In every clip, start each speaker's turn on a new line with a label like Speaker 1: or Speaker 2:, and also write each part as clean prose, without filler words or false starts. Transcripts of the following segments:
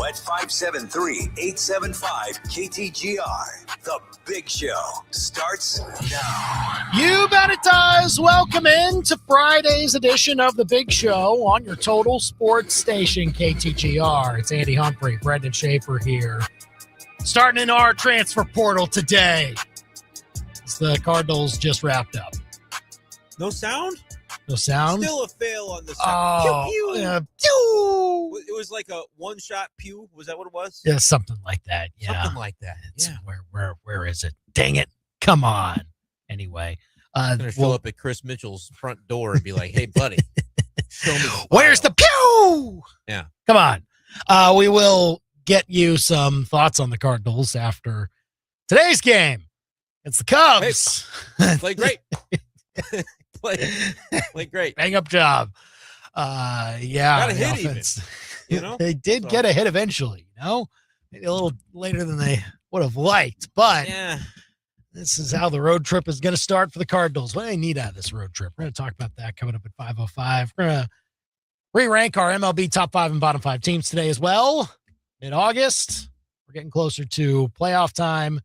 Speaker 1: at 573-875-KTGR. The Big Show starts now.
Speaker 2: You bet it does. Welcome in to Friday's edition of The Big Show on your total sports station, KTGR. It's Andy Humphrey, Brendan Schaefer here. Starting in our transfer portal today. The Cardinals just wrapped up.
Speaker 3: No sound?
Speaker 2: No sound?
Speaker 3: Still a fail on the sound.
Speaker 2: Oh,
Speaker 3: pew, pew.
Speaker 2: Pew.
Speaker 3: It was like a one-shot pew. Was that what it was?
Speaker 2: Yeah, something like that. Yeah.
Speaker 3: Something like that.
Speaker 2: It's,
Speaker 3: yeah.
Speaker 2: Where is it? Dang it. Come on. Anyway.
Speaker 3: I'm going to show up at Chris Mitchell's front door and be like, hey, buddy, show me the
Speaker 2: where's the pew?
Speaker 3: Yeah.
Speaker 2: Come on. We will get you some thoughts on the Cardinals after today's game. It's the Cubs.
Speaker 3: Hey, play great. play great.
Speaker 2: Bang up job. Yeah.
Speaker 3: Got a hit offense, even. You know?
Speaker 2: They did get a hit eventually, Maybe a little later than they would have liked, but
Speaker 3: yeah.
Speaker 2: This is how the road trip is going to start for the Cardinals. What do they need out of this road trip? We're going to talk about that coming up at 5:05. We're going to re-rank our MLB top 5 and bottom 5 teams today as well. Mid-August, we're getting closer to playoff time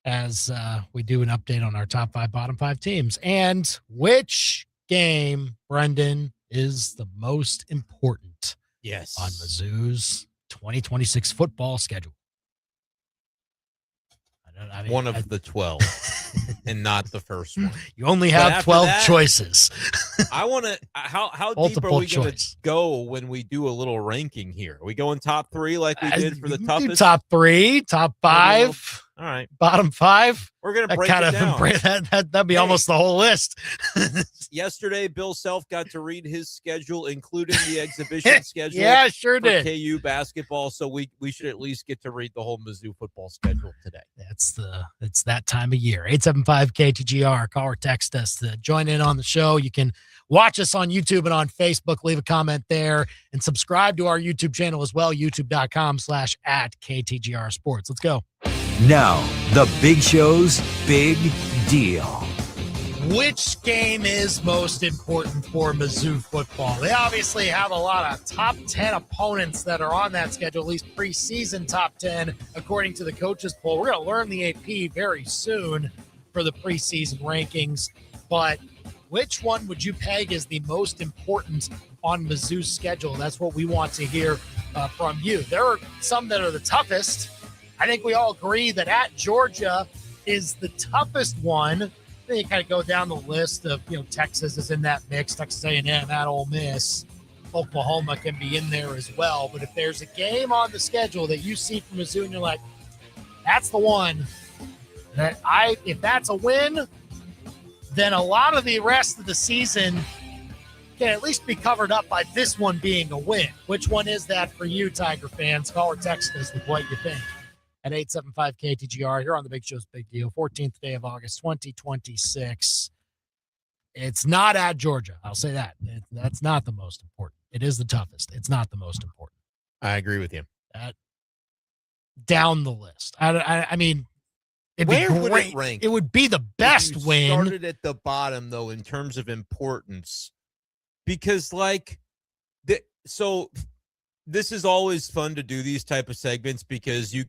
Speaker 2: as we do an update on our top 5, bottom 5 teams. And which game, Brendan, is the most important on Mizzou's 2026 football schedule?
Speaker 3: One of the 12 and not the first one.
Speaker 2: You only have 12 choices.
Speaker 3: I want to how deep are we going to go when we do a little ranking here? Are we going top 3 like we did for the toughest?
Speaker 2: Top 3, top 5.
Speaker 3: All right.
Speaker 2: Bottom 5.
Speaker 3: We're going to break it down.
Speaker 2: That'd be almost the whole list.
Speaker 3: Yesterday, Bill Self got to read his schedule, including the exhibition schedule.
Speaker 2: Yeah, sure
Speaker 3: for
Speaker 2: did.
Speaker 3: KU basketball, so we should at least get to read the whole Mizzou football schedule today.
Speaker 2: It's that time of year. 875-KTGR. Call or text us to join in on the show. You can watch us on YouTube and on Facebook. Leave a comment there and subscribe to our YouTube channel as well, youtube.com/@KTGR Sports. Let's go.
Speaker 1: Now, the Big Show's Big Deal.
Speaker 2: Which game is most important for Mizzou football? They obviously have a lot of top 10 opponents that are on that schedule, at least preseason top 10, according to the coaches poll. We're going to learn the AP very soon for the preseason rankings, but which one would you peg as the most important on Mizzou's schedule? That's what we want to hear from you. There are some that are the toughest. I think we all agree that at Georgia is the toughest one. Then you kind of go down the list of, Texas is in that mix, Texas A&M, at Ole Miss. Oklahoma can be in there as well. But if there's a game on the schedule that you see from Mizzou and you're like, that's the one that if that's a win, then a lot of the rest of the season can at least be covered up by this one being a win. Which one is that for you, Tiger fans? Call or text us with what you think at 875-KTGR here on the Big Show's Big Deal, 14th day of August, 2026. It's not at Georgia. I'll say that. That's not the most important. It is the toughest. It's not the most important.
Speaker 3: I agree with you.
Speaker 2: Down the list. I mean, it'd be
Speaker 3: great.
Speaker 2: Would it rank? It would be the best
Speaker 3: if you
Speaker 2: win.
Speaker 3: Started at the bottom, though, in terms of importance. Because, so this is always fun to do these type of segments because you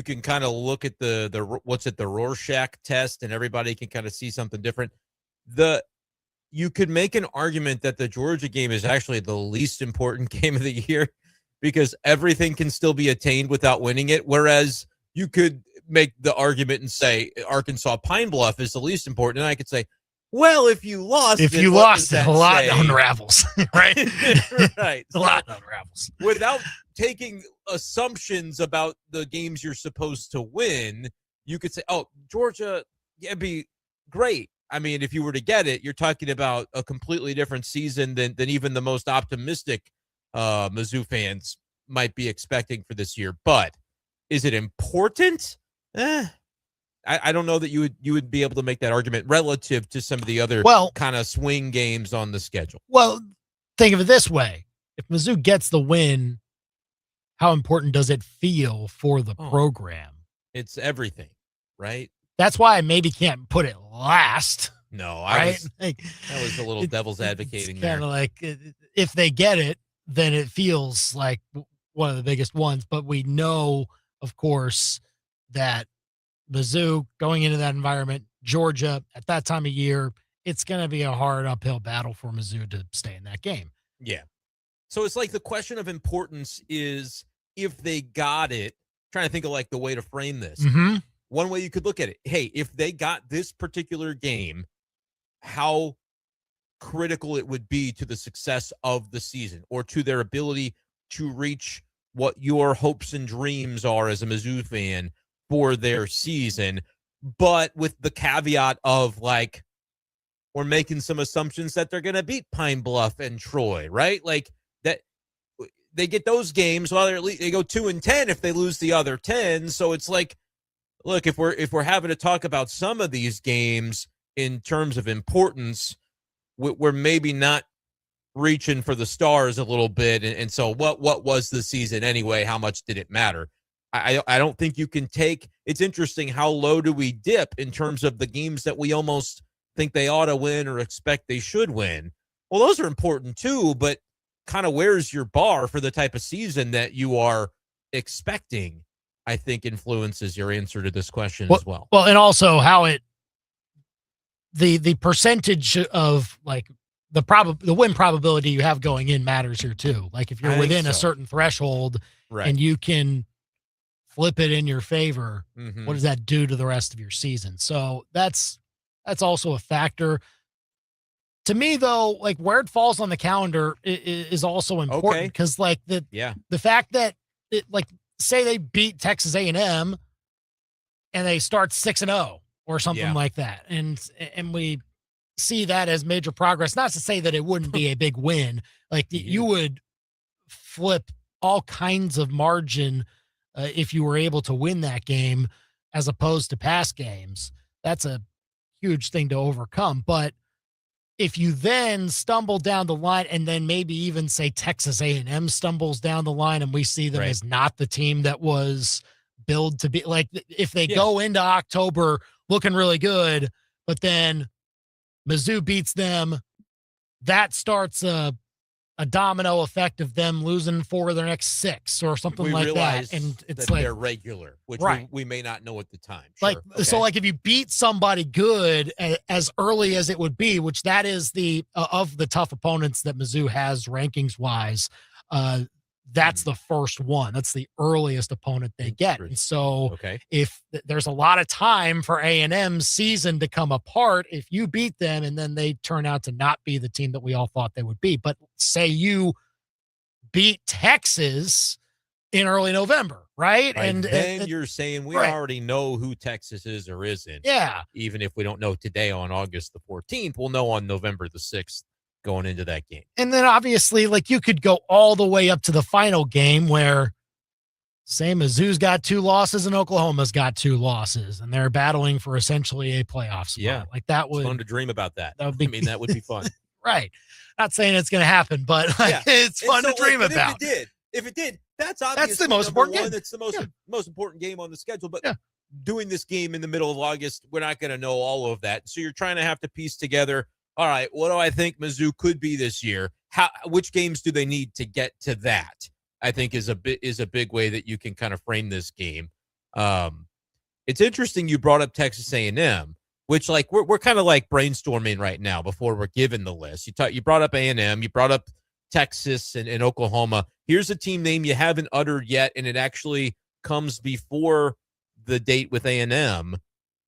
Speaker 3: can kind of look at the Rorschach test and everybody can kind of see something different. You could make an argument that the Georgia game is actually the least important game of the year because everything can still be attained without winning it. Whereas you could make the argument and say Arkansas Pine Bluff is the least important. And I could say, well, if you lost,
Speaker 2: a lot unravels, right?
Speaker 3: Right.
Speaker 2: A lot unravels.
Speaker 3: Without taking assumptions about the games you're supposed to win, you could say, oh, Georgia, it'd be great. I mean, if you were to get it, you're talking about a completely different season than even the most optimistic Mizzou fans might be expecting for this year. But is it important? I don't know that you would be able to make that argument relative to some of the other kind of swing games on the schedule.
Speaker 2: Well, think of it this way. If Mizzou gets the win, how important does it feel for the program?
Speaker 3: It's everything, right?
Speaker 2: That's why I maybe can't put it last.
Speaker 3: No,
Speaker 2: that
Speaker 3: was a little devil's advocating there.
Speaker 2: Kind of like if they get it, then it feels like one of the biggest ones. But we know, of course, that Mizzou going into that environment, Georgia at that time of year, it's going to be a hard uphill battle for Mizzou to stay in that game.
Speaker 3: Yeah. So it's like the question of importance is if they got it, trying to think of like the way to frame this.
Speaker 2: Mm-hmm.
Speaker 3: One way you could look at it, hey, if they got this particular game, how critical it would be to the success of the season or to their ability to reach what your hopes and dreams are as a Mizzou fan for their season, but with the caveat of like, we're making some assumptions that they're going to beat Pine Bluff and Troy, right? Like that they get those games. Well, at least they go 2-10 if they lose the other 10. So it's like, look, if we're having to talk about some of these games in terms of importance, we're maybe not reaching for the stars a little bit. And so what was the season anyway? How much did it matter? I don't think you can take, it's interesting how low do we dip in terms of the games that we almost think they ought to win or expect they should win. Well, those are important too, but kind of where's your bar for the type of season that you are expecting, I think influences your answer to this question as well.
Speaker 2: Well, and also how the percentage of like the win probability you have going in matters here too. Like if you're within a certain threshold, right, and you can flip it in your favor, what does that do to the rest of your season? So that's also a factor. To me, though, like where it falls on the calendar is also important because, like the fact that like say they beat Texas A&M and they start 6-0 or something like that, and we see that as major progress. Not to say that it wouldn't be a big win, like you would flip all kinds of margin if you were able to win that game as opposed to past games. That's a huge thing to overcome. But if you then stumble down the line and then maybe even say Texas A&M stumbles down the line and we see them as not the team that was billed to be, like if they go into October looking really good, but then Mizzou beats them, that starts a domino effect of them losing 4 of their next 6 or something like that. And it's
Speaker 3: that
Speaker 2: like
Speaker 3: they're regular, which we may not know at the time.
Speaker 2: Like, so like if you beat somebody good as early as it would be, which that is the, of the tough opponents that Mizzou has rankings wise, that's the first one. That's the earliest opponent they get. And so if there's a lot of time for A&M's season to come apart, if you beat them and then they turn out to not be the team that we all thought they would be, but say you beat Texas in early November, right?
Speaker 3: And then you're saying we already know who Texas is or isn't.
Speaker 2: Yeah.
Speaker 3: Even if we don't know today on August the 14th, we'll know on November the 6th. Going into that game.
Speaker 2: And then obviously, like you could go all the way up to the final game where say Mizzou's got 2 losses and Oklahoma's got 2 losses and they're battling for essentially a playoff spot.
Speaker 3: Yeah.
Speaker 2: Like that would
Speaker 3: it's fun to dream about that.
Speaker 2: That would be,
Speaker 3: that would be fun.
Speaker 2: Right. Not saying it's going to happen, but like, it's fun to dream about.
Speaker 3: If it did, that's obviously
Speaker 2: that's the most important game.
Speaker 3: It's the most important game on the schedule, but doing this game in the middle of August, we're not going to know all of that. So you're trying to have to piece together, all right, what do I think Mizzou could be this year? Which games do they need to get to that? I think is a big way that you can kind of frame this game. It's interesting you brought up Texas A&M, which like we're kind of like brainstorming right now before we're given the list. You brought up A&M, you brought up Texas and Oklahoma. Here's a team name you haven't uttered yet, and it actually comes before the date with A&M.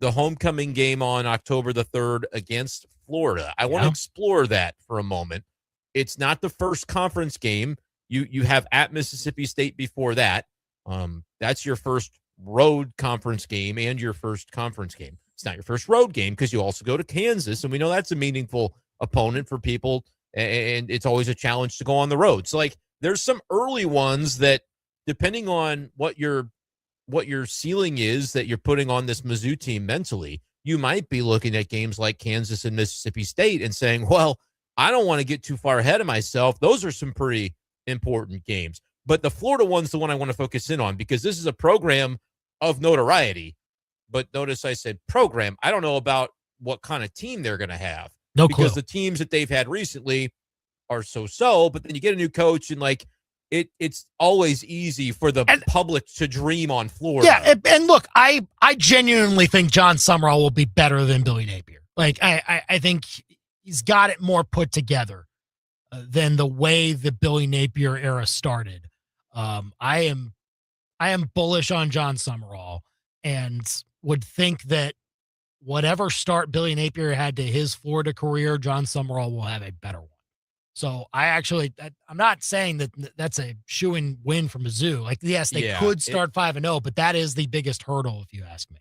Speaker 3: The homecoming game on October the 3rd against Florida. I want to explore that for a moment. It's not the first conference game. You have at Mississippi State before that. That's your first road conference game and your first conference game. It's not your first road game because you also go to Kansas, and we know that's a meaningful opponent for people, and it's always a challenge to go on the road. So, like, there's some early ones that, depending on what your ceiling is that you're putting on this Mizzou team mentally, you might be looking at games like Kansas and Mississippi State and saying, well, I don't want to get too far ahead of myself. Those are some pretty important games. But the Florida one's the one I want to focus in on because this is a program of notoriety. But notice I said program. I don't know about what kind of team they're going to have.
Speaker 2: No
Speaker 3: because
Speaker 2: clue.
Speaker 3: The teams that they've had recently are so-so, but then you get a new coach and like it's always easy for the public to dream on Florida.
Speaker 2: Yeah, and look, I genuinely think John Summerall will be better than Billy Napier. Like, I think he's got it more put together than the way the Billy Napier era started. I am bullish on John Summerall and would think that whatever start Billy Napier had to his Florida career, John Summerall will have a better one. So I'm not saying that that's a shoo-in win for Mizzou. Like, yes, they could start 5-0, but that is the biggest hurdle, if you ask me.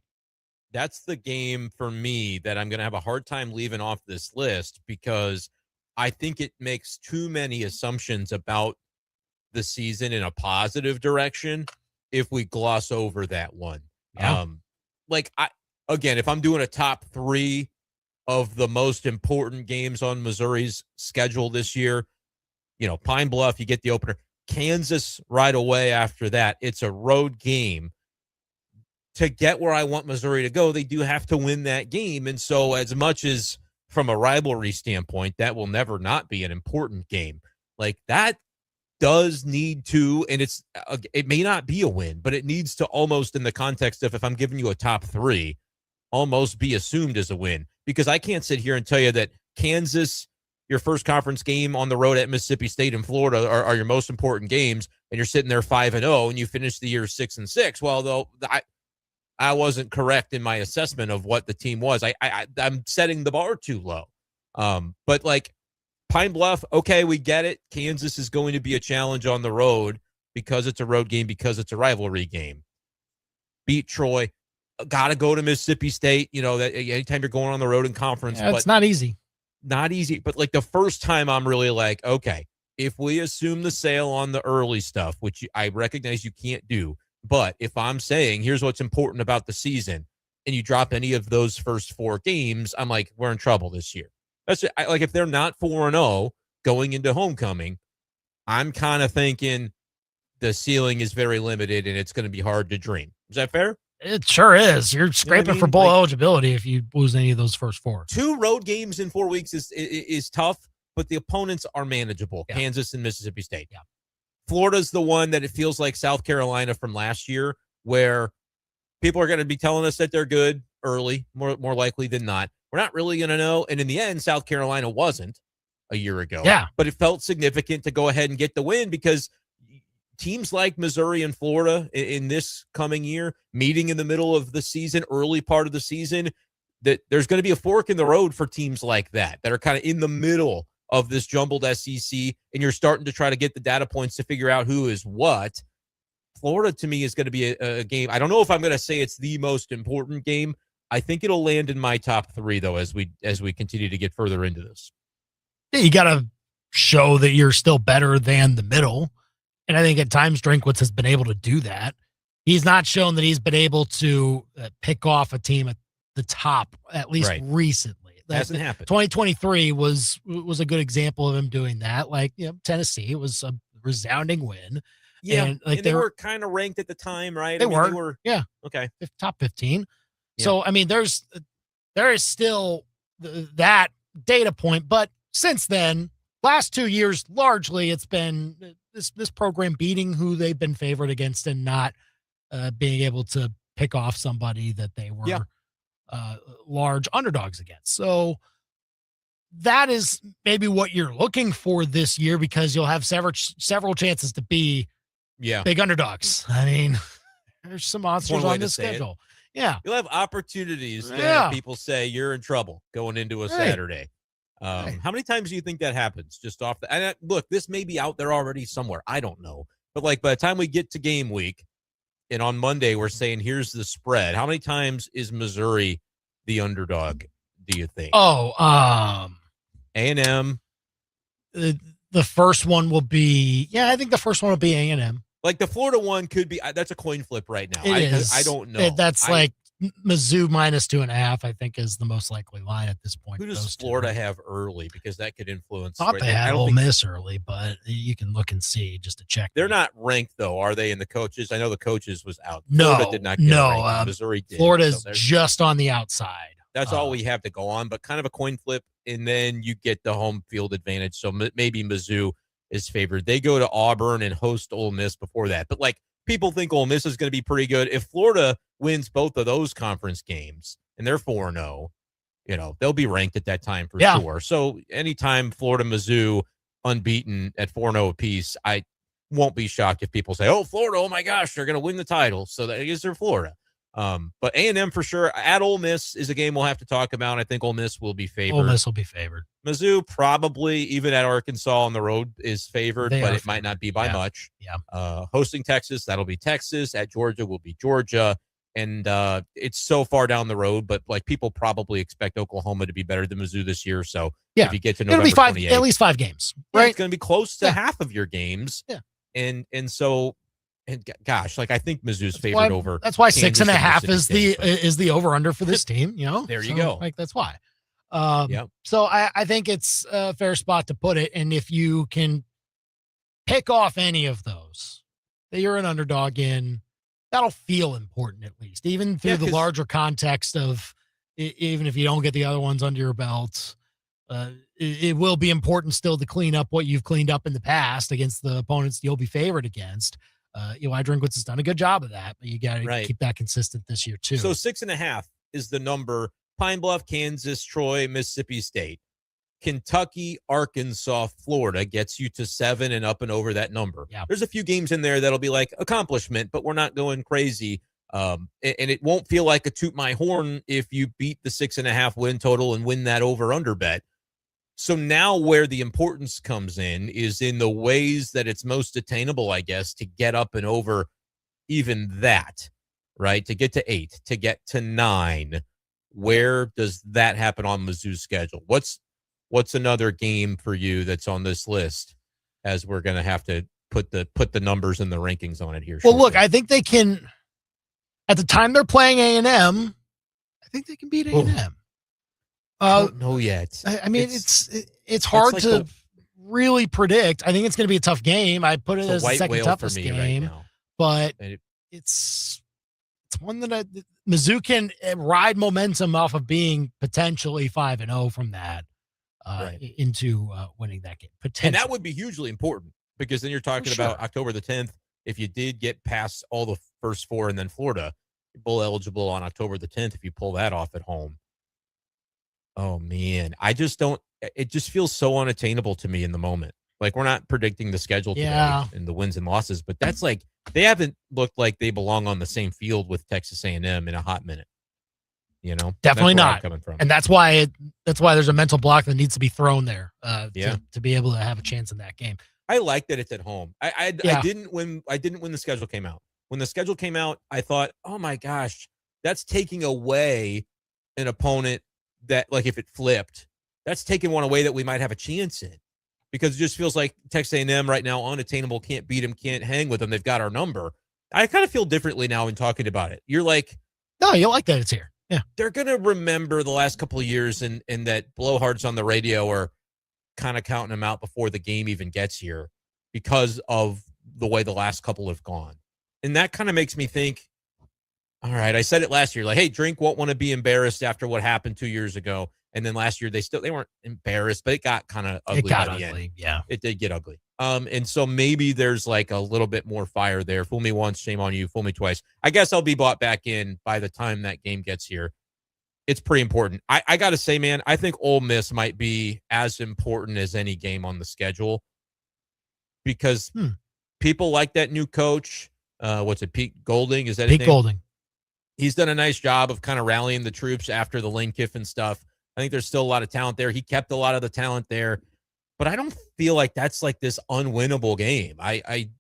Speaker 3: That's the game for me that I'm going to have a hard time leaving off this list, because I think it makes too many assumptions about the season in a positive direction if we gloss over that one.
Speaker 2: Yeah.
Speaker 3: Again, if I'm doing a top 3 of the most important games on Missouri's schedule this year, Pine Bluff, you get the opener. Kansas right away after that. It's a road game. To get where I want Missouri to go, they do have to win that game. And so, as much as from a rivalry standpoint, that will never not be an important game. Like, that does need to, and it may not be a win, but it needs to, almost in the context of, if I'm giving you a top 3, almost be assumed as a win. Because I can't sit here and tell you that Kansas, your first conference game on the road at Mississippi State and Florida are your most important games, and you're sitting there 5-0 and you finish the year 6-6. Well, though, I wasn't correct in my assessment of what the team was. I'm setting the bar too low. But like Pine Bluff, okay, we get it. Kansas is going to be a challenge on the road because it's a road game, because it's a rivalry game. Beat Troy. Got to go to Mississippi State. That anytime you're going on the road in conference,
Speaker 2: but it's not easy.
Speaker 3: Not easy. But like, the first time I'm really like, okay, if we assume the sale on the early stuff, which I recognize you can't do, but if I'm saying here's what's important about the season, and you drop any of those first 4 games, I'm like, we're in trouble this year. That's like, if they're not 4-0 going into homecoming, I'm kind of thinking the ceiling is very limited and it's going to be hard to dream. Is that fair?
Speaker 2: It sure is. You're scraping for bowl eligibility if you lose any of those first 4.
Speaker 3: 2 road games in 4 weeks is tough, but the opponents are manageable. Yeah. Kansas and Mississippi State.
Speaker 2: Yeah.
Speaker 3: Florida's the one that it feels like South Carolina from last year, where people are going to be telling us that they're good early, more likely than not. We're not really going to know. And in the end, South Carolina wasn't a year ago.
Speaker 2: Yeah.
Speaker 3: But it felt significant to go ahead and get the win, because teams like Missouri and Florida in this coming year, meeting in the middle of the season, early part of the season, that there's going to be a fork in the road for teams like that are kind of in the middle of this jumbled SEC, and you're starting to try to get the data points to figure out who is what. Florida, to me, is going to be a game. I don't know if I'm going to say it's the most important game. I think it'll land in my top 3, though, as we continue to get further into this.
Speaker 2: Yeah, you got to show that you're still better than the middle. And I think at times Drinkwitz has been able to do that. He's not shown that he's been able to pick off a team at the top, at least recently.
Speaker 3: That hasn't happened.
Speaker 2: 2023 was a good example of him doing that. Like, Tennessee, it was a resounding win.
Speaker 3: Yeah,
Speaker 2: and
Speaker 3: they were kind of ranked at the time, right?
Speaker 2: They were. Yeah.
Speaker 3: Okay.
Speaker 2: Top 15. Yeah. So, I mean, there is still that data point, but since then, last 2 years, largely it's been this program beating who they've been favored against and not being able to pick off somebody that they were large underdogs against. So that is maybe what you're looking for this year, because you'll have several chances to be big underdogs. I mean, there's some monsters on the schedule. Yeah.
Speaker 3: You'll have opportunities to have people say you're in trouble going into a Saturday. How many times do you think that happens? Just off the, and look, this may be out there already somewhere. I don't know. But like, by the time we get to game week and on Monday, we're saying, here's the spread. How many times is Missouri the underdog, do you think? A&M.
Speaker 2: The first one will be, I think the first one will be A&M.
Speaker 3: Like the Florida one could be, that's a coin flip right now. I don't know.
Speaker 2: That's like Mizzou -2.5, I think, is the most likely line at this point.
Speaker 3: Who does Florida have early? Because that could influence.
Speaker 2: Thought they had Ole Miss early, but you can look and see just to check.
Speaker 3: They're not ranked, though, are they? In the coaches, I know the coaches was out.
Speaker 2: No,
Speaker 3: Florida did not get ranked. Missouri did.
Speaker 2: Florida's just on the outside.
Speaker 3: That's all we have to go on, but kind of a coin flip, and then you get the home field advantage. So maybe Mizzou is favored. They go to Auburn and host Ole Miss before that. But like people think Ole Miss is going to be pretty good. If Florida wins both of those conference games and they're 4-0, they'll be ranked at that time for sure. So anytime Florida, Mizzou unbeaten at 4-0 apiece, I won't be shocked if people say, oh, Florida, oh my gosh, they're going to win the title. So that is they're Florida. But A&M for sure. At Ole Miss is a game we'll have to talk about. I think Ole Miss will be favored.
Speaker 4: Ole Miss will be favored.
Speaker 3: Mizzou probably, even at Arkansas on the road, is favored, but it might not be by much.
Speaker 4: Yeah.
Speaker 3: Hosting Texas, that'll be Texas. At Georgia will be Georgia. And it's so far down the road, but like people probably expect Oklahoma to be better than Mizzou this year. So if you get to November 28th,
Speaker 4: at least 5 games, right?
Speaker 3: It's going to be close to half of your games.
Speaker 4: Yeah.
Speaker 3: And so, gosh, like I think Mizzou's favored over.
Speaker 4: That's why
Speaker 3: Kansas
Speaker 4: 6.5 is the over under for this team.
Speaker 3: There you go.
Speaker 4: Like that's why. So I think it's a fair spot to put it. And if you can pick off any of those that you're an underdog in, that'll feel important at least, even through the larger context of even if you don't get the other ones under your belt. It will be important still to clean up what you've cleaned up in the past against the opponents you'll be favored against. Eli Drinkwitz has done a good job of that, but you got to keep that consistent this year too.
Speaker 3: So 6.5 is the number. Pine Bluff, Kansas, Troy, Mississippi State, Kentucky, Arkansas, Florida gets you to 7 and up and over that number.
Speaker 4: Yeah.
Speaker 3: There's a few games in there that'll be like accomplishment, but we're not going crazy. And it won't feel like a toot my horn if you beat the 6.5 win total and win that over under bet. So now where the importance comes in is in the ways that it's most attainable, I guess, to get up and over even that, right? To get to 8, to get to 9. Where does that happen on Mizzou's schedule? What's another game for you that's on this list as we're going to have to put the numbers and the rankings on it here?
Speaker 4: Well, look, I think they can, at the time they're playing A&M, I think they can beat A&M.
Speaker 3: Don't know yet.
Speaker 4: I mean, it's hard to really predict. I think it's going to be a tough game. I put it as the second toughest game, but it's one that Mizzou can ride momentum off of being potentially 5-0 from that into winning that game.
Speaker 3: And that would be hugely important because then you're talking about October the 10th. If you did get past all the first 4 and then Florida, you're bowl eligible on October the 10th if you pull that off at home. Oh, man. It just feels so unattainable to me in the moment. Like, we're not predicting the schedule today and the wins and losses, but that's like, they haven't looked like they belong on the same field with Texas A&M in a hot minute.
Speaker 4: Definitely not. Coming from. And that's why there's a mental block that needs to be thrown there to be able to have a chance in that game.
Speaker 3: I like that it's at home. I didn't when the schedule came out. When the schedule came out, I thought, oh my gosh, that's taking away an opponent that, like, if it flipped, that's taking one away that we might have a chance in, because it just feels like Texas A&M right now unattainable, can't beat them, can't hang with them. They've got our number. I kind of feel differently now in talking about it. You're like,
Speaker 4: no, you like that it's here. Yeah,
Speaker 3: they're gonna remember the last couple of years and that blowhards on the radio are kind of counting them out before the game even gets here because of the way the last couple have gone. And that kind of makes me think, all right, I said it last year, like, hey, Drink won't want to be embarrassed after what happened 2 years ago. And then last year they weren't embarrassed, but it got kind of ugly. It got ugly. Yeah, it did get ugly. And so maybe there's like a little bit more fire there. Fool me once, shame on you. Fool me twice. I guess I'll be bought back in by the time that game gets here. It's pretty important. I got to say, man, I think Ole Miss might be as important as any game on the schedule because people like that new coach. What's it, Pete Golding? Is that his name?
Speaker 4: Pete Golding.
Speaker 3: He's done a nice job of kind of rallying the troops after the Lane Kiffin stuff. I think there's still a lot of talent there. He kept a lot of the talent there, but I don't feel like that's like this unwinnable game. I'm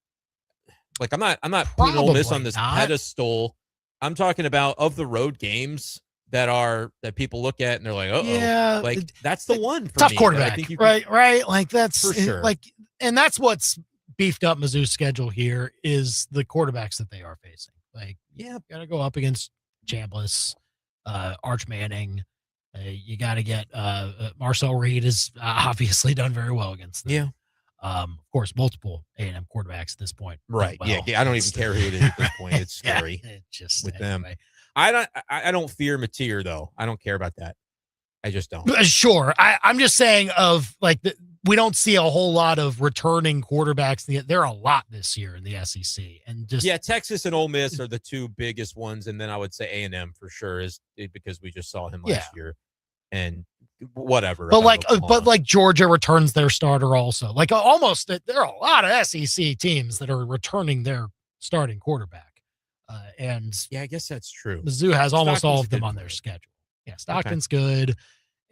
Speaker 3: not putting Ole Miss on this pedestal. I'm talking about of the road games that people look at and they're like, that's the one for
Speaker 4: tough
Speaker 3: me.
Speaker 4: Quarterback, right? Like that's
Speaker 3: for sure.
Speaker 4: And that's what's beefed up Mizzou's schedule here is the quarterbacks that they are facing. Like, got to go up against Chambliss, Arch Manning. You got to get Marcel Reed has obviously done very well against them. Of course, multiple A&M quarterbacks at this point.
Speaker 3: Right. Well, I don't even care who it is at this point. It's scary
Speaker 4: just
Speaker 3: with them. I don't fear Mateer though. I don't care about that. I just don't.
Speaker 4: Sure. I'm just saying we don't see a whole lot of returning quarterbacks. There are a lot this year in the SEC, and
Speaker 3: Texas and Ole Miss are the two biggest ones, and then I would say A&M for sure is because we just saw him last year, and whatever.
Speaker 4: But Georgia returns their starter also. There are a lot of SEC teams that are returning their starting quarterback, and
Speaker 3: I guess that's true.
Speaker 4: Mizzou has almost all of them on their schedule. Yeah, Stockton's good.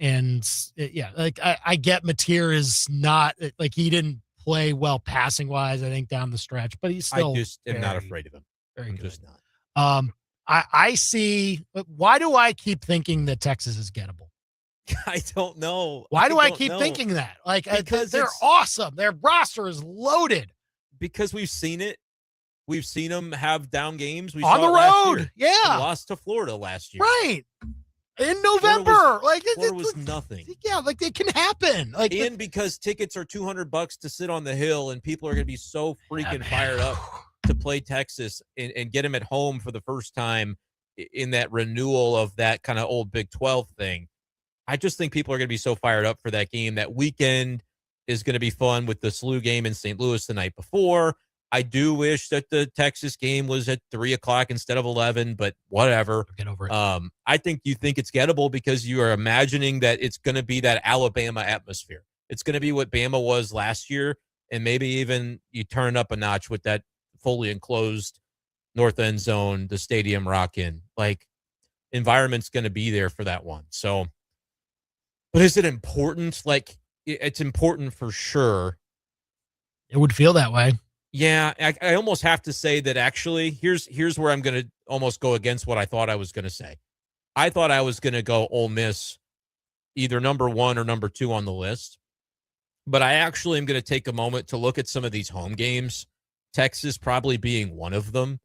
Speaker 4: And I get Mateer is not he didn't play well passing wise, I think, down the stretch, but he's still.
Speaker 3: I just am not afraid of him.
Speaker 4: Very good.
Speaker 3: Just not.
Speaker 4: I see. Why do I keep thinking that Texas is gettable?
Speaker 3: I don't know.
Speaker 4: Why do I keep thinking that? Because they're awesome. Their roster is loaded.
Speaker 3: Because we've seen it. We've seen them have down games. We
Speaker 4: on
Speaker 3: saw
Speaker 4: the road.
Speaker 3: They lost to Florida last year.
Speaker 4: Right. In November,
Speaker 3: Florida was nothing.
Speaker 4: Yeah, it can happen.
Speaker 3: And because tickets are $200 to sit on the hill, and people are going to be so freaking fired up to play Texas and get them at home for the first time in that renewal of that kind of old Big 12 thing. I just think people are going to be so fired up for that game. That weekend is going to be fun with the SLU game in St. Louis the night before. I do wish that the Texas game was at 3:00 instead of 11, but whatever.
Speaker 4: Get over it.
Speaker 3: I think you think it's gettable because you are imagining that it's going to be that Alabama atmosphere. It's going to be what Bama was last year, and maybe even you turn up a notch with that fully enclosed north end zone, the stadium rock-in. Environment's going to be there for that one. So, but is it important? It's important for sure.
Speaker 4: It would feel that way.
Speaker 3: Yeah, I almost have to say that actually, here's where I'm going to almost go against what I thought I was going to say. I thought I was going to go Ole Miss, either number 1 or number 2 on the list. But I actually am going to take a moment to look at some of these home games, Texas probably being one of them,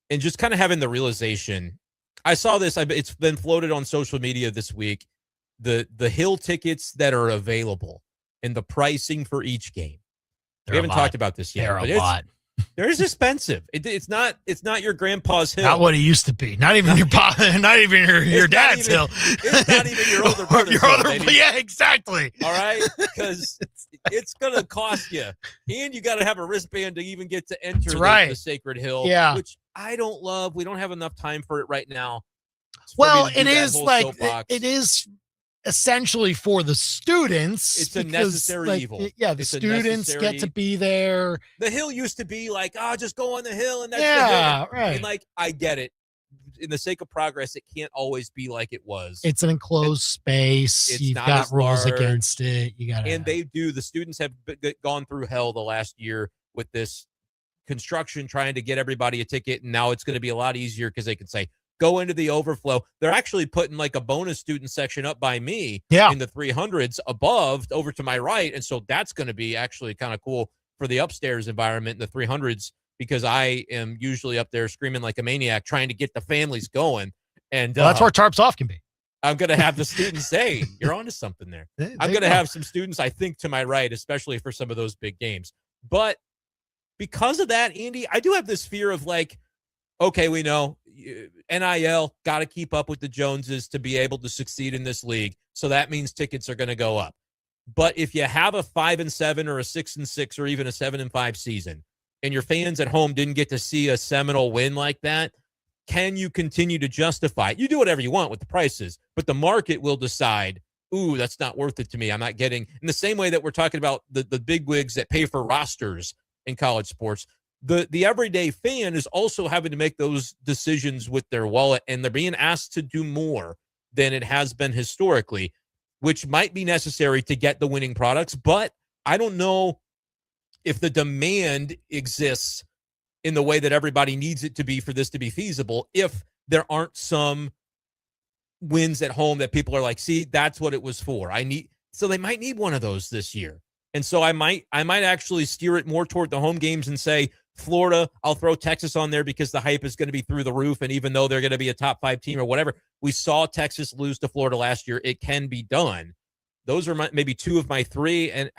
Speaker 3: and just kind of having the realization. I saw this. It's been floated on social media this week, the Hill tickets that are available and the pricing for each game. We haven't talked about this yet.
Speaker 4: They're a lot.
Speaker 3: They're expensive. It's not your grandpa's hill.
Speaker 4: Not what it used to be. Not even your not even your dad's hill.
Speaker 3: It's not even your older brother's hill.
Speaker 4: Yeah, exactly.
Speaker 3: All right, because it's gonna cost you, and you got to have a wristband to even get to enter the Sacred Hill.
Speaker 4: Yeah,
Speaker 3: which I don't love. We don't have enough time for it right now.
Speaker 4: Well, it is essentially for the students.
Speaker 3: It's a necessary evil.
Speaker 4: The students get to be there.
Speaker 3: The hill used to be just go on the hill and that's
Speaker 4: the hill.
Speaker 3: Right. And I get it. In the sake of progress, it can't always be like it was.
Speaker 4: It's an enclosed space. You've got rules against it. You got
Speaker 3: the students have gone through hell the last year with this construction trying to get everybody a ticket, and now it's going to be a lot easier because they can say, go into the overflow. They're actually putting a bonus student section up by me in the 300s above over to my right. And so that's going to be actually kind of cool for the upstairs environment in the 300s because I am usually up there screaming like a maniac trying to get the families going. And
Speaker 4: that's where Tarps Off can be.
Speaker 3: I'm going to have the students say, you're onto something there. I'm going to have some students, I think, to my right, especially for some of those big games. But because of that, Andy, I do have this fear of okay, we know NIL got to keep up with the Joneses to be able to succeed in this league. So that means tickets are going to go up. But if you have a 5-7 or a 6-6 or even a 7-5 season and your fans at home didn't get to see a seminal win like that, can you continue to justify it? You do whatever you want with the prices, but the market will decide, ooh, that's not worth it to me. I'm not getting in the same way that we're talking about the big wigs that pay for rosters in college sports. The everyday fan is also having to make those decisions with their wallet, and they're being asked to do more than it has been historically, which might be necessary to get the winning products. But I don't know if the demand exists in the way that everybody needs it to be for this to be feasible, if there aren't some wins at home that people are like, see, that's what it was for. So they might need one of those this year. And so I might actually steer it more toward the home games and say, Florida, I'll throw Texas on there because the hype is going to be through the roof. And even though they're going to be a top 5 team or whatever, we saw Texas lose to Florida last year. It can be done. Those are maybe 2 of my 3. And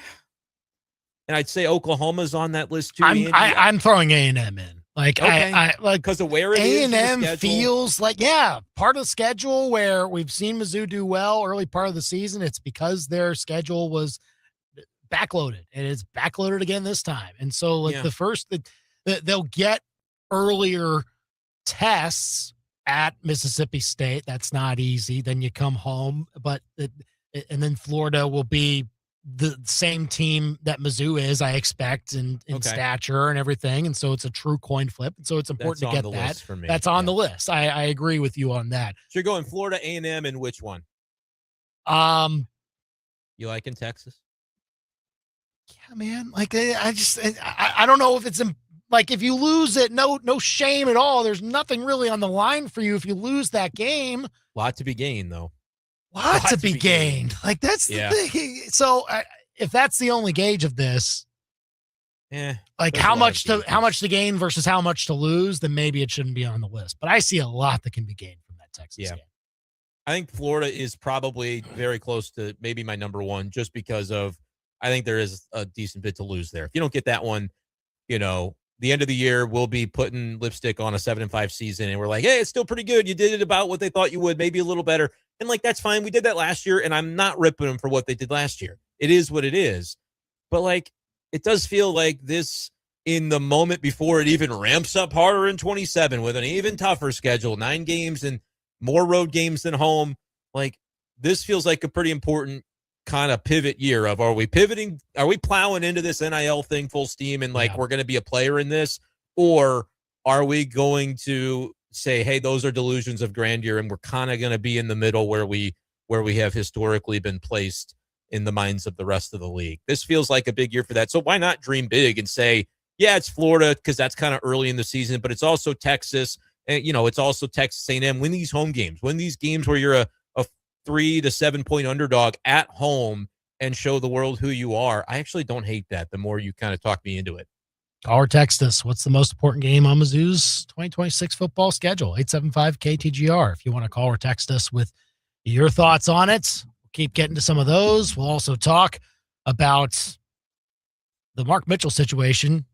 Speaker 3: I'd say Oklahoma's on that list too.
Speaker 4: I'm throwing A&M in. Like
Speaker 3: Okay.
Speaker 4: I like
Speaker 3: because of where it is in the
Speaker 4: A&M
Speaker 3: schedule.
Speaker 4: feels like part of the schedule where we've seen Mizzou do well early part of the season. It's because their schedule was backloaded, and it's backloaded again this time. And so like the first they'll get earlier tests at Mississippi State. That's not easy. Then you come home, and then Florida will be the same team that Mizzou is, I expect, in stature and everything. And so it's a true coin flip. And so it's important to get that. For me. That's on the list. I agree with you on that.
Speaker 3: So you're going Florida, A&M, and which one? You like in Texas?
Speaker 4: Yeah, man. Like I don't know if it's like if you lose it, no shame at all. There's nothing really on the line for you if you lose that game.
Speaker 3: Lot to be gained, though.
Speaker 4: Lot to be gained. Like that's the thing. So if that's the only gauge of this, like how much to gain versus how much to lose, then maybe it shouldn't be on the list. But I see a lot that can be gained from that Texas game.
Speaker 3: I think Florida is probably very close to maybe my number one, just because of I think there is a decent bit to lose there. If you don't get that one, the end of the year we'll be putting lipstick on a 7-5 season, and we're like, hey, it's still pretty good. You did it about what they thought you would, maybe a little better. And like, that's fine. We did that last year, and I'm not ripping them for what they did last year. It is what it is. But like, it does feel like this in the moment before it even ramps up harder in 27 with an even tougher schedule, 9 games and more road games than home. Like, this feels like a pretty important kind of pivot year of, are we pivoting? Are we plowing into this NIL thing full steam and like, we're going to be a player in this? Or are we going to say, hey, those are delusions of grandeur, and we're kind of going to be in the middle where we have historically been placed in the minds of the rest of the league? This feels like a big year for that. So why not dream big and say, yeah, it's Florida, because that's kind of early in the season, but it's also Texas, and it's also Texas A&M. Win these home games, win these games where you're a 3 to 7 point underdog at home, and show the world who you are. I actually don't hate that. The more you kind of talk me into it.
Speaker 4: Call or text us. What's the most important game on Mizzou's 2026 football schedule? 875-KTGR. If you want to call or text us with your thoughts on it, we'll keep getting to some of those. We'll also talk about the Mark Mitchell situation.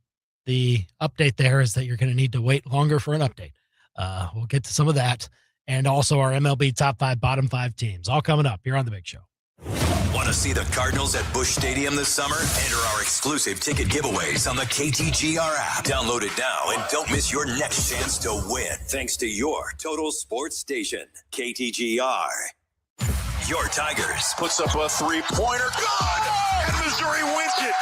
Speaker 4: The update there is that you're going to need to wait longer for an update. We'll get to some of that, and also our MLB top 5, bottom 5 teams. All coming up here on The Big Show.
Speaker 1: Want to see the Cardinals at Busch Stadium this summer? Enter our exclusive ticket giveaways on the KTGR app. Download it now and don't miss your next chance to win. Thanks to your total sports station, KTGR. Your Tigers.
Speaker 5: Puts up a three-pointer. Good! And Missouri wins it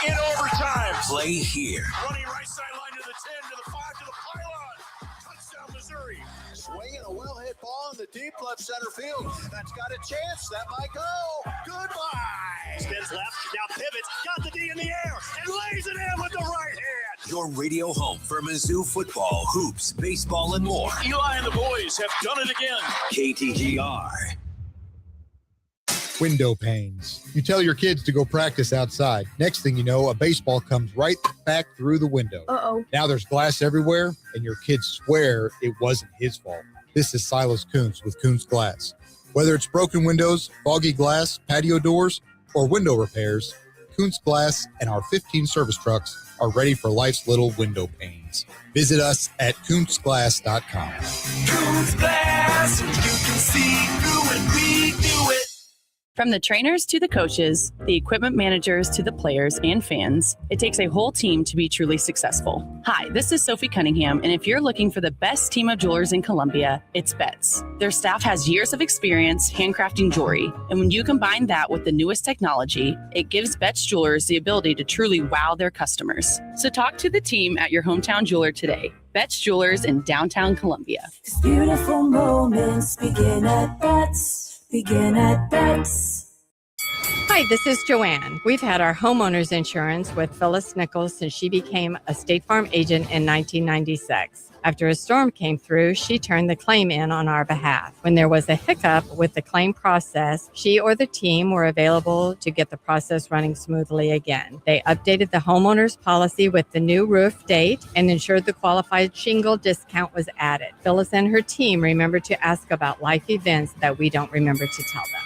Speaker 5: in overtime.
Speaker 1: Play here.
Speaker 5: Running right sideline to the 10, to the 5, to the pylon. Touchdown, Missouri.
Speaker 6: Swinging a well-hit ball in the deep left center field. That's got a chance. That might go. Goodbye.
Speaker 5: Spins left, now pivots, got the D in the air, and lays it in with the right hand.
Speaker 1: Your radio home for Mizzou football, hoops, baseball, and more.
Speaker 5: Eli and the boys have done it again.
Speaker 1: KTGR.
Speaker 7: Window panes. You tell your kids to go practice outside. Next thing you know, a baseball comes right back through the window.
Speaker 8: Uh-oh.
Speaker 7: Now there's glass everywhere, and your kids swear it wasn't his fault. This is Silas Kuntz with Kuntz Glass. Whether it's broken windows, foggy glass, patio doors, or window repairs, Kuntz Glass and our 15 service trucks are ready for life's little window panes. Visit us at KuntzGlass.com.
Speaker 9: Kuntz Glass, you can see through and redo it.
Speaker 10: From the trainers to the coaches, the equipment managers to the players and fans, it takes a whole team to be truly successful. Hi, this is Sophie Cunningham, and if you're looking for the best team of jewelers in Columbia, it's Betts. Their staff has years of experience handcrafting jewelry, and when you combine that with the newest technology, it gives Betts Jewelers the ability to truly wow their customers. So talk to the team at your hometown jeweler today. Betts Jewelers in downtown Columbia.
Speaker 9: These beautiful moments begin at Betts. Begin at Betts.
Speaker 11: Hi, this is Joanne. We've had our homeowners insurance with Phyllis Nichols since she became a State Farm agent in 1996. After a storm came through, she turned the claim in on our behalf. When there was a hiccup with the claim process, she or the team were available to get the process running smoothly again. They updated the homeowner's policy with the new roof date and ensured the qualified shingle discount was added. Phyllis and her team remembered to ask about life events that we don't remember to tell them.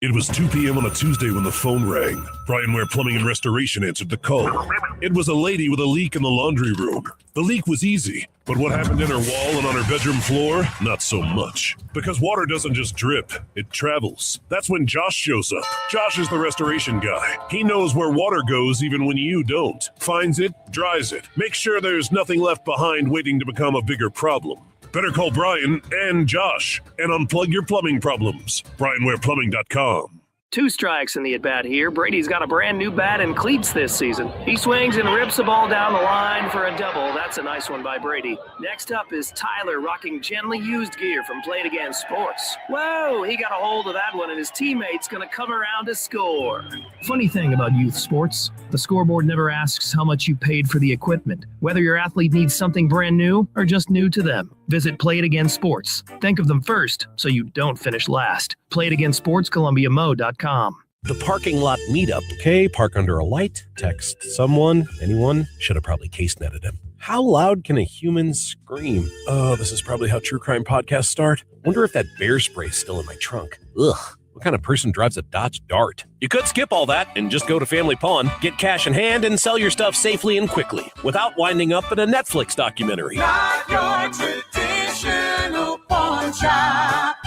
Speaker 8: It was 2 p.m. on a Tuesday when the phone rang. Brian Ware Plumbing and Restoration answered the call. It was a lady with a leak in the laundry room. The leak was easy, but what happened in her wall and on her bedroom floor? Not so much. Because water doesn't just drip, it travels. That's when Josh shows up. Josh is the restoration guy. He knows where water goes even when you don't. Finds it, dries it. Makes sure there's nothing left behind waiting to become a bigger problem. Better call Brian and Josh and unplug your plumbing problems. BrianWarePlumbing.com.
Speaker 12: 2 strikes in the at-bat here. Brady's got a brand new bat and cleats this season. He swings and rips the ball down the line for a double. That's a nice one by Brady. Next up is Tyler rocking gently used gear from Play It Again Sports. Whoa, he got a hold of that one and his teammate's going to come around to score.
Speaker 13: Funny thing about youth sports, the scoreboard never asks how much you paid for the equipment, whether your athlete needs something brand new or just new to them. Visit Play It Again Sports. Think of them first so you don't finish last. Play It Again Sports, ColumbiaMo.com.
Speaker 14: The parking lot meetup. Okay, park under a light, text someone, anyone. Should have probably case netted him. How loud can a human scream? Oh, this is probably how true crime podcasts start. Wonder if that bear spray is still in my trunk. Ugh. What kind of person drives a Dodge Dart? You could skip all that and just go to Family Pawn, get cash in hand, and sell your stuff safely and quickly without winding up in a Netflix documentary.
Speaker 15: Not your traditional pawn shop.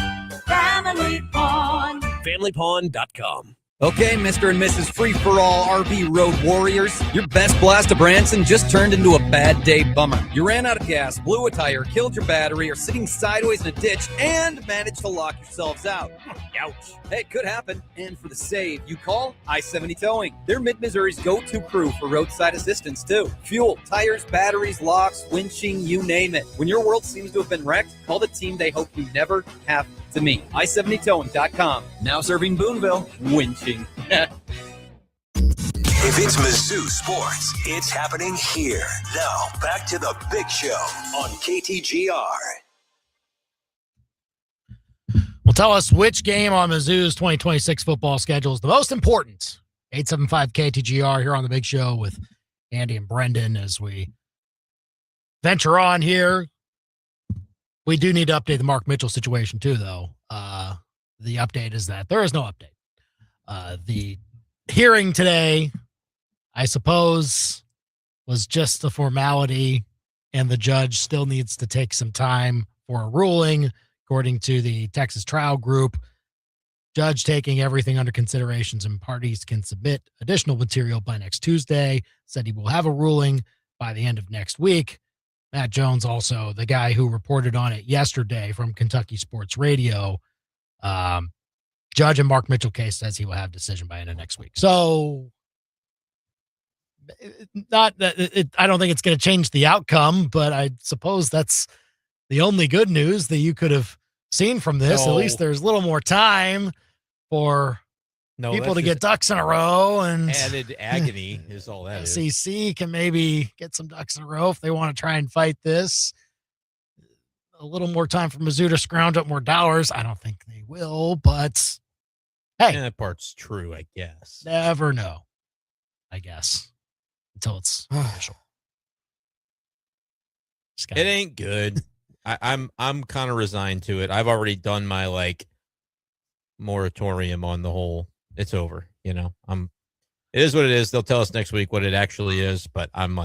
Speaker 15: Family Pawn.
Speaker 14: FamilyPawn.com.
Speaker 16: Okay, Mr. and Mrs. Free-for-all RV Road Warriors, your best blast of Branson just turned into a bad day bummer. You ran out of gas, blew a tire, killed your battery, are sitting sideways in a ditch, and managed to lock yourselves out. Ouch. Hey, it could happen. And for the save, you call I-70 Towing. They're Mid-Missouri's go-to crew for roadside assistance, too. Fuel, tires, batteries, locks, winching, you name it. When your world seems to have been wrecked, call the team they hope you never have to meet. I-70towing.com. Now serving Boonville. Winching.
Speaker 1: If it's Mizzou sports, it's happening here. Now, back to the big show on KTGR.
Speaker 4: Well, tell us which game on Mizzou's 2026 football schedule is the most important. 875 KTGR here on the big show with Andy and Brendan as we venture on here. We do need to update the Mark Mitchell situation too, though. The update is that there is no update. The hearing today, I suppose, was just a formality, and the judge still needs to take some time for a ruling, according to the Texas trial group. Judge taking everything under considerations, and parties can submit additional material by next Tuesday. Said he will have a ruling by the end of next week. Matt Jones, also the guy who reported on it yesterday from Kentucky Sports Radio, judge in Mark Mitchell case says he will have decision by end of next week. So not that I don't think it's going to change the outcome, but I suppose that's the only good news that you could have seen from this.
Speaker 3: No.
Speaker 4: At least there's a little more time for people to get ducks in a row, and
Speaker 3: added agony is all that is.
Speaker 4: SEC can maybe get some ducks in a row if they want to try and fight this. A little more time for Mizzou to scrounge up more dollars. I don't think they will, but hey,
Speaker 3: that part's true, I guess.
Speaker 4: Never know, I guess, until it's official.
Speaker 3: It ain't good. I'm kind of resigned to it. I've already done my moratorium on the whole. It's over, you know. It is what it is. They'll tell us next week what it actually is, but I'm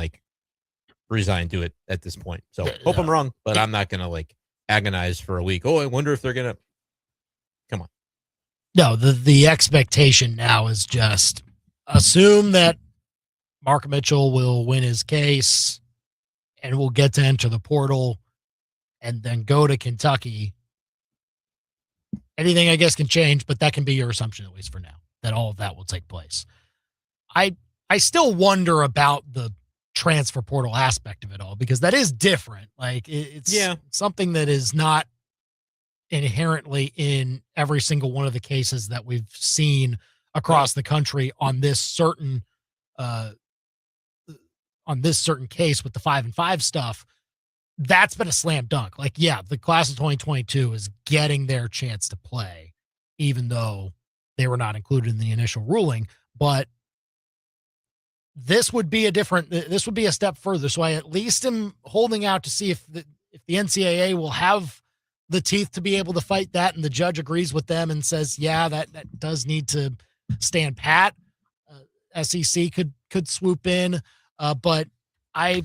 Speaker 3: resigned to it at this point. So hope I'm wrong, but I'm not gonna agonize for a week. Oh, I wonder if they're gonna come on.
Speaker 4: No, the expectation now is just assume that Mark Mitchell will win his case and will get to enter the portal and then go to Kentucky. Anything, I guess, can change, but that can be your assumption, at least for now, that all of that will take place. I still wonder about the transfer portal aspect of it all, because that is different. It's something that is not inherently in every single one of the cases that we've seen across the country on this certain case with the 5-and-5 stuff. That's been a slam dunk. The class of 2022 is getting their chance to play, even though they were not included in the initial ruling. But this would be a step further. So I at least am holding out to see if the NCAA will have the teeth to be able to fight that, and the judge agrees with them and says, yeah, that does need to stand pat, SEC could swoop in. But I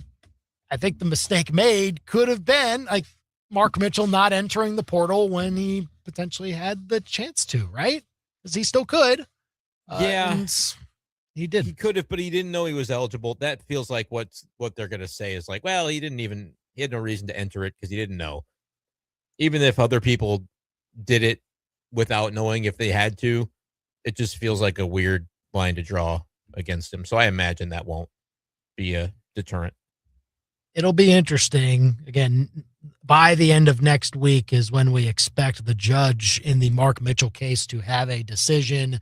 Speaker 4: think the mistake made could have been like Mark Mitchell not entering the portal when he potentially had the chance to, right? Because he still could.
Speaker 3: Yeah.
Speaker 4: He did.
Speaker 3: He could have, but he didn't know he was eligible. That feels like what they're going to say is like, well, he had no reason to enter it because he didn't know. Even if other people did it without knowing if they had to, it just feels like a weird line to draw against him. So I imagine that won't be a deterrent.
Speaker 4: It'll be interesting. Again, by the end of next week is when we expect the judge in the Mark Mitchell case to have a decision.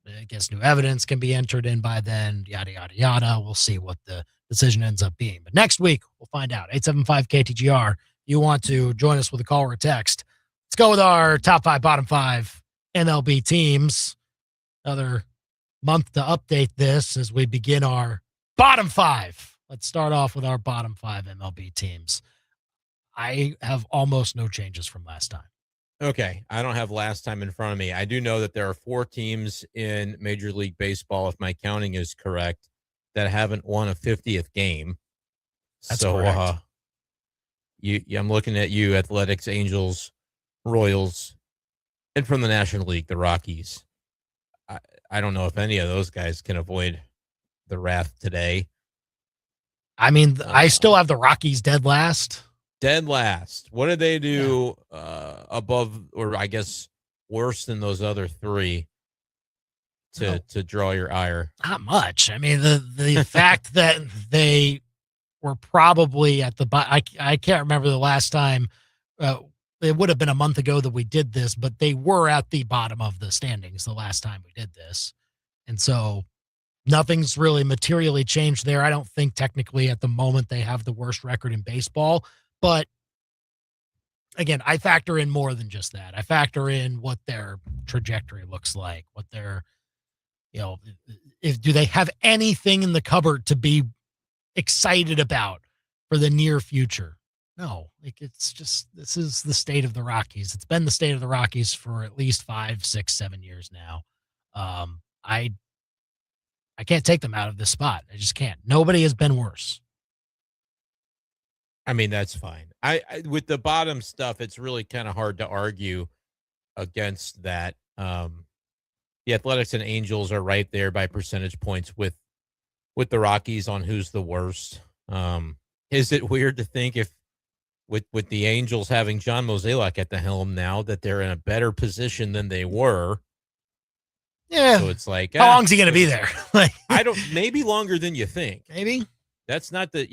Speaker 4: I guess new evidence can be entered in by then, yada, yada, yada. We'll see what the decision ends up being. But next week, we'll find out. 875-KTGR. You want to join us with a call or a text. Let's go with our top 5, bottom 5 MLB teams. Another month to update this as we begin our bottom 5. Let's start off with our bottom 5 MLB teams. I have almost no changes from last time.
Speaker 3: Okay, I don't have last time in front of me. I do know that there are 4 teams in Major League Baseball, if my counting is correct, that haven't won a 50th game.
Speaker 4: That's correct.
Speaker 3: I'm looking at you, Athletics, Angels, Royals, and from the National League, the Rockies. I don't know if any of those guys can avoid the wrath today.
Speaker 4: I mean, I still have the Rockies dead last.
Speaker 3: Dead last. What did they do above, or I guess worse than those other 3 to draw your ire?
Speaker 4: Not much. I mean, the fact that they were probably at the I can't remember the last time. It would have been a month ago that we did this, but they were at the bottom of the standings the last time we did this. And so nothing's really materially changed there. I don't think technically at the moment they have the worst record in baseball. But again, I factor in more than just that. I factor in what their trajectory looks like, what their, do they have anything in the cupboard to be excited about for the near future? No, it's just, this is the state of the Rockies. It's been the state of the Rockies for at least 5, 6, 7 years now. I can't take them out of this spot. I just can't. Nobody has been worse.
Speaker 3: I mean, that's fine. I with the bottom stuff, it's really kind of hard to argue against that. The Athletics and Angels are right there by percentage points with the Rockies on who's the worst. Is it weird to think if with the Angels having John Mozeliak at the helm now that they're in a better position than they were?
Speaker 4: Yeah.
Speaker 3: So it's like,
Speaker 4: how long's he going to be there?
Speaker 3: Maybe longer than you think.
Speaker 4: Maybe.
Speaker 3: That's not the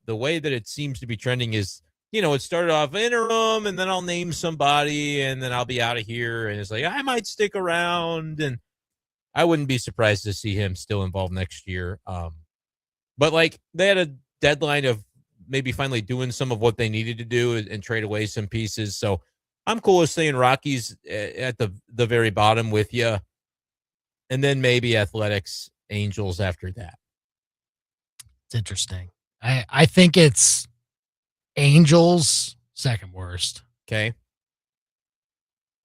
Speaker 3: way that it seems to be trending is, it started off interim and then I'll name somebody and then I'll be out of here. And it's like, I might stick around, and I wouldn't be surprised to see him still involved next year. But like they had a deadline of maybe finally doing some of what they needed to do and trade away some pieces. So I'm cool with saying Rockies at the very bottom with you. And then maybe Athletics, Angels after that.
Speaker 4: It's interesting. I think it's Angels second worst.
Speaker 3: Okay.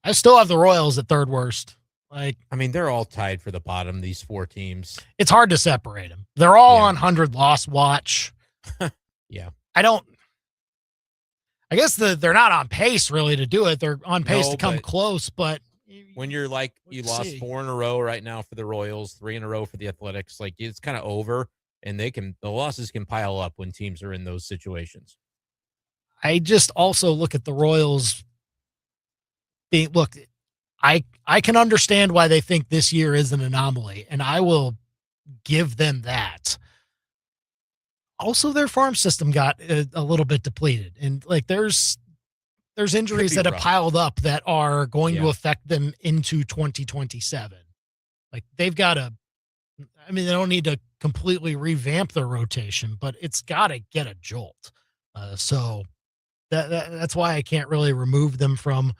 Speaker 4: I still have the Royals at third worst.
Speaker 3: They're all tied for the bottom, these 4 teams.
Speaker 4: It's hard to separate them. They're all on 100 loss watch.
Speaker 3: Yeah.
Speaker 4: I guess they're not on pace really to do it. They're on pace to come close, but
Speaker 3: when you're like, you lost 4 in a row right now for the Royals, 3 in a row for the Athletics, like it's kind of over. And the losses can pile up when teams are in those situations.
Speaker 4: I just also look at the Royals I can understand why they think this year is an anomaly, and I will give them that. Also, their farm system got a little bit depleted, and there's injuries that have piled up that are going to affect them into 2027. They've got to, they don't need to completely revamp their rotation, but it's got to get a jolt. So that's why I can't really remove them from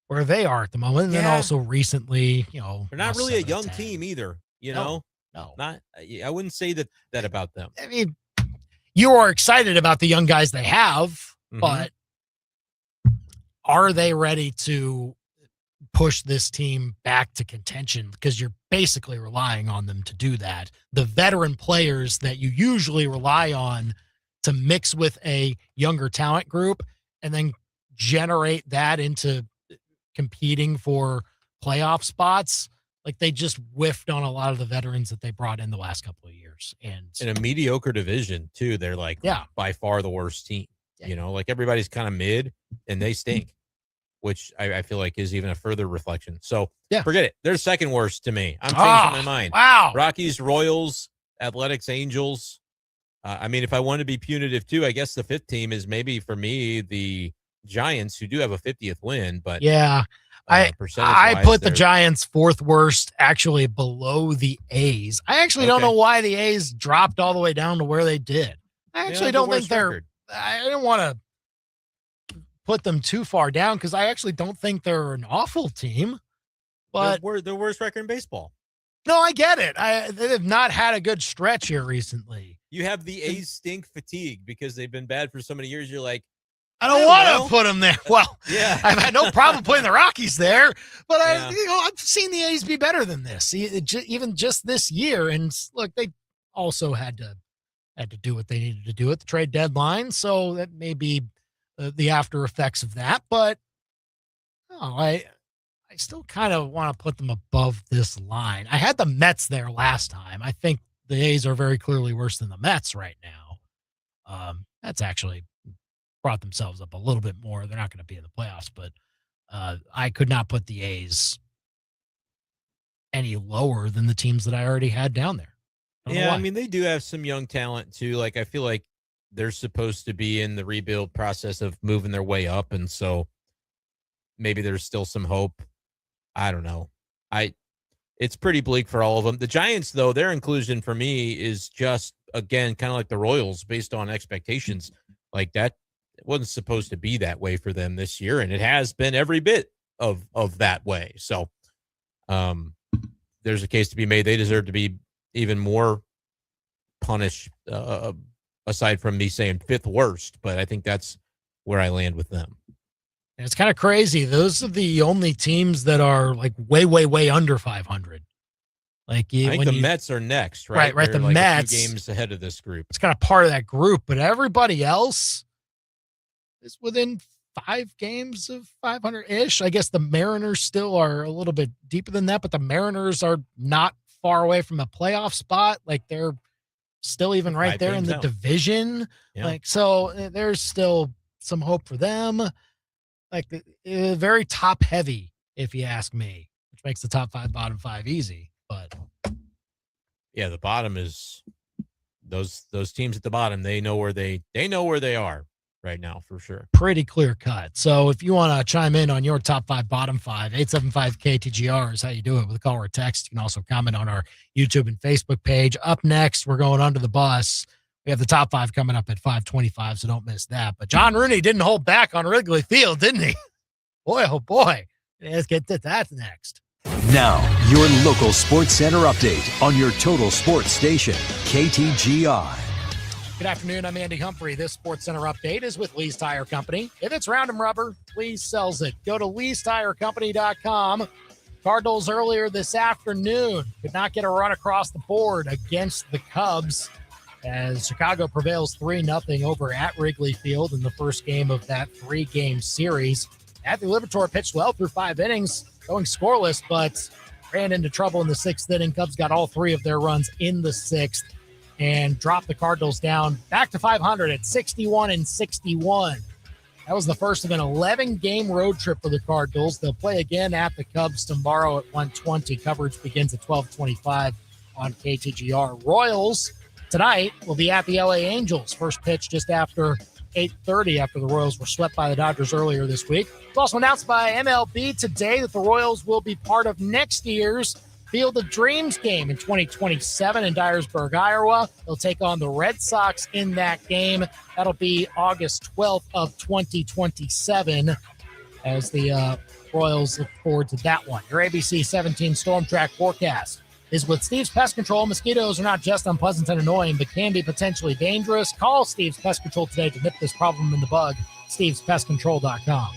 Speaker 4: where they are at the moment. And then also recently,
Speaker 3: they're not really a young team either.
Speaker 4: No.
Speaker 3: Not. I wouldn't say that about them.
Speaker 4: You are excited about the young guys they have, but are they ready to push this team back to contention? Because you're basically relying on them to do that. The veteran players that you usually rely on to mix with a younger talent group and then generate that into competing for playoff spots, like they just whiffed on a lot of the veterans that they brought in the last couple of years. And
Speaker 3: in a mediocre division too, they're like by far the worst team. You know, like everybody's kind of mid and they stink, which I feel like is even a further reflection. So forget it. They're second worst to me. I'm changing my mind.
Speaker 4: Wow.
Speaker 3: Rockies, Royals, Athletics, Angels. I mean, if I want to be punitive too, I guess the fifth team is maybe for me the Giants, who do have a 50th win, but
Speaker 4: I put the Giants fourth worst, actually below the A's. I actually don't know why the A's dropped all the way down to where they did. I actually don't think I didn't want to put them too far down because I actually don't think they're an awful team. But
Speaker 3: they're the worst record in baseball.
Speaker 4: No, I get it. They have not had a good stretch here recently.
Speaker 3: You have the A's stink fatigue because they've been bad for so many years. You're like,
Speaker 4: I don't want to put them there. Well, I've had no problem putting the Rockies there, but I've seen the A's be better than this, even just this year. And look, they also had to do what they needed to do at the trade deadline, so that may be the after effects of that. But I still kind of want to put them above this line. I had the Mets there last time. I think the A's are very clearly worse than the Mets right now. That's actually brought themselves up a little bit more. They're not going to be in the playoffs, but I could not put the A's any lower than the teams that I already had down there.
Speaker 3: I mean, they do have some young talent too. Like, I feel like they're supposed to be in the rebuild process of moving their way up. And so maybe there's still some hope. I don't know. It's pretty bleak for all of them. The Giants, though, their inclusion for me is just, again, kind of like the Royals based on expectations. Like that, it wasn't supposed to be that way for them this year. And it has been every bit of that way. So there's a case to be made. They deserve to be even more punished, aside from me saying fifth worst, but I think that's where I land with them.
Speaker 4: And it's kind of crazy. Those are the only teams that are like way, way, way under 500. Like
Speaker 3: I think the Mets are next, right?
Speaker 4: Right.
Speaker 3: They're
Speaker 4: The
Speaker 3: like
Speaker 4: Mets,
Speaker 3: a few games ahead of this group.
Speaker 4: It's kind of part of that group, but everybody else is within 5 games of 500-ish. I guess the Mariners still are a little bit deeper than that, but the Mariners are not far away from a playoff spot. Like they're still even right
Speaker 3: 5
Speaker 4: there in the division.
Speaker 3: Yeah.
Speaker 4: Like, so there's still some hope for them. Like very top heavy, if you ask me, which makes the top 5, bottom 5 easy. But
Speaker 3: yeah, the bottom is those teams at the bottom. They know where they are right now for sure.
Speaker 4: Pretty clear cut. So if you want to chime in on your top 5, bottom 5, 875-KTGR is how you do it with a call or a text. You can also comment on our YouTube and Facebook page. Up next, we're going under the bus. We have the top 5 coming up at 5:25, so don't miss that. But John Rooney didn't hold back on Wrigley Field, didn't he? Boy, oh boy. Let's get to that next.
Speaker 1: Now, your local Sports Center update on your total sports station, KTGR.
Speaker 4: Good afternoon. I'm Andy Humphrey. This Sports Center update is with Lee's Tire Company. If it's round and rubber, Lee's sells it. Go to leestirecompany.com. Cardinals earlier this afternoon could not get a run across the board against the Cubs as Chicago prevails 3-0 over at Wrigley Field in the first game of that 3-game series. Anthony Liberatore pitched well through 5 innings, going scoreless, but ran into trouble in the 6th inning. Cubs got all 3 of their runs in the 6th and dropped the Cardinals down back to 500 at 61-61. That was the first of an 11-game road trip for the Cardinals. They'll play again at the Cubs tomorrow at 1:20. Coverage begins at 12:25 on KTGR. Royals tonight will be at the LA Angels. First pitch just after 8:30 after the Royals were swept by the Dodgers earlier this week. It's also announced by MLB today that the Royals will be part of next year's Field of Dreams game in 2027 in Dyersburg, Iowa. They'll take on the Red Sox in that game. That'll be August 12th of 2027 as the Royals look forward to that one. Your ABC 17 Storm Track forecast is with Steve's Pest Control. Mosquitoes are not just unpleasant and annoying, but can be potentially dangerous. Call Steve's Pest Control today to nip this problem in the bud. Steve'sPestControl.com.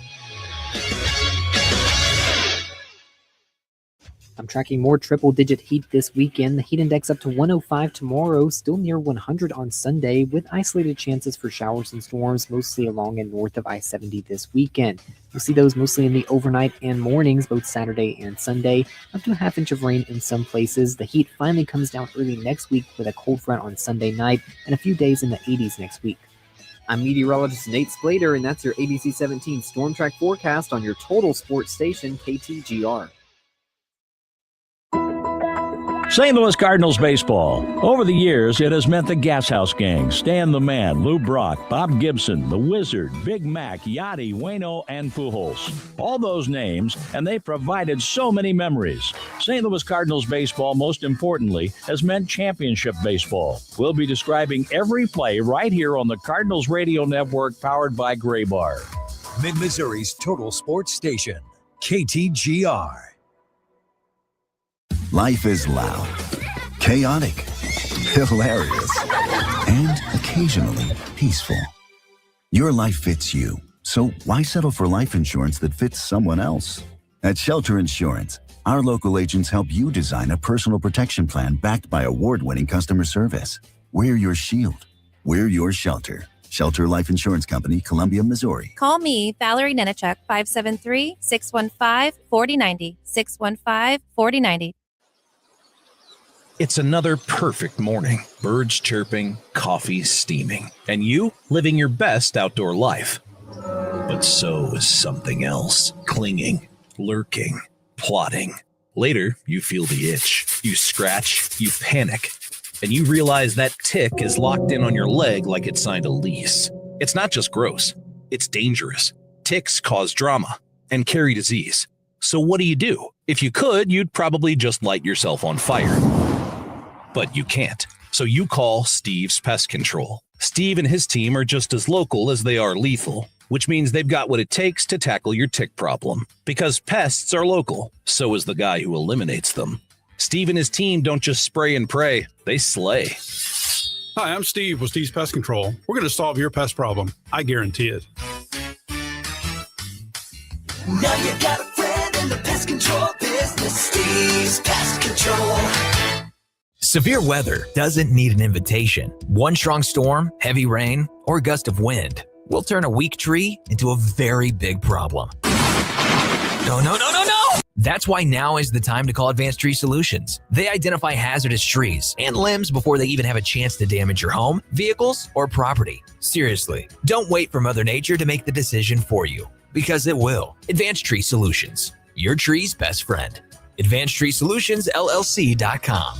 Speaker 17: I'm tracking more triple-digit heat this weekend. The heat index up to 105 tomorrow, still near 100 on Sunday, with isolated chances for showers and storms, mostly along and north of I-70 this weekend. You'll see those mostly in the overnight and mornings, both Saturday and Sunday, up to a half inch of rain in some places. The heat finally comes down early next week with a cold front on Sunday night and a few days in the 80s next week. I'm meteorologist Nate Splater, and that's your ABC 17 Storm Track forecast on your total sports station, KTGR.
Speaker 18: St. Louis Cardinals baseball. Over the years, it has meant the Gas House Gang, Stan the Man, Lou Brock, Bob Gibson, the Wizard, Big Mac, Yachty, Waino, and Pujols. All those names, and they provided so many memories. St. Louis Cardinals baseball, most importantly, has meant championship baseball. We'll be describing every play right here on the Cardinals Radio Network, powered by Gray Bar.
Speaker 1: Mid-Missouri's total sports station, KTGR.
Speaker 19: Life is loud, chaotic, hilarious, and occasionally peaceful. Your life fits you, so why settle for life insurance that fits someone else? At Shelter Insurance, our local agents help you design a personal protection plan backed by award-winning customer service. We're your shield. We're your shelter. Shelter Life Insurance Company, Columbia, Missouri.
Speaker 20: Call me, Valerie Nenechuk, 573-615-4090, 615-4090.
Speaker 21: It's another perfect morning. Birds chirping, coffee steaming, and you living your best outdoor life. But so is something else, clinging, lurking, plotting. Later, you feel the itch. You scratch, you panic, and you realize that tick is locked in on your leg like it signed a lease. It's not just gross, it's dangerous. Ticks cause drama and carry disease. So what do? If you could, you'd probably just light yourself on fire. But you can't. So you call Steve's Pest Control. Steve and his team are just as local as they are lethal, which means they've got what it takes to tackle your tick problem. Because pests are local, so is the guy who eliminates them. Steve and his team don't just spray and pray, they slay.
Speaker 22: Hi, I'm Steve with Steve's Pest Control. We're going to solve your pest problem. I guarantee it.
Speaker 15: Now you got a friend in the pest control business, Steve's Pest Control.
Speaker 23: Severe weather doesn't need an invitation. One strong storm, heavy rain, or gust of wind will turn a weak tree into a very big problem. No. That's why now is the time to call Advanced Tree Solutions. They identify hazardous trees and limbs before they even have a chance to damage your home, vehicles, or property. Seriously, don't wait for Mother Nature to make the decision for you, because it will. Advanced Tree Solutions, your tree's best friend. AdvancedTreeSolutionsLLC.com.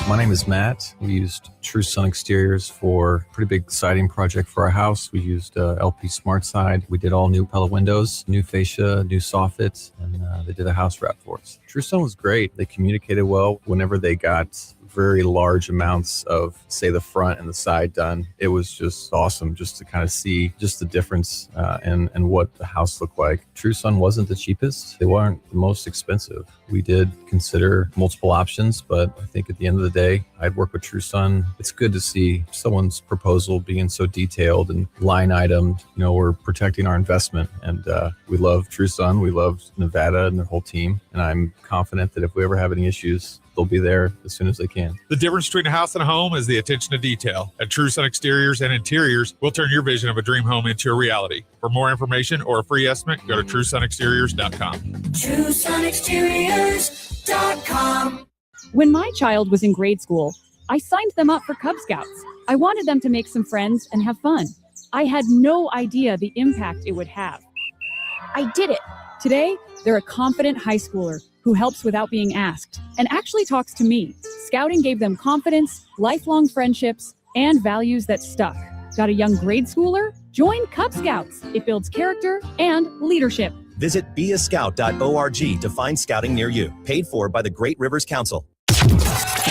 Speaker 24: My name is Matt. We used True Sun Exteriors for a pretty big siding project for our house. We used LP Smart Side. We did all new Pella windows, new fascia, new soffits, and they did a house wrap for us. True Sun was great. They communicated well. Whenever they got very large amounts of, say, the front and the side done, it was just awesome just to kind of see just the difference and what the house looked like. True Sun wasn't the cheapest. They weren't the most expensive. We did consider multiple options, but I think at the end of the day, I'd work with True Sun. It's good to see someone's proposal being so detailed and line itemed. You know, we're protecting our investment, and we love True Sun. We love Nevada and their whole team, and I'm confident that if we ever have any issues, they'll be there as soon as they can.
Speaker 25: The difference between a house and a home is the attention to detail. At True Sun Exteriors and Interiors, we'll turn your vision of a dream home into a reality. For more information or a free estimate, go to TrueSunExteriors.com.
Speaker 26: TrueSunExteriors.com. When my child was in grade school, I signed them up for Cub Scouts. I wanted them to make some friends and have fun. I had no idea the impact it would have. I did it. Today, they're a confident high schooler who helps without being asked and actually talks to me. Scouting gave them confidence, lifelong friendships, and values that stuck. Got a young grade schooler? Join Cub Scouts. It builds character and leadership.
Speaker 27: Visit beascout.org to find scouting near you. Paid for by the Great Rivers Council.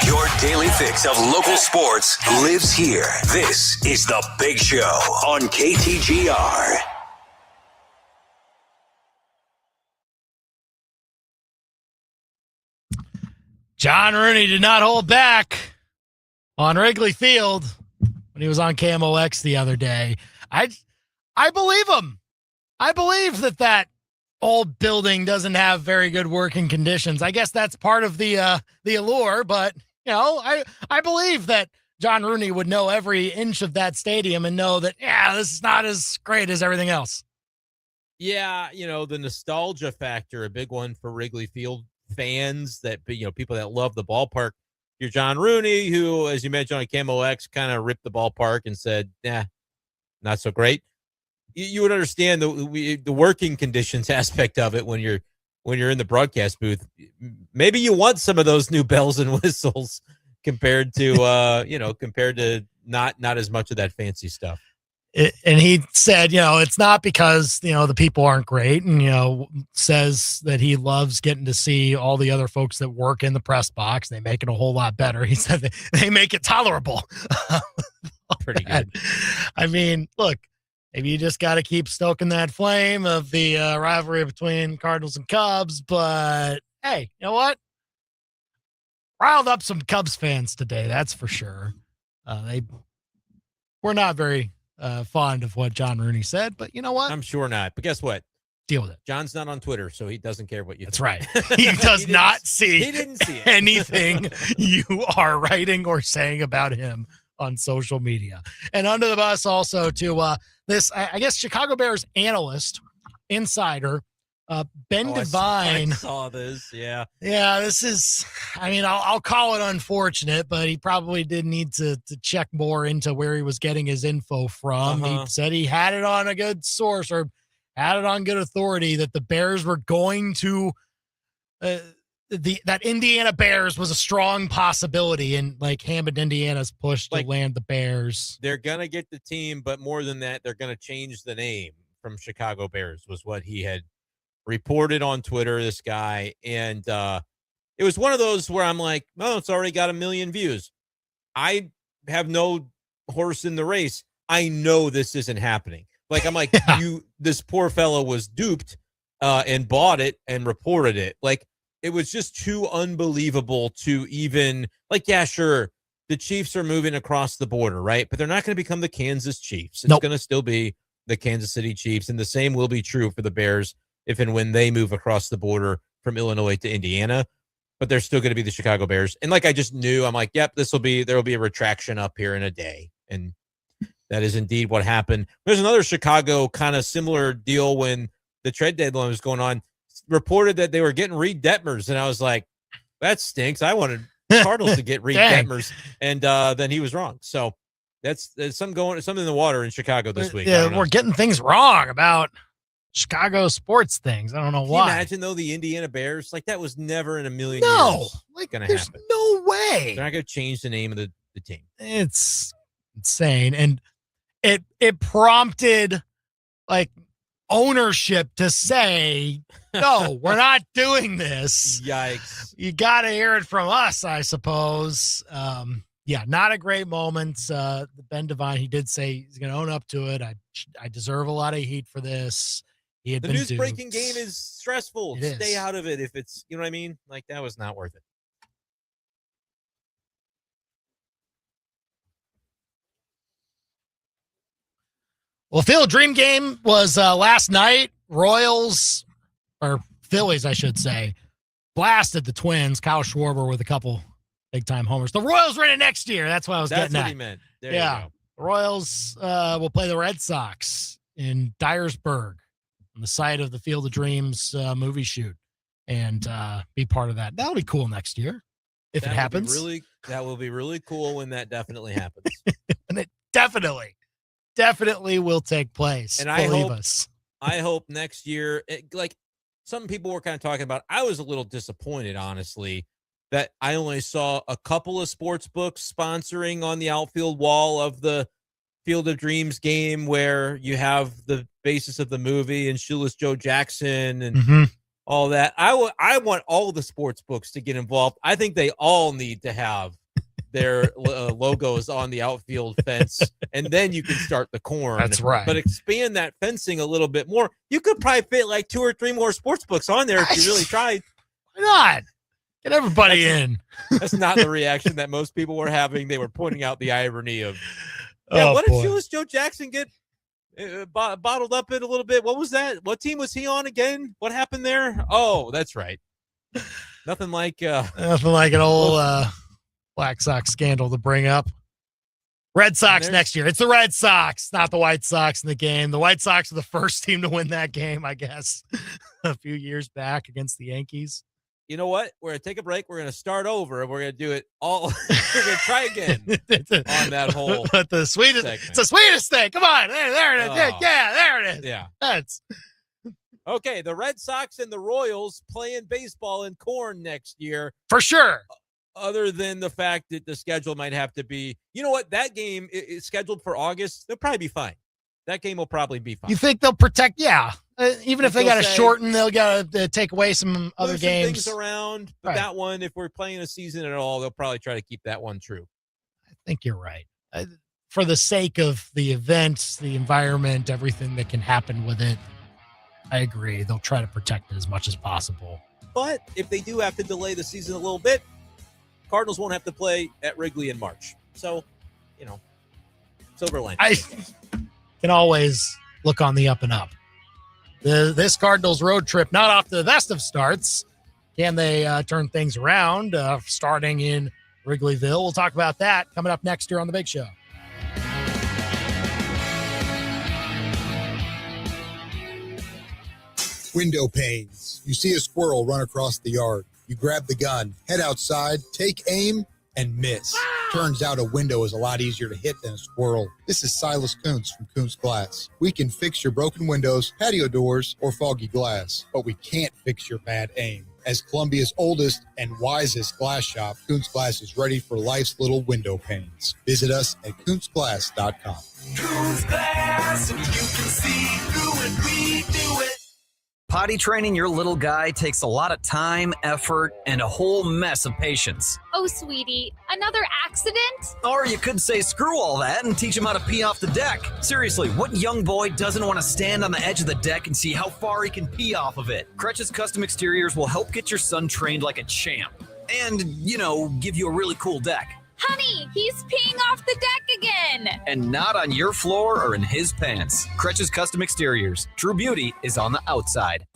Speaker 1: Your daily fix of local sports lives here. This is The Big Show on KTGR.
Speaker 2: John Rooney did not hold back on Wrigley Field when he was on KMOX the other day. I believe him. I believe that
Speaker 4: old building doesn't have very good working conditions. I guess that's part of the allure, but I believe that John Rooney would know every inch of that stadium and know that, this is not as great as everything else.
Speaker 3: Yeah, the nostalgia factor, a big one for Wrigley Field fans, that people that love the ballpark. You're John Rooney, who, as you mentioned on Camo X, kind of ripped the ballpark and said, not so great. You would understand the working conditions aspect of it when you're in the broadcast booth. Maybe you want some of those new bells and whistles compared to not as much of that fancy stuff.
Speaker 4: And he said, it's not because, the people aren't great, and, says that he loves getting to see all the other folks that work in the press box. They make it a whole lot better. He said they make it tolerable.
Speaker 3: Pretty good.
Speaker 4: I mean, look, maybe you just got to keep stoking that flame of the rivalry between Cardinals and Cubs. But hey, you know what? Riled up some Cubs fans today, that's for sure. They were not very fond of what John Rooney said, but you know what?
Speaker 3: I'm sure not. But guess what?
Speaker 4: Deal with it.
Speaker 3: John's not on Twitter, so he doesn't care what you
Speaker 4: That's
Speaker 3: think.
Speaker 4: right. He does not see
Speaker 3: He didn't see it.
Speaker 4: anything you are writing or saying about him on social media. And under the bus also to this, I guess, Chicago Bears analyst, insider, Ben Devine.
Speaker 3: I saw this, yeah.
Speaker 4: Yeah, this is, I'll call it unfortunate, but he probably did need to check more into where he was getting his info from. He said he had it on a good source, or had it on good authority, that the Bears were going to, that Indiana Bears was a strong possibility, and like Hammond, Indiana's push to land the Bears.
Speaker 3: They're going to get the team, but more than that, they're going to change the name from Chicago Bears, was what he had reported on Twitter, this guy. And it was one of those where I'm like, oh, it's already got 1 million views. I have no horse in the race. I know this isn't happening. Like, I'm like, this poor fellow was duped and bought it and reported it. Like, it was just too unbelievable to even, like, yeah, sure, the Chiefs are moving across the border, right? But they're not going to become the Kansas Chiefs. It's going to still be the Kansas City Chiefs, and the same will be true for the Bears if and when they move across the border from Illinois to Indiana. But they're still going to be the Chicago Bears. And like I just knew, I'm like, yep, there will be a retraction up here in a day. And that is indeed what happened. There's another Chicago kind of similar deal when the trade deadline was going on. Reported that they were getting Reed Detmers, and I was like, that stinks. I wanted Cardinals to get Reed Detmers, and then he was wrong. So that's something in the water in Chicago this week.
Speaker 4: Yeah, we're getting things wrong about Chicago sports things. I don't know why.
Speaker 3: Can you imagine, though, the Indiana Bears? Like, that was never in a million
Speaker 4: years
Speaker 3: going to happen.
Speaker 4: No way.
Speaker 3: They're not going to change the name of the team.
Speaker 4: It's insane. And it prompted, like, ownership to say, no, we're not doing this.
Speaker 3: Yikes.
Speaker 4: You got to hear it from us, I suppose. Not a great moment. Ben Devine, he did say he's going to own up to it. I deserve a lot of heat for this. The
Speaker 3: news breaking game is stressful.
Speaker 4: It
Speaker 3: Stay out of it if it's, you know what I mean? Like, that was not worth it.
Speaker 4: Well, Field Dream game was last night. Royals, or Phillies, I should say, blasted the Twins. Kyle Schwarber with a couple big-time homers. The Royals are in it next year. That's what I was getting at.
Speaker 3: That's what he meant. There you go.
Speaker 4: The Royals will play the Red Sox in Dyersburg, on the site of the Field of Dreams movie shoot, and be part of that. That'll be cool next year if it happens.
Speaker 3: That will be really cool when that definitely happens.
Speaker 4: And it definitely will take place.
Speaker 3: And I hope next year, like some people were kind of talking about, I was a little disappointed, honestly, that I only saw a couple of sports books sponsoring on the outfield wall of the Field of Dreams game, where you have the basis of the movie and Shoeless Joe Jackson and all that. I want all the sports books to get involved. I think they all need to have their logos on the outfield fence, and then you can start the corn.
Speaker 4: That's right.
Speaker 3: But expand that fencing a little bit more. You could probably fit like 2 or 3 more sports books on there if you really tried.
Speaker 4: Why not? Get everybody in.
Speaker 3: That's not the reaction that most people were having. They were pointing out the irony of, what did Shoeless Joe Jackson get bottled up it a little bit. What was that? What team was he on again? What happened there? Oh, that's right. Nothing like
Speaker 4: an old Black Sox scandal to bring up. Red Sox next year. It's the Red Sox, not the White Sox in the game. The White Sox are the first team to win that game, I guess, a few years back against the Yankees.
Speaker 3: You know what? We're going to take a break. We're going to start over, and we're going to do it all. We're going to try again on that whole
Speaker 4: But the sweetest,
Speaker 3: segment.
Speaker 4: it's the sweetest thing. Come on. There it is.
Speaker 3: Oh.
Speaker 4: Yeah, there it is.
Speaker 3: Yeah.
Speaker 4: That's
Speaker 3: Okay, the Red Sox and the Royals playing baseball in Corn next year.
Speaker 4: for sure.
Speaker 3: Other than the fact that the schedule might have to be, you know what? That game is scheduled for August. They'll probably be fine. That game will probably be fine.
Speaker 4: You think they'll protect? Yeah. Even if they got to
Speaker 3: say-
Speaker 4: shorten, they'll got to take away some other
Speaker 3: Move some
Speaker 4: games.
Speaker 3: things around. But
Speaker 4: Right.
Speaker 3: that one, if we're playing a season at all, they'll probably try to keep that one true.
Speaker 4: I think you're right. For the sake of the events, the environment, everything that can happen with it, I agree. They'll try to protect it as much as possible.
Speaker 3: But if they do have to delay the season a little bit, Cardinals won't have to play at Wrigley in March. So, silver lining.
Speaker 4: I can always look on the up and up. This Cardinals road trip, not off to the best of starts. Can they turn things around starting in Wrigleyville? We'll talk about that coming up next year on The Big Show.
Speaker 5: Window panes. You see a squirrel run across the yard. You grab the gun, head outside, take aim, and miss. Turns out a window is a lot easier to hit than a squirrel. This is Silas Kuntz from Kuntz Glass. We can fix your broken windows, patio doors, or foggy glass, but we can't fix your bad aim. As Columbia's oldest and wisest glass shop, Kuntz Glass is ready for life's little window panes. Visit us at kuntzglass.com.
Speaker 15: Kuntz Glass, and you can see through it. We do it.
Speaker 16: Potty training your little guy takes a lot of time, effort, and a whole mess of patience.
Speaker 6: Oh, sweetie, another accident?
Speaker 16: Or you could say screw all that and teach him how to pee off the deck. Seriously, what young boy doesn't want to stand on the edge of the deck and see how far he can pee off of it? Crutch's Custom Exteriors will help get your son trained like a champ. And, give you a really cool deck.
Speaker 6: Honey, he's peeing off the deck again.
Speaker 16: And not on your floor or in his pants. Crutch's Custom Exteriors. True beauty is on the outside.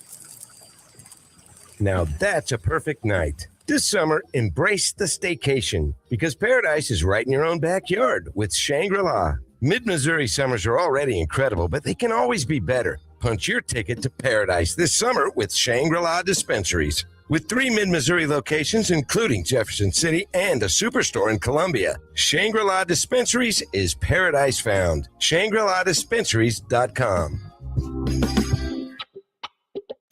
Speaker 7: Now that's a perfect night. This summer, embrace the staycation because paradise is right in your own backyard with Shangri-La. Mid-Missouri summers are already incredible, but they can always be better. Punch your ticket to paradise this summer with Shangri-La Dispensaries. With 3 mid-Missouri locations, including Jefferson City and a superstore in Columbia, Shangri-La Dispensaries is paradise found. ShangriLaDispensaries.com.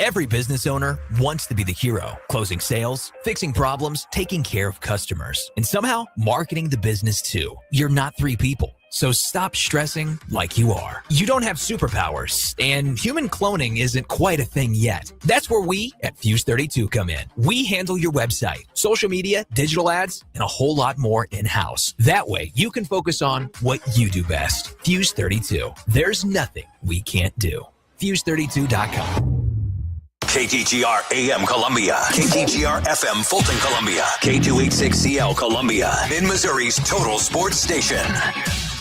Speaker 23: Every business owner wants to be the hero, closing sales, fixing problems, taking care of customers, and somehow marketing the business too. You're not 3 people, so stop stressing like you are. You don't have superpowers, and human cloning isn't quite a thing yet. That's where we at Fuse 32 come in. We handle your website, social media, digital ads, and a whole lot more in-house. That way, you can focus on what you do best. Fuse 32. There's nothing we can't do. Fuse32.com.
Speaker 1: KTGR AM Columbia, KTGR FM Fulton Columbia, K286CL Columbia, Mid-Missouri's total sports station.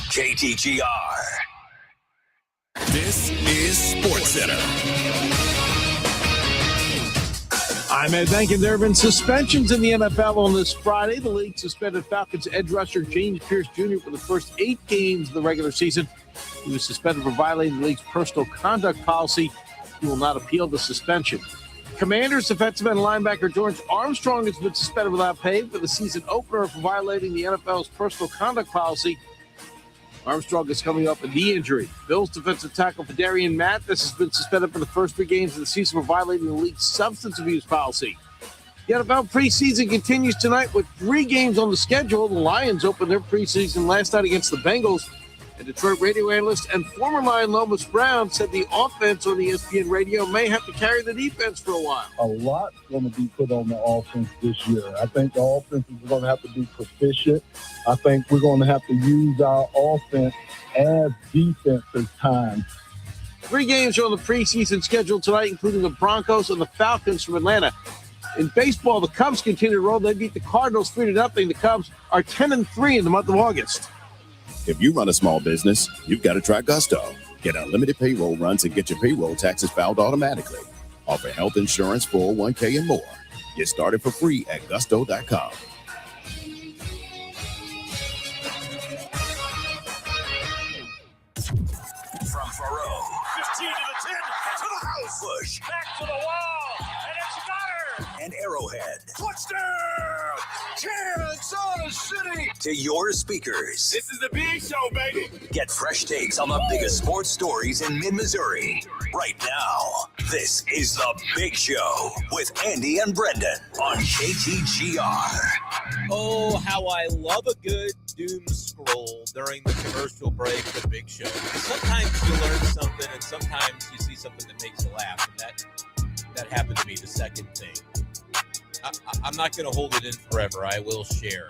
Speaker 1: KTGR. This is Sports Center.
Speaker 8: I'm Ed Bankin. There have been suspensions in the NFL on this Friday. The league suspended Falcons edge rusher James Pierce Jr. for the first 8 games of the regular season. He was suspended for violating the league's personal conduct policy. He will not appeal the suspension. Commanders defensive end linebacker George Armstrong has been suspended without pay for the season opener for violating the NFL's personal conduct policy. Armstrong is coming up with a knee injury. Bills defensive tackle Fadarian Mathis has been suspended for the first 3 games of the season for violating the league's substance abuse policy. The NFL preseason continues tonight with 3 games on the schedule. The Lions opened their preseason last night against the Bengals. And Detroit radio analyst and former Lion Lomas Brown said the offense on ESPN radio may have to carry the defense for a while.
Speaker 9: A lot's going to be put on the offense this year. I think the offense is going to have to be proficient. I think we're going to have to use our offense as defense at times.
Speaker 8: 3 games are on the preseason schedule tonight, including the Broncos and the Falcons from Atlanta. In baseball, the Cubs continue to roll. They beat the Cardinals 3-0. The Cubs are 10-3 in the month of August.
Speaker 10: If you run a small business, you've got to try Gusto. Get unlimited payroll runs and get your payroll taxes filed automatically. Offer health insurance, 401k, and more. Get started for free at gusto.com.
Speaker 1: From Faro. 15 to the 10, to the house. Bush. Back to the wall, and it's got her. And Arrowhead. Touchdown! Kansas City! To your speakers. This is the big show, baby. Get fresh takes on the biggest sports stories in mid-Missouri. Right now, this is the Big Show with Andy and Brendan on KTGR.
Speaker 3: Oh, how I love a good doom scroll during the commercial break, the Big Show. Sometimes you learn something, and sometimes you see something that makes you laugh, and that happened to me the second thing. I'm not going to hold it in forever. I will share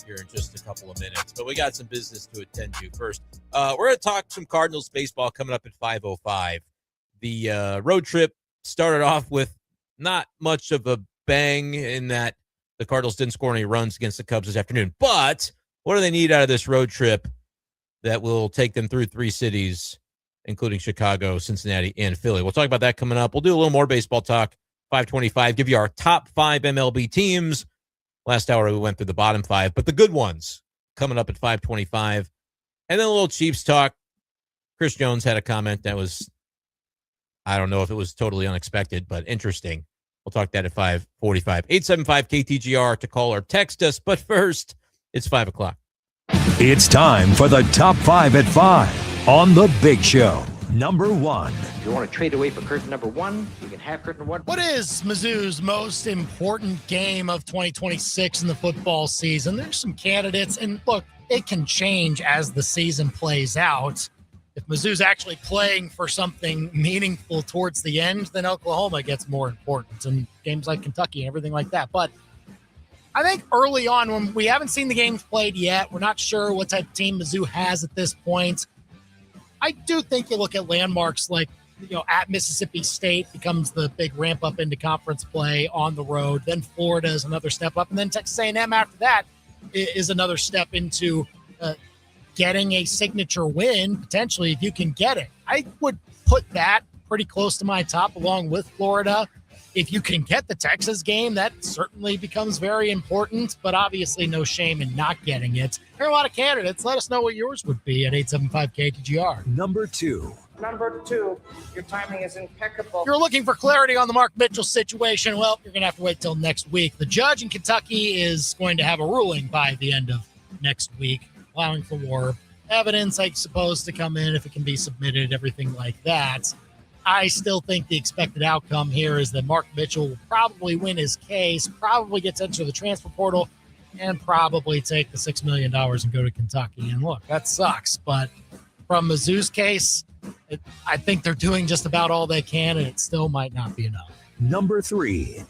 Speaker 3: here in just a couple of minutes, but we got some business to attend to first. We're going to talk some Cardinals baseball coming up at 5:05. The road trip started off with not much of a bang in that the Cardinals didn't score any runs against the Cubs this afternoon. But what do they need out of this road trip that will take them through 3 cities, including Chicago, Cincinnati, and Philly? We'll talk about that coming up. We'll do a little more baseball talk. 5:25, give you our top 5 MLB teams. Last hour, we went through the bottom 5, but the good ones coming up at 5:25. And then a little Chiefs talk. Chris Jones had a comment that was, I don't know if it was totally unexpected, but interesting. We'll talk that at 5:45. 875-KTGR to call or text us. But first, it's 5 o'clock.
Speaker 11: It's time for the top 5 at 5 on The Big Show. Number 1.
Speaker 12: If you want to trade away for curtain number 1, you can have curtain 1.
Speaker 4: What is Mizzou's most important game of 2026 in the football season? There's some candidates, and look, it can change as the season plays out. If Mizzou's actually playing for something meaningful towards the end, then Oklahoma gets more important, and games like Kentucky and everything like that. But I think early on, when we haven't seen the games played yet, we're not sure what type of team Mizzou has at this point. I do think you look at landmarks like, at Mississippi State becomes the big ramp up into conference play on the road. Then Florida is another step up. And then Texas A&M after that is another step into getting a signature win, potentially, if you can get it. I would put that pretty close to my top along with Florida. If you can get the Texas game, that certainly becomes very important, but obviously no shame in not getting it. There are a lot of candidates. Let us know what yours would be at 875-KTGR.
Speaker 11: Number 2.
Speaker 12: Number 2, your timing is impeccable.
Speaker 4: If you're looking for clarity on the Mark Mitchell situation, well, you're going to have to wait till next week. The judge in Kentucky is going to have a ruling by the end of next week, allowing for more evidence, I suppose, to come in if it can be submitted, everything like that. I still think the expected outcome here is that Mark Mitchell will probably win his case, probably gets into the transfer portal, and probably take the $6 million and go to Kentucky. And look, that sucks. But from Mizzou's case, I think they're doing just about all they can, and it still might not be enough.
Speaker 11: Number 3.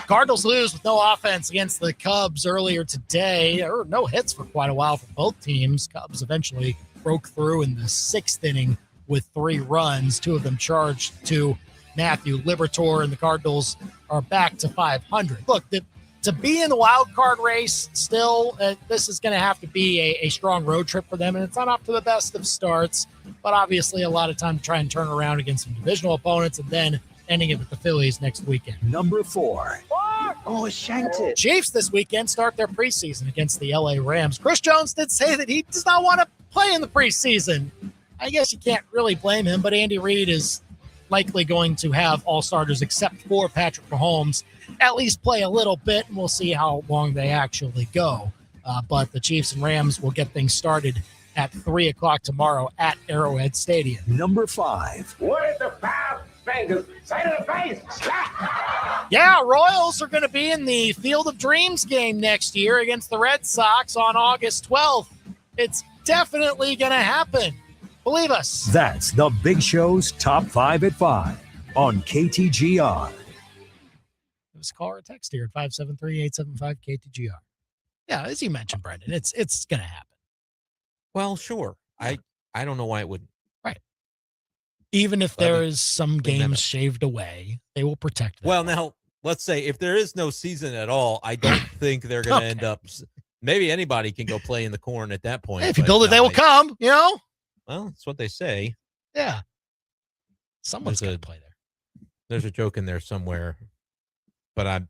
Speaker 4: Cardinals lose with no offense against the Cubs earlier today. There were no hits for quite a while for both teams. Cubs eventually broke through in the 6th inning with 3 runs, 2 of them charged to Matthew Liberatore, and the Cardinals are back to 500. Look, to be in the wild card race still, this is going to have to be a strong road trip for them, and it's not off to the best of starts, but obviously a lot of time to try and turn around against some divisional opponents, and then ending it with the Phillies next weekend.
Speaker 11: Number 4.
Speaker 12: Oh, shanked it.
Speaker 4: Chiefs this weekend start their preseason against the LA Rams. Chris Jones did say that he does not want to play in the preseason. I guess you can't really blame him, but Andy Reid is likely going to have all starters except for Patrick Mahomes at least play a little bit, and we'll see how long they actually go. But the Chiefs and Rams will get things started at 3 o'clock tomorrow at Arrowhead Stadium.
Speaker 11: Number 5.
Speaker 12: What is the 5 fingers? Say to the face.
Speaker 4: Yeah, Royals are going to be in the Field of Dreams game next year against the Red Sox on August 12th. It's definitely going to happen. Believe us.
Speaker 11: That's the Big Show's top 5 at 5 on KTGR.
Speaker 4: Give us a call or a text here at 573-875-KTGR. Yeah, as you mentioned, Brendan, it's going to happen.
Speaker 3: Well, sure. I don't know why it wouldn't.
Speaker 4: Right. Even if there is some games shaved away, they will protect them.
Speaker 3: Well, now, let's say if there is no season at all, I don't think they're going to end up. Maybe anybody can go play in the corn at that point.
Speaker 4: Hey, if you build it, they will come,
Speaker 3: Well, that's what they say.
Speaker 4: Yeah. Someone's got to play there.
Speaker 3: There's a joke in there somewhere, but I'm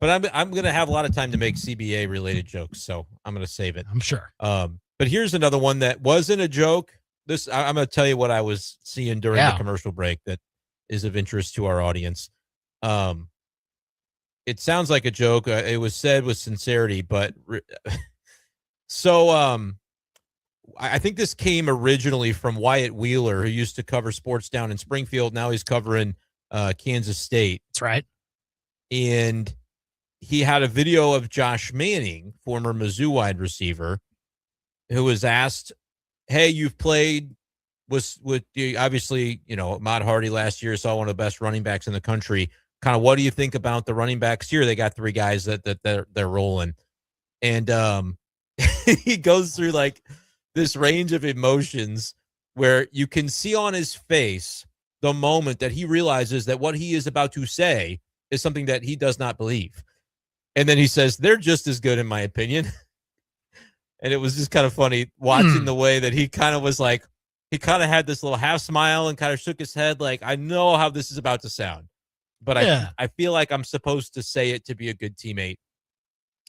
Speaker 3: going to have a lot of time to make CBA related jokes, so I'm going to save it.
Speaker 4: I'm sure.
Speaker 3: But here's another one that wasn't a joke. I'm going to tell you what I was seeing during the commercial break that is of interest to our audience. It sounds like a joke. It was said with sincerity, but I think this came originally from Wyatt Wheeler, who used to cover sports down in Springfield. Now he's covering Kansas State.
Speaker 4: That's right.
Speaker 3: And he had a video of Josh Manning, former Mizzou wide receiver, who was asked, hey, you've played with obviously, Ahmad Hardy last year, saw one of the best running backs in the country. Kind of what do you think about the running backs here? They got 3 guys that they're rolling. And he goes through like this range of emotions where you can see on his face the moment that he realizes that what he is about to say is something that he does not believe. And then he says, they're just as good in my opinion. And it was just kind of funny watching the way that he kind of was like, he kind of had this little half smile and kind of shook his head. Like, I know how this is about to sound, but I feel like I'm supposed to say it to be a good teammate.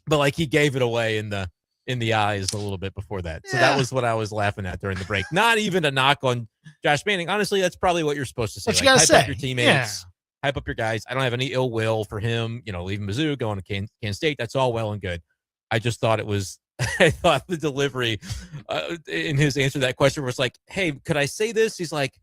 Speaker 3: But like he gave it away in the eyes a little bit before that. So that was what I was laughing at during the break. Not even a knock on Josh Manning. Honestly, that's probably what you're supposed to say.
Speaker 4: What you gotta
Speaker 3: hype
Speaker 4: say.
Speaker 3: up your teammates, hype up your guys. I don't have any ill will for him, leaving Mizzou, going to Kansas State. That's all well and good. I just thought I thought the delivery in his answer to that question was like, hey, could I say this? He's like,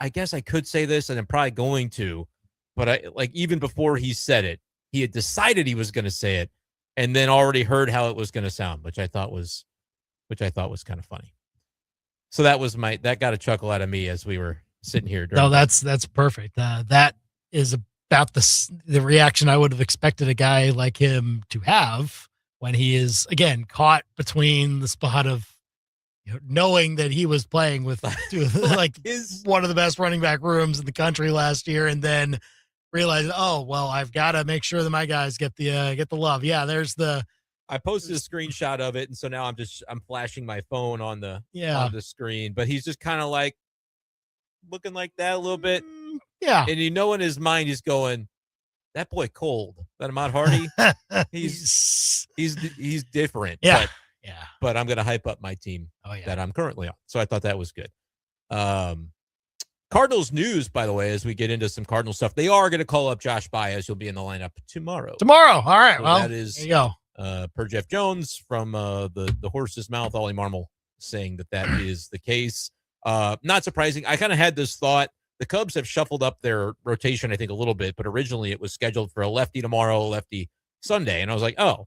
Speaker 3: I guess I could say this and I'm probably going to, but even before he said it, he had decided he was going to say it and then already heard how it was going to sound, which I thought was kind of funny. So that got a chuckle out of me as we were sitting here.
Speaker 4: No, that's perfect. That is about the reaction I would have expected a guy like him to have when he is, again, caught between the spot of knowing that he was playing with like one of the best running back rooms in the country last year, and then realizing, oh, well, I've got to make sure that my guys get the love. Yeah,
Speaker 3: I posted a screenshot of it, and so now I'm flashing my phone on the screen. But he's just kind of like looking like that a little bit.
Speaker 4: Yeah.
Speaker 3: And in his mind, he's going, that boy cold. That Ahmad Hardy, he's different.
Speaker 4: Yeah.
Speaker 3: But I'm gonna hype up my team that I'm currently on. So I thought that was good. Cardinals news, by the way, as we get into some Cardinal stuff, they are going to call up Josh Baez. He'll be in the lineup tomorrow.
Speaker 4: All right.
Speaker 3: So
Speaker 4: well,
Speaker 3: that is,
Speaker 4: there you go.
Speaker 3: Per Jeff Jones from the horse's mouth, Ollie Marmol saying that is the case. Not surprising. I kind of had this thought. The Cubs have shuffled up their rotation, I think, a little bit, but originally it was scheduled for a lefty tomorrow, lefty Sunday. And I was like, oh,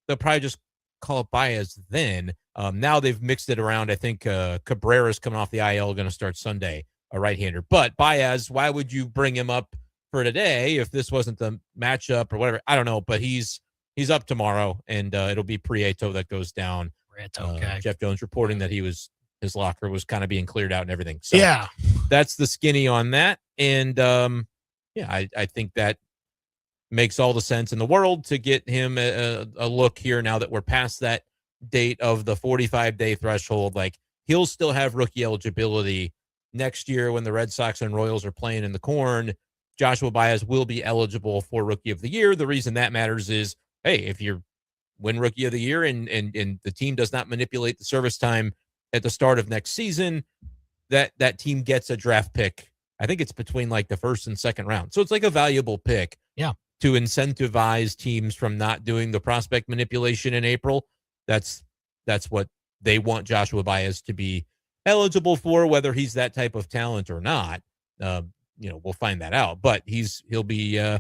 Speaker 3: they'll probably just call up Baez then. Now they've mixed it around. I think Cabrera's coming off the IL, going to start Sunday, a right-hander. But Baez, why would you bring him up for today if this wasn't the matchup or whatever? I don't know, but he's up tomorrow, and it'll be Prieto that goes down.
Speaker 4: Okay.
Speaker 3: Jeff Jones reporting that his locker was kind of being cleared out and everything. So
Speaker 4: yeah,
Speaker 3: that's the skinny on that. And I think that makes all the sense in the world to get him a look here now that we're past that date of the 45-day threshold. Like, he'll still have rookie eligibility next year when the Red Sox and Royals are playing in the Corn. Joshua Baez will be eligible for Rookie of the Year. The reason that matters is, hey, if you win Rookie of the Year and the team does not manipulate the service time at the start of next season, that team gets a draft pick. I think it's between like the first and second round. So it's like a valuable pick.
Speaker 4: Yeah.
Speaker 3: To incentivize teams from not doing the prospect manipulation in April. That's what they want Joshua Baez to be eligible for, whether he's that type of talent or not. We'll find that out. But he'll be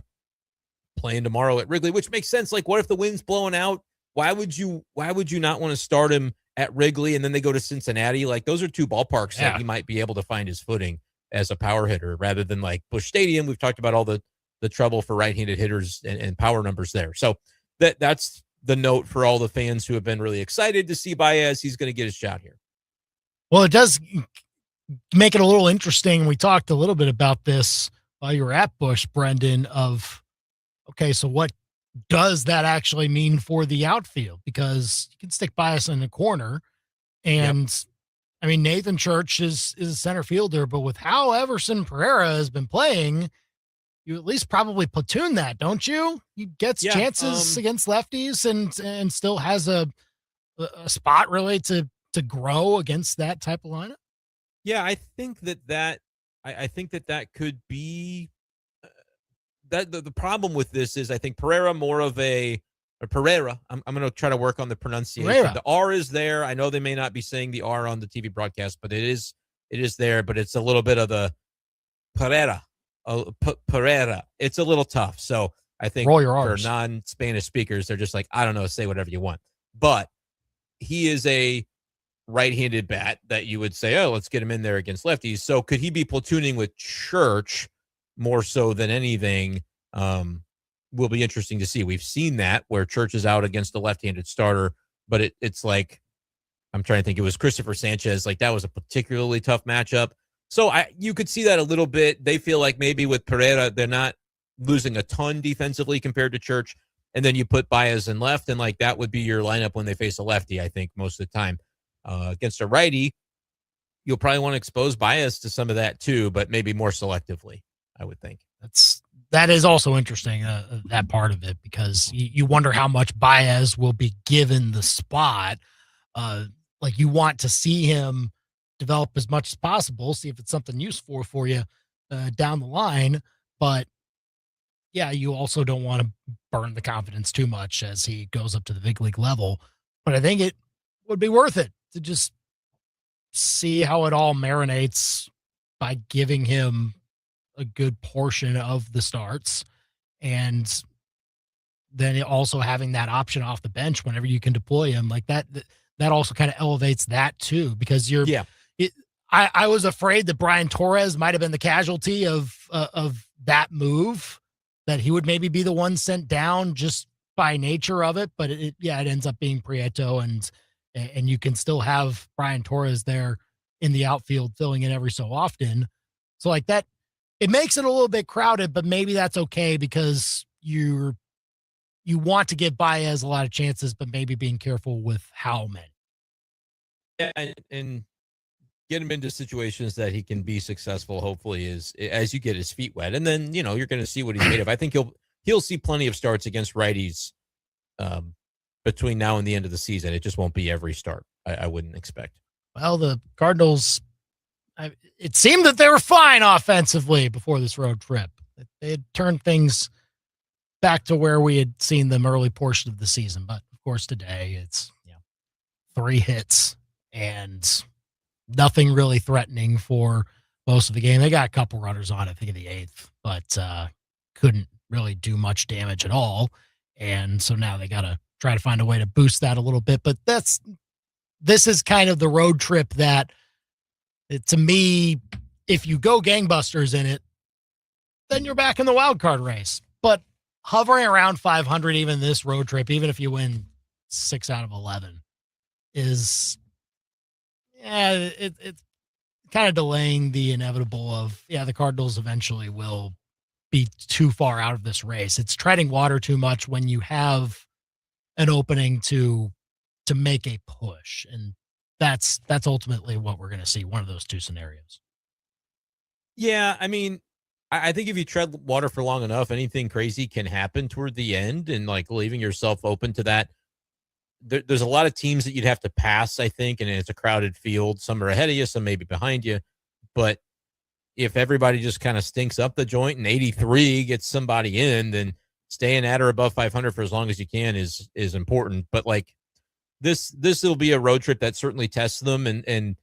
Speaker 3: playing tomorrow at Wrigley, which makes sense. Like, what if the wind's blowing out? Why would you not want to start him at Wrigley and then they go to Cincinnati? Like, those are two ballparks that he might be able to find his footing as a power hitter rather than like Busch Stadium. We've talked about all the trouble for right-handed hitters and power numbers there. So that's the note for all the fans who have been really excited to see Baez. He's going to get his shot here.
Speaker 4: Well, it does make it a little interesting. We talked a little bit about this while you were at Busch, Brendan, of, okay, so what does that actually mean for the outfield? Because you can stick Baez in the corner and I mean, Nathan Church is a center fielder, but with how Everson Pereira has been playing, you at least probably platoon that, don't you? He gets chances against lefties and still has a spot really to grow against that type of lineup.
Speaker 3: Yeah, I think I think that could be that the problem with this is I think Pereira more of a Pereira. I'm going to try to work on the pronunciation.
Speaker 4: Pereira.
Speaker 3: The R is there. I know they may not be saying the R on the TV broadcast, but it is there. But it's a little bit of the Pereira. Pereira. It's a little tough. So I think
Speaker 4: Roll your
Speaker 3: for
Speaker 4: R's.
Speaker 3: non-Spanish speakers, they're just like, I don't know, say whatever you want. But he is a right-handed bat that you would say, oh, let's get him in there against lefties. So could he be platooning with Church more so than anything? Will be interesting to see. We've seen that where Church is out against a left-handed starter, but it's like, I'm trying to think, it was Christopher Sanchez. Like that was a particularly tough matchup. So you could see that a little bit. They feel like maybe with Pereira, they're not losing a ton defensively compared to Church. And then you put Baez in left, and like that would be your lineup when they face a lefty, I think, most of the time. Against a righty, you'll probably want to expose Baez to some of that too, but maybe more selectively, I would think.
Speaker 4: That is also interesting, that part of it, because you wonder how much Baez will be given the spot. Like you want to see him develop as much as possible, see if it's something useful for you down the line. But yeah, you also don't want to burn the confidence too much as he goes up to the big league level. But I think it would be worth it to just see how it all marinates by giving him a good portion of the starts, and then also having that option off the bench whenever you can deploy him like that. That also kind of elevates that too, because I was afraid that Brian Torres might have been the casualty of that move, that he would maybe be the one sent down just by nature of it. But it ends up being Prieto, and you can still have Brian Torres there in the outfield filling in every so often. So like that, it makes it a little bit crowded, but maybe that's okay because you want to give Baez a lot of chances, but maybe being careful with how many.
Speaker 3: Yeah, and get him into situations that he can be successful, hopefully, is as you get his feet wet. And then, you're going to see what he's made of. I think he'll see plenty of starts against righties between now and the end of the season. It just won't be every start, I wouldn't expect.
Speaker 4: Well, the Cardinals, it seemed that they were fine offensively before this road trip. They had turned things back to where we had seen them early portion of the season. But of course, today it's 3 hits and nothing really threatening for most of the game. They got a couple runners on, I think, in the 8th, but couldn't really do much damage at all. And so now they got to try to find a way to boost that a little bit. But this is kind of the road trip that, to me, if you go gangbusters in it, then you're back in the wild card race. But hovering around 500, even this road trip, even if you win 6 out of 11, is it's kind of delaying the inevitable of the Cardinals eventually will be too far out of this race. It's treading water too much when you have an opening to make a push, and that's ultimately what we're going to see, one of those two scenarios.
Speaker 3: Yeah, I mean, I think if you tread water for long enough, anything crazy can happen toward the end, and like leaving yourself open to that. There's a lot of teams that you'd have to pass, I think, and it's a crowded field. Some are ahead of you, some maybe behind you. But if everybody just kind of stinks up the joint and 83 gets somebody in, then staying at or above 500 for as long as you can is important. But like this will be a road trip that certainly tests them, and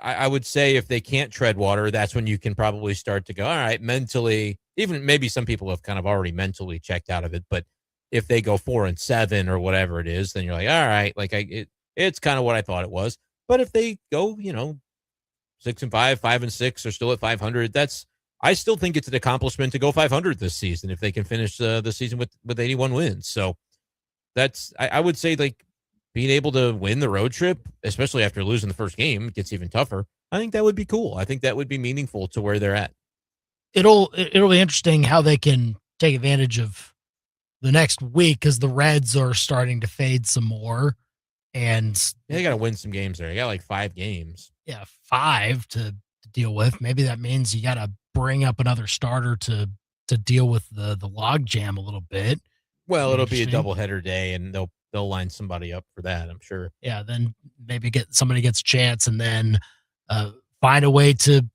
Speaker 3: I would say if they can't tread water, that's when you can probably start to go, all right, mentally, even maybe some people have kind of already mentally checked out of it, but if they go 4-7 or whatever it is, then you're like, all right, like it's kind of what I thought it was. But if they go, 6-5, 5-6, or still at 500, I still think it's an accomplishment to go 500 this season if they can finish the season with 81 wins. So I would say, like, being able to win the road trip, especially after losing the first game, it gets even tougher. I think that would be cool. I think that would be meaningful to where they're at.
Speaker 4: It'll be interesting how they can take advantage of the next week, because the Reds are starting to fade some more. And
Speaker 3: they got to win some games there. They got like 5 games.
Speaker 4: Yeah, 5 to deal with. Maybe that means you got to bring up another starter to deal with the log jam a little bit.
Speaker 3: Well, it'll be a doubleheader day, and they'll line somebody up for that, I'm sure.
Speaker 4: Yeah, then maybe somebody gets a chance, and then find a way to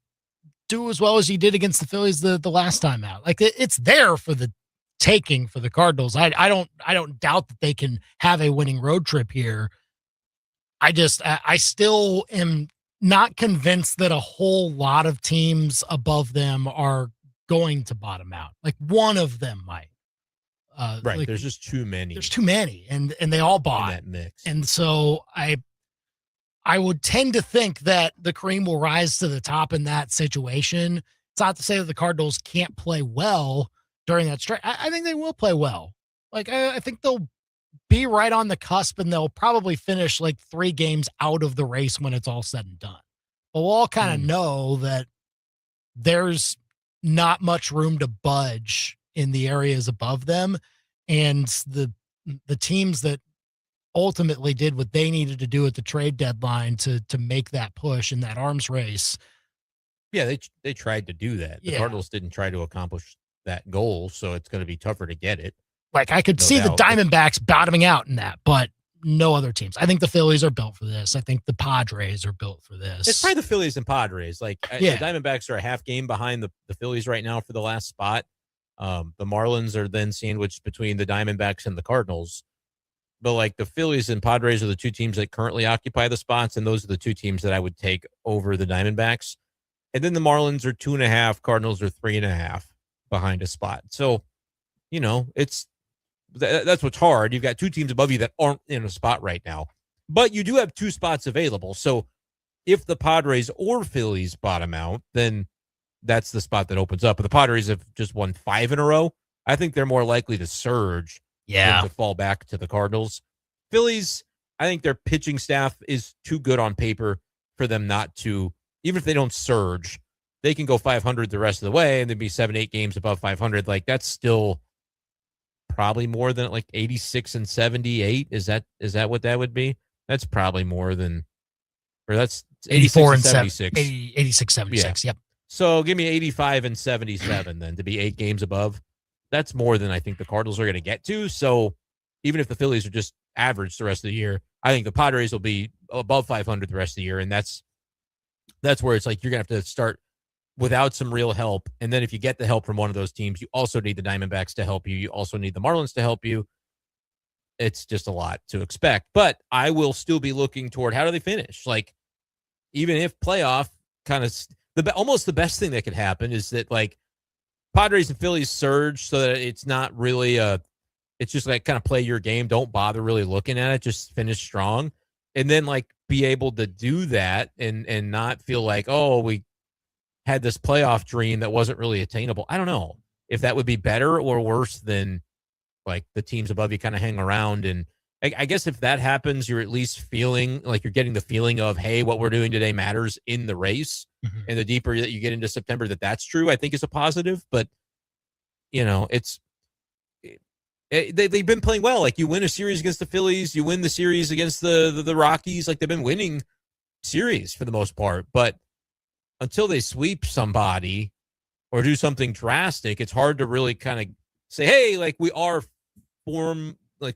Speaker 4: do as well as you did against the Phillies the last time out. Like it's there for the taking for the Cardinals. I don't doubt that they can have a winning road trip here. I still am not convinced that a whole lot of teams above them are going to bottom out. Like one of them might.
Speaker 3: Right.
Speaker 4: Like,
Speaker 3: there's just too many.
Speaker 4: There's too many, and they all bought
Speaker 3: in that mix.
Speaker 4: And so I would tend to think that the cream will rise to the top in that situation. It's not to say that the Cardinals can't play well during that stretch. I think they will play well. Like I think they'll be right on the cusp, and they'll probably finish like 3 games out of the race when it's all said and done. But we'll all kind of know that there's not much room to budge in the areas above them, and the teams that ultimately did what they needed to do at the trade deadline to make that push in that arms race.
Speaker 3: Yeah, they tried to do that. The Cardinals didn't try to accomplish that goal, so it's going to be tougher to get it.
Speaker 4: Like I could see the Diamondbacks bottoming out in that, but no other teams. I think the Phillies are built for this. I think the Padres are built for this.
Speaker 3: It's probably the Phillies and Padres. Like the Diamondbacks are a half game behind the Phillies right now for the last spot. The Marlins are then sandwiched between the Diamondbacks and the Cardinals. But like the Phillies and Padres are the 2 teams that currently occupy the spots, and those are the 2 teams that I would take over the Diamondbacks. And then the Marlins are 2.5, Cardinals are 3.5 behind a spot. So, that's what's hard. You've got 2 teams above you that aren't in a spot right now, but you do have 2 spots available. So if the Padres or Phillies bottom out, then that's the spot that opens up. But the Padres have just won 5 in a row. I think they're more likely to surge than to fall back to the Cardinals. Phillies, I think their pitching staff is too good on paper for them not to, even if they don't surge, they can go 500 the rest of the way and then be 7-8 games above 500. Like that's still probably more than like 86 and 78. Is that what that would be? That's probably more than, or that's
Speaker 4: 84 and
Speaker 3: 76.
Speaker 4: 86, 76.
Speaker 3: Yeah.
Speaker 4: Yep.
Speaker 3: So give me 85 and 77 then to be 8 games above. That's more than I think the Cardinals are going to get to. So even if the Phillies are just average the rest of the year, I think the Padres will be above 500 the rest of the year. And that's where it's like you're going to have to start without some real help. And then if you get the help from one of those teams, you also need the Diamondbacks to help you. You also need the Marlins to help you. It's just a lot to expect. But I will still be looking toward how do they finish? Like, even if playoff kind of almost the best thing that could happen is that like Padres and Phillies surge so that it's not really it's just like kind of play your game. Don't bother really looking at it. Just finish strong. And then like be able to do that and not feel like, oh, we had this playoff dream that wasn't really attainable. I don't know if that would be better or worse than like the teams above you kind of hang around. And I guess if that happens, you're at least feeling like you're getting the feeling of, hey, what we're doing today matters in the race. Mm-hmm. And the deeper that you get into September, that's true, I think is a positive. But, they've been playing well. Like you win a series against the Phillies, you win the series against the Rockies. Like they've been winning series for the most part. But until they sweep somebody or do something drastic, it's hard to really kind of say, hey, like we are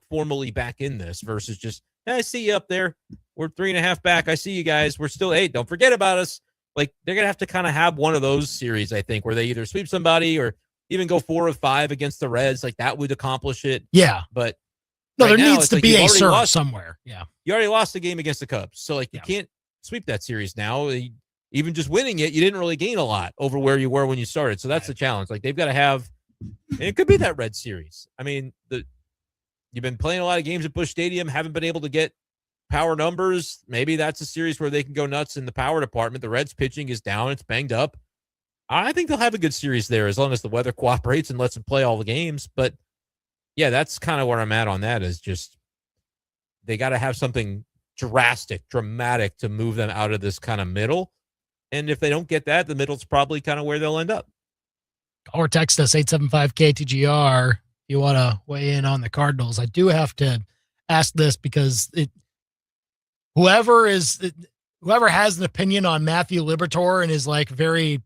Speaker 3: formally back in this versus just, hey, I see you up there. We're 3.5 back. I see you guys. We're still 8. Don't forget about us. Like they're going to have to kind of have one of those series, I think, where they either sweep somebody or even go 4 of 5 against the Reds. Like that would accomplish it.
Speaker 4: Yeah.
Speaker 3: But
Speaker 4: no, there needs to be a surge somewhere. Yeah.
Speaker 3: You already lost the game against the Cubs. So like you can't sweep that series now. Even just winning it, you didn't really gain a lot over where you were when you started. So that's the challenge. Like they've got to have, and it could be that Red series. I mean, you've been playing a lot of games at Busch Stadium, haven't been able to get power numbers. Maybe that's a series where they can go nuts in the power department. The Reds pitching is down. It's banged up. I think they'll have a good series there as long as the weather cooperates and lets them play all the games. But yeah, that's kind of where I'm at on that is just they got to have something dramatic to move them out of this kind of middle. And if they don't get that, the middle's probably kind of where they'll end up.
Speaker 4: Or text us 875-KTGR if you want to weigh in on the Cardinals. I do have to ask this because whoever has an opinion on Matthew Liberatore and is like very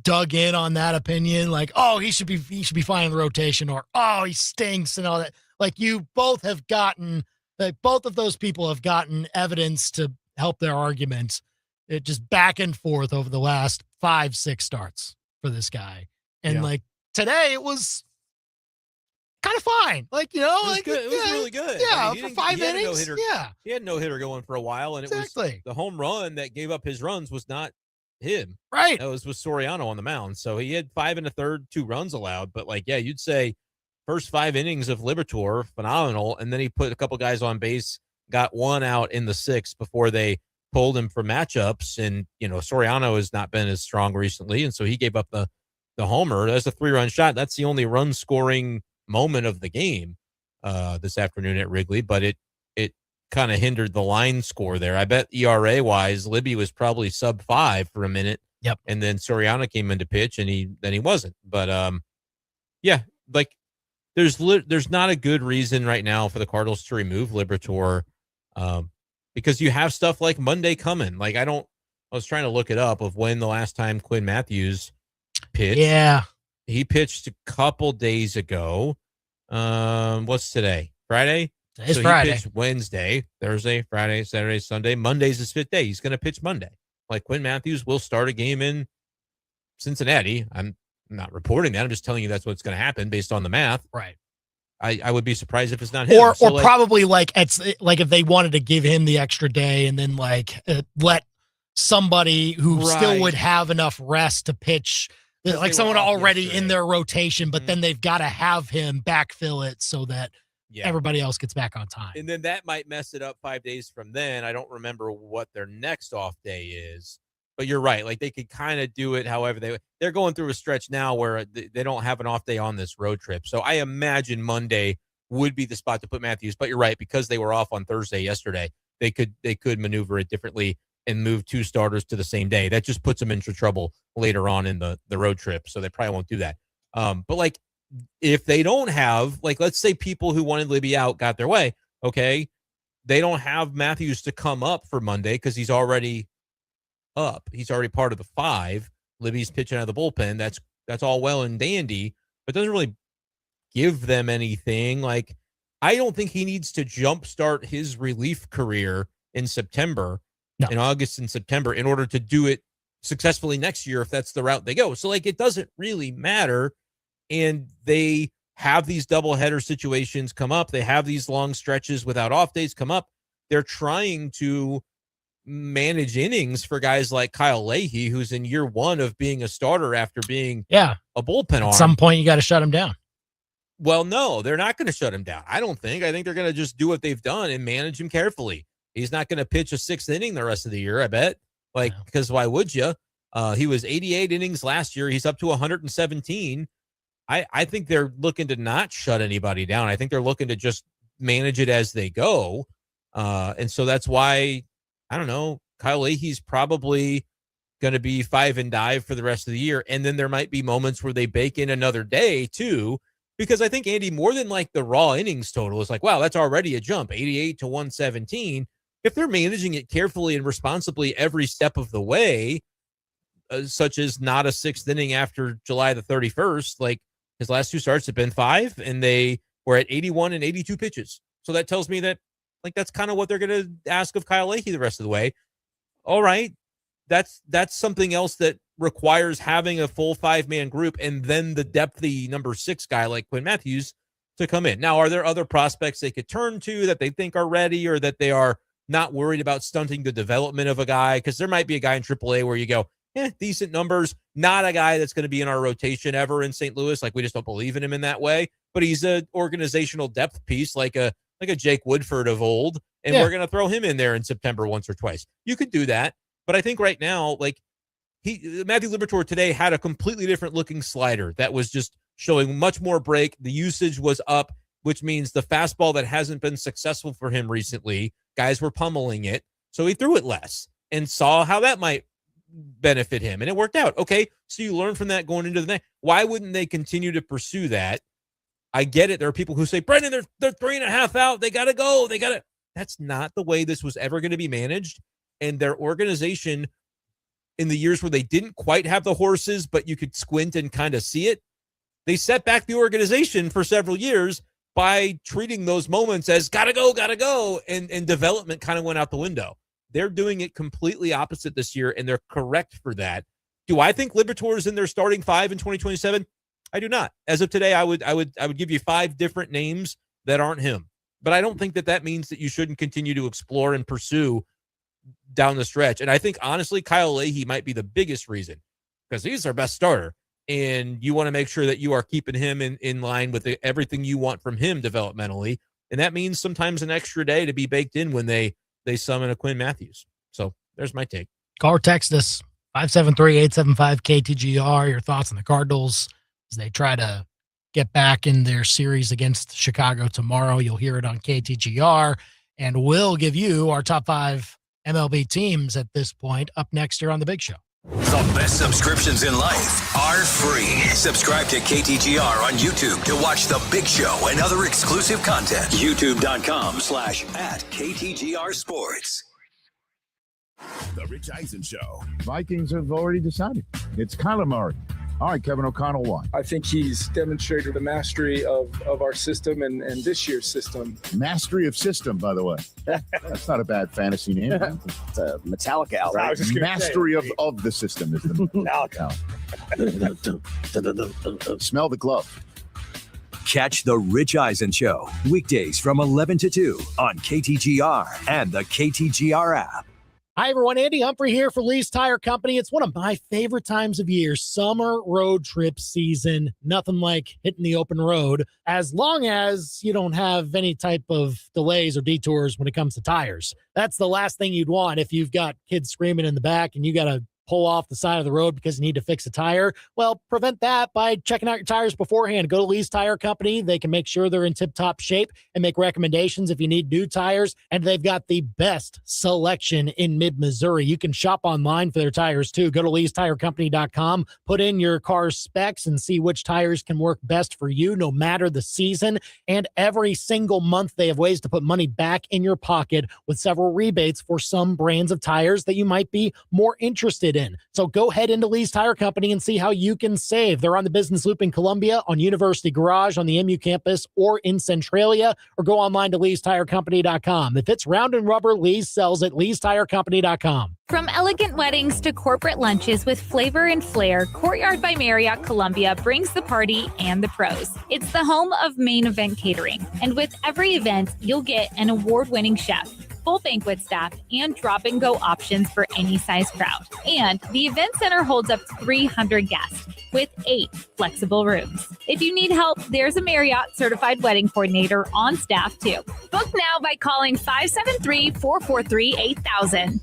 Speaker 4: dug in on that opinion, like, oh, he should be fine in the rotation, or oh, he stinks and all that. Like, you both have gotten, like, both of those people have gotten evidence to help their argument. It just back and forth over the last 5-6 starts for this guy. And like today it was kind of fine. Like,
Speaker 3: it was good. It was really good.
Speaker 4: Yeah,
Speaker 3: I mean,
Speaker 4: for 5 innings. Yeah.
Speaker 3: He had no hitter going for a while, and it was the home run that gave up his runs was not him.
Speaker 4: Right.
Speaker 3: That was with Soriano on the mound. So he had 5 1/3, 2 runs allowed. But like, yeah, you'd say first 5 innings of Liberatore, phenomenal. And then he put a couple guys on base, got 1 out in the 6th before they pulled him for matchups. And, Soriano has not been as strong recently. And so he gave up the homer. That's a 3-run shot. That's the only run scoring moment of the game this afternoon at Wrigley. But it kind of hindered the line score there. I bet ERA wise, Libby was probably sub 5 for a minute.
Speaker 4: Yep.
Speaker 3: And then Soriano came into pitch and he wasn't. But yeah, like there's not a good reason right now for the Cardinals to remove Liberatore because you have stuff like Monday coming. Like I was trying to look it up of when the last time Quinn Matthews pitched.
Speaker 4: Yeah.
Speaker 3: He pitched a couple days ago. What's today? Friday?
Speaker 4: Today's
Speaker 3: so
Speaker 4: Friday.
Speaker 3: He pitched Wednesday, Thursday, Friday, Saturday, Sunday. Monday's his 5th day. He's going to pitch Monday. Like Quinn Matthews will start a game in Cincinnati. I'm not reporting that. I'm just telling you that's what's going to happen based on the math.
Speaker 4: Right.
Speaker 3: I would be surprised if it's not him.
Speaker 4: Or probably like if they wanted to give him the extra day and then let somebody who still would have enough rest to pitch, like someone already in their rotation, but then they've got to have him backfill it so that everybody else gets back on time.
Speaker 3: And then that might mess it up 5 days from then. I don't remember what their next off day is, but you're right. Like they could kind of do it however they're going through a stretch now where they don't have an off day on this road trip. So I imagine Monday would be the spot to put Matthews, but you're right, because they were off on Thursday yesterday, they could maneuver it differently and move 2 starters to the same day. That just puts them into trouble later on in the road trip. So they probably won't do that. But like, if they don't have, like, let's say people who wanted Libby out got their way, okay, they don't have Matthews to come up for Monday because he's already up. He's already part of the 5. Libby's pitching out of the bullpen. That's all well and dandy, but doesn't really give them anything. Like, I don't think he needs to jumpstart his relief career in September, in August and September, in order to do it successfully next year if that's the route they go. So, like, it doesn't really matter. And they have these doubleheader situations come up. They have these long stretches without off days come up. They're trying to manage innings for guys like Kyle Leahy, who's in year 1 of being a starter after being a bullpen arm.
Speaker 4: At some point, you got to shut him down.
Speaker 3: Well, no, they're not going to shut him down. I don't think. I think they're going to just do what they've done and manage him carefully. He's not going to pitch a 6th inning the rest of the year, I bet. Like, because why would you? He was 88 innings last year. He's up to 117. I think they're looking to not shut anybody down. I think they're looking to just manage it as they go. And so that's why, I don't know, Kyle Leahy's probably going to be 5 and dive for the rest of the year. And then there might be moments where they bake in another day too, because I think, Andy, more than like the raw innings total is like, wow, that's already a jump, 88 to 117. If they're managing it carefully and responsibly every step of the way, such as not a 6th inning after July the 31st, like, his last 2 starts have been 5, and they were at 81 and 82 pitches. So that tells me that, like, that's kind of what they're going to ask of Kyle Leahy the rest of the way. All right, that's something else that requires having a full 5-man group and then the depthy number 6 guy like Quinn Matthews to come in. Now, are there other prospects they could turn to that they think are ready or that they are not worried about stunting the development of a guy? Because there might be a guy in AAA where you go, decent numbers, not a guy that's going to be in our rotation ever in St. Louis. Like, we just don't believe in him in that way, but he's an organizational depth piece, like a Jake Woodford of old. And we're going to throw him in there in September once or twice. You could do that. But I think right now, like, Matthew Liberatore today had a completely different looking slider that was just showing much more break. The usage was up, which means the fastball that hasn't been successful for him recently, guys were pummeling it. So he threw it less and saw how that might benefit him, and it worked out. Okay, so you learn from that going into the next. Why wouldn't they continue to pursue that? I get it. There are people who say, Brendan, they're 3.5 out. They got to go. They got to. That's not the way this was ever going to be managed. And their organization, in the years where they didn't quite have the horses, but you could squint and kind of see it, they set back the organization for several years by treating those moments as gotta go, and development kind of went out the window. They're doing it completely opposite this year, and they're correct for that. Do I think Liberatore is in their starting 5 in 2027? I do not. As of today, I would give you 5 different names that aren't him. But I don't think that means that you shouldn't continue to explore and pursue down the stretch. And I think, honestly, Kyle Leahy might be the biggest reason, because he's our best starter. And you want to make sure that you are keeping him in line with everything you want from him developmentally. And that means sometimes an extra day to be baked in when they summon a Quinn Matthews. So there's my take.
Speaker 4: Call or text us, 573-875-KTGR. Your thoughts on the Cardinals as they try to get back in their series against Chicago tomorrow. You'll hear it on KTGR. And we'll give you our top 5 MLB teams at this point up next here on The Big Show.
Speaker 1: The best subscriptions in life are free. Subscribe to KTGR on YouTube to watch The Big Show and other exclusive content. YouTube.com/@KTGR Sports.
Speaker 10: The Rich Eisen Show.
Speaker 9: Vikings have already decided. It's Kyler Murray. All right, Kevin O'Connell won.
Speaker 13: I think he's demonstrated the mastery of our system and this year's system.
Speaker 9: Mastery of system, by the way. That's not a bad fantasy name.
Speaker 14: It's a Metallica album.
Speaker 9: Right? Mastery of the system is the
Speaker 14: Metallica.
Speaker 9: Smell the glove.
Speaker 11: Catch The Rich Eisen Show weekdays from 11 to 2 on KTGR and the KTGR app.
Speaker 4: Hi, everyone. Andy Humphrey here for Lee's Tire Company. It's one of my favorite times of year, summer road trip season. Nothing like hitting the open road, as long as you don't have any type of delays or detours when it comes to tires. That's the last thing you'd want if you've got kids screaming in the back and you got to pull off the side of the road because you need to fix a tire. Well, prevent that by checking out your tires beforehand. Go to Lee's Tire Company. They can make sure they're in tip-top shape and make recommendations if you need new tires. And they've got the best selection in mid-Missouri. You can shop online for their tires too. Go to leestirecompany.com, put in your car's specs and see which tires can work best for you no matter the season. And every single month they have ways to put money back in your pocket with several rebates for some brands of tires that you might be more interested in. So go head into Lee's Tire Company and see how you can save. They're on the Business Loop in Columbia, on University Garage, on the MU campus, or in Centralia, or go online to leestirecompany.com. If it's round and rubber, Lee's sells at leestirecompany.com.
Speaker 6: From elegant weddings to corporate lunches with flavor and flair, Courtyard by Marriott Columbia brings the party and the pros. It's the home of Main Event Catering. And with every event, you'll get an award-winning chef, full banquet staff, and drop-and-go options for any size crowd. And the event center holds up to 300 guests with 8 flexible rooms. If you need help, there's a Marriott certified wedding coordinator on staff too. Book now by calling 573-443-8000.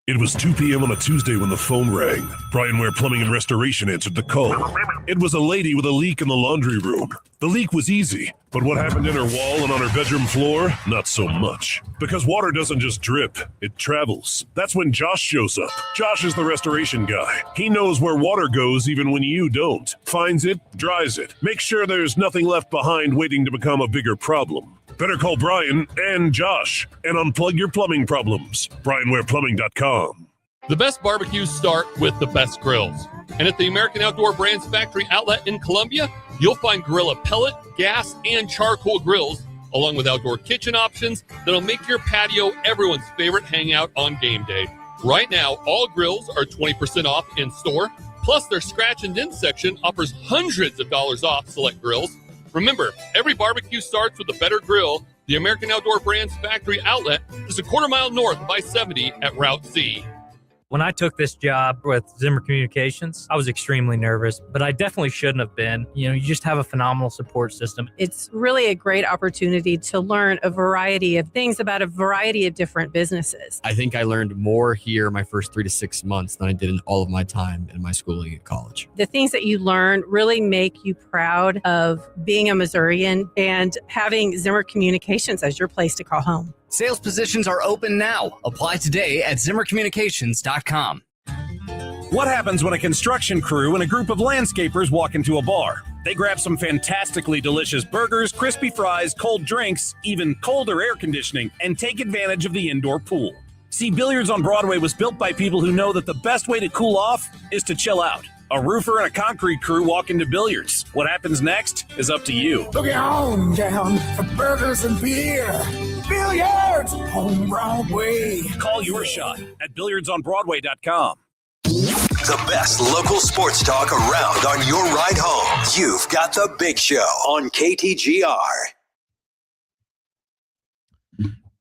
Speaker 17: It was 2 p.m. on a Tuesday when the phone rang. Brian Ware Plumbing and Restoration answered the call. It was a lady with a leak in the laundry room. The leak was easy, but what happened in her wall and on her bedroom floor? Not so much. Because water doesn't just drip, it travels. That's when Josh shows up. Josh is the restoration guy. He knows where water goes even when you don't. Finds it, dries it. Makes sure there's nothing left behind waiting to become a bigger problem. Better call Brian and Josh and unplug your plumbing problems. BrianWarePlumbing.com.
Speaker 18: The best barbecues start with the best grills. And at the American Outdoor Brands Factory Outlet in Columbia, you'll find Gorilla pellet, gas, and charcoal grills, along with outdoor kitchen options that'll make your patio everyone's favorite hangout on game day. Right now, all grills are 20% off in store, plus their scratch and dent section offers hundreds of dollars off select grills. Remember, every barbecue starts with a better grill. The American Outdoor Brands Factory Outlet is a quarter mile north of I-70 at Route C.
Speaker 19: When I took this job with Zimmer Communications, I was extremely nervous, but I definitely shouldn't have been. You know, you just have a phenomenal support system.
Speaker 20: It's really a great opportunity to learn a variety of things about a variety of different businesses.
Speaker 21: I think I learned more here my first 3 to 6 months than I did in all of my time in my schooling at college.
Speaker 20: The things that you learn really make you proud of being a Missourian and having Zimmer Communications as your place to call home.
Speaker 16: Sales positions are open now. Apply today at ZimmerCommunications.com.
Speaker 28: What happens when a construction crew and a group of landscapers walk into a bar?
Speaker 2: They grab some fantastically delicious burgers, crispy fries, cold drinks, even colder air conditioning, and take advantage of the indoor pool. See, Billiards on Broadway was built by people who know that the best way to cool off is to chill out. A roofer and a concrete crew walk into Billiards. What happens next is up to you.
Speaker 15: Look at home down for burgers and beer. Billiards on Broadway.
Speaker 2: Call your shot at billiardsonbroadway.com.
Speaker 1: The best local sports talk around on your ride home. You've got the Big Show on KTGR.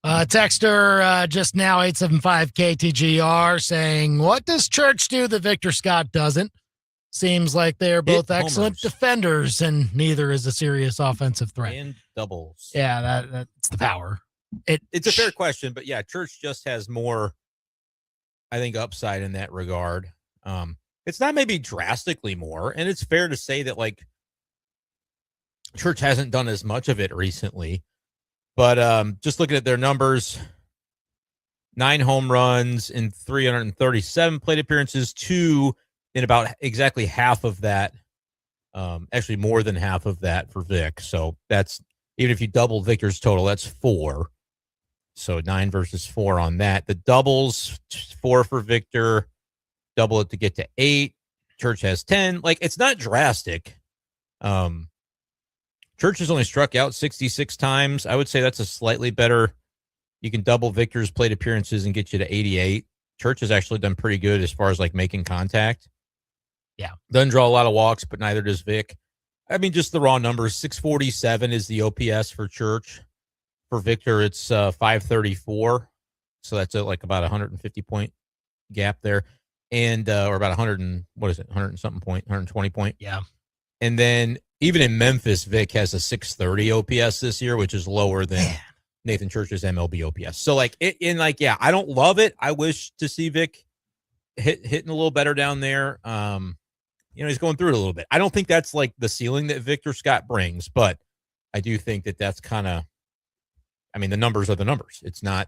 Speaker 4: Texter just now 875-KTGR saying, what does Church do that Victor Scott doesn't? Seems like they are both excellent defenders, and neither is a serious offensive threat.
Speaker 3: And doubles.
Speaker 4: Yeah, that's the power.
Speaker 3: It's a fair question, but yeah, Church just has more, I think, upside in that regard. It's not maybe drastically more, and it's fair to say that like Church hasn't done as much of it recently. But just looking at their numbers, 9 home runs in 337 plate appearances, 2 in about exactly half of that. Actually, more than half of that for Vic. So that's, even if you double Victor's total, that's 4. So 9 versus 4 on that. The doubles, 4 for Victor, double it to get to 8. Church has 10. Like, it's not drastic. Church has only struck out 66 times. I would say that's a slightly better. You can double Victor's plate appearances and get you to 88. Church has actually done pretty good as far as like making contact.
Speaker 4: Yeah.
Speaker 3: Doesn't draw a lot of walks, but neither does Vic. I mean, just the raw numbers. 647 is the OPS for Church. For Victor, it's 534. So that's like about 150 point gap there. And, or about 100 and, what is it? 100 and something point, 120 point.
Speaker 4: Yeah.
Speaker 3: And then even in Memphis, Vic has a 630 OPS this year, which is lower than Nathan Church's MLB OPS. So like yeah, I don't love it. I wish to see Vic hitting a little better down there. He's going through it a little bit. I don't think that's like the ceiling that Victor Scott brings, but I do think that that's kind of, I mean, the numbers are the numbers. It's not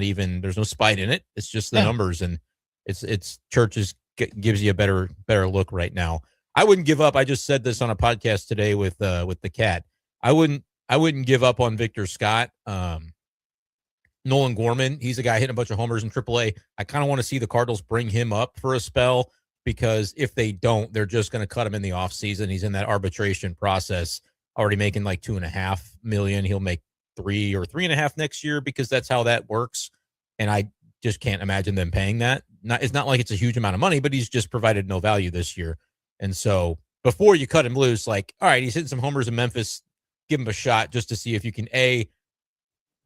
Speaker 3: even, there's no spite in it. It's just the numbers, and it's Church's gives you a better look right now. I wouldn't give up. I just said this on a podcast today with the cat. I wouldn't give up on Victor Scott. Nolan Gorman, he's a guy hitting a bunch of homers in AAA. I kind of want to see the Cardinals bring him up for a spell, because if they don't, they're just going to cut him in the offseason. He's in that arbitration process, already making like $2.5 million. He'll make 3 or 3.5 next year, because that's how that works. And I just can't imagine them paying that. It's not like it's a huge amount of money, but he's just provided no value this year. And so before you cut him loose, like, all right, he's hitting some homers in Memphis, give him a shot just to see if you can A,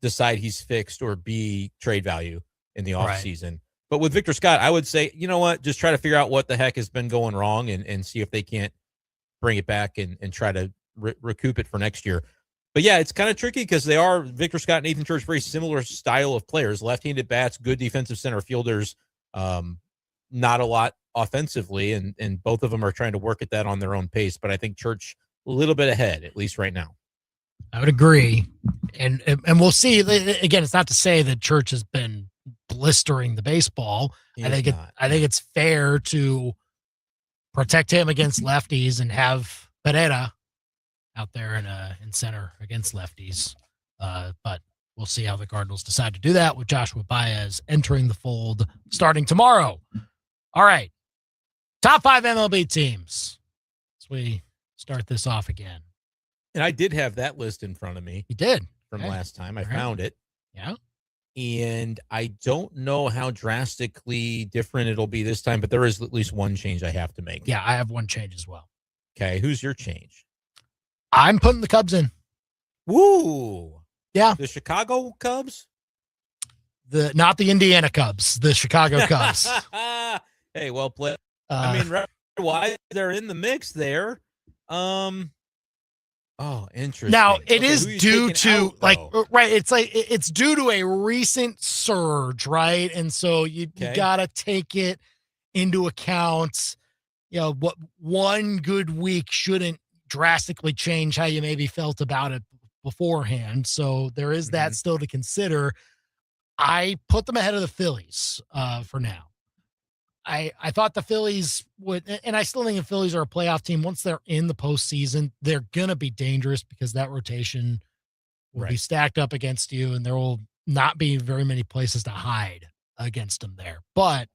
Speaker 3: decide he's fixed, or B, trade value in the offseason. Right. But with Victor Scott, I would say, you know what, just try to figure out what the heck has been going wrong, and see if they can't bring it back and try to recoup it for next year. But yeah, it's kind of tricky, because they are, Victor Scott and Nathan Church, very similar style of players, left-handed bats, good defensive center fielders, not a lot offensively, and both of them are trying to work at that on their own pace. But I think Church a little bit ahead, at least right now.
Speaker 4: I would agree. And we'll see. Again, it's not to say that Church has been blistering the baseball. I think it's fair to protect him against lefties and have Pereira out there in center against lefties. But we'll see how the Cardinals decide to do that, with Joshua Baez entering the fold starting tomorrow. All right. Top 5 MLB teams as we start this off again.
Speaker 3: And I did have that list in front of me.
Speaker 4: You did?
Speaker 3: From last time. I found it.
Speaker 4: Yeah.
Speaker 3: And I don't know how drastically different it'll be this time, but there is at least one change I have to make.
Speaker 4: Yeah, I have one change as well.
Speaker 3: Okay. Who's your change?
Speaker 4: I'm putting the Cubs in.
Speaker 3: Woo.
Speaker 4: Yeah.
Speaker 3: The Chicago Cubs?
Speaker 4: Not the Indiana Cubs, the Chicago Cubs.
Speaker 3: Hey, well played. I mean, why they're in the mix there. Oh, interesting.
Speaker 4: Now it is due to it's due to a recent surge, right? And so you gotta take it into account. You know, what one good week shouldn't drastically change how you maybe felt about it beforehand. So there is that still to consider. I put them ahead of the Phillies for now. I thought the Phillies would, and I still think the Phillies are a playoff team. Once they're in the postseason, they're going to be dangerous because that rotation will be stacked up against you, and there will not be very many places to hide against them there. But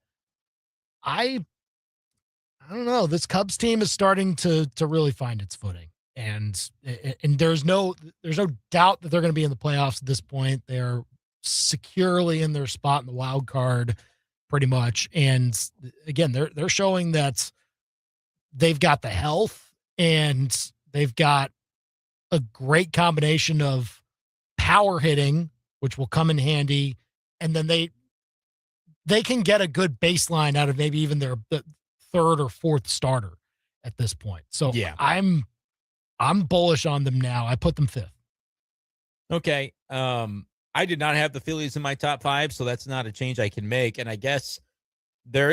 Speaker 4: I don't know. This Cubs team is starting to really find its footing, and there's no doubt that they're going to be in the playoffs at this point. They're securely in their spot in the wild card, pretty much. And again, they're showing that they've got the health and they've got a great combination of power hitting, which will come in handy, and then they can get a good baseline out of maybe even their third or fourth starter at this point. So yeah, I'm bullish on them now. I put them fifth.
Speaker 3: Okay. I did not have the Phillies in my top 5, so that's not a change I can make. And I guess there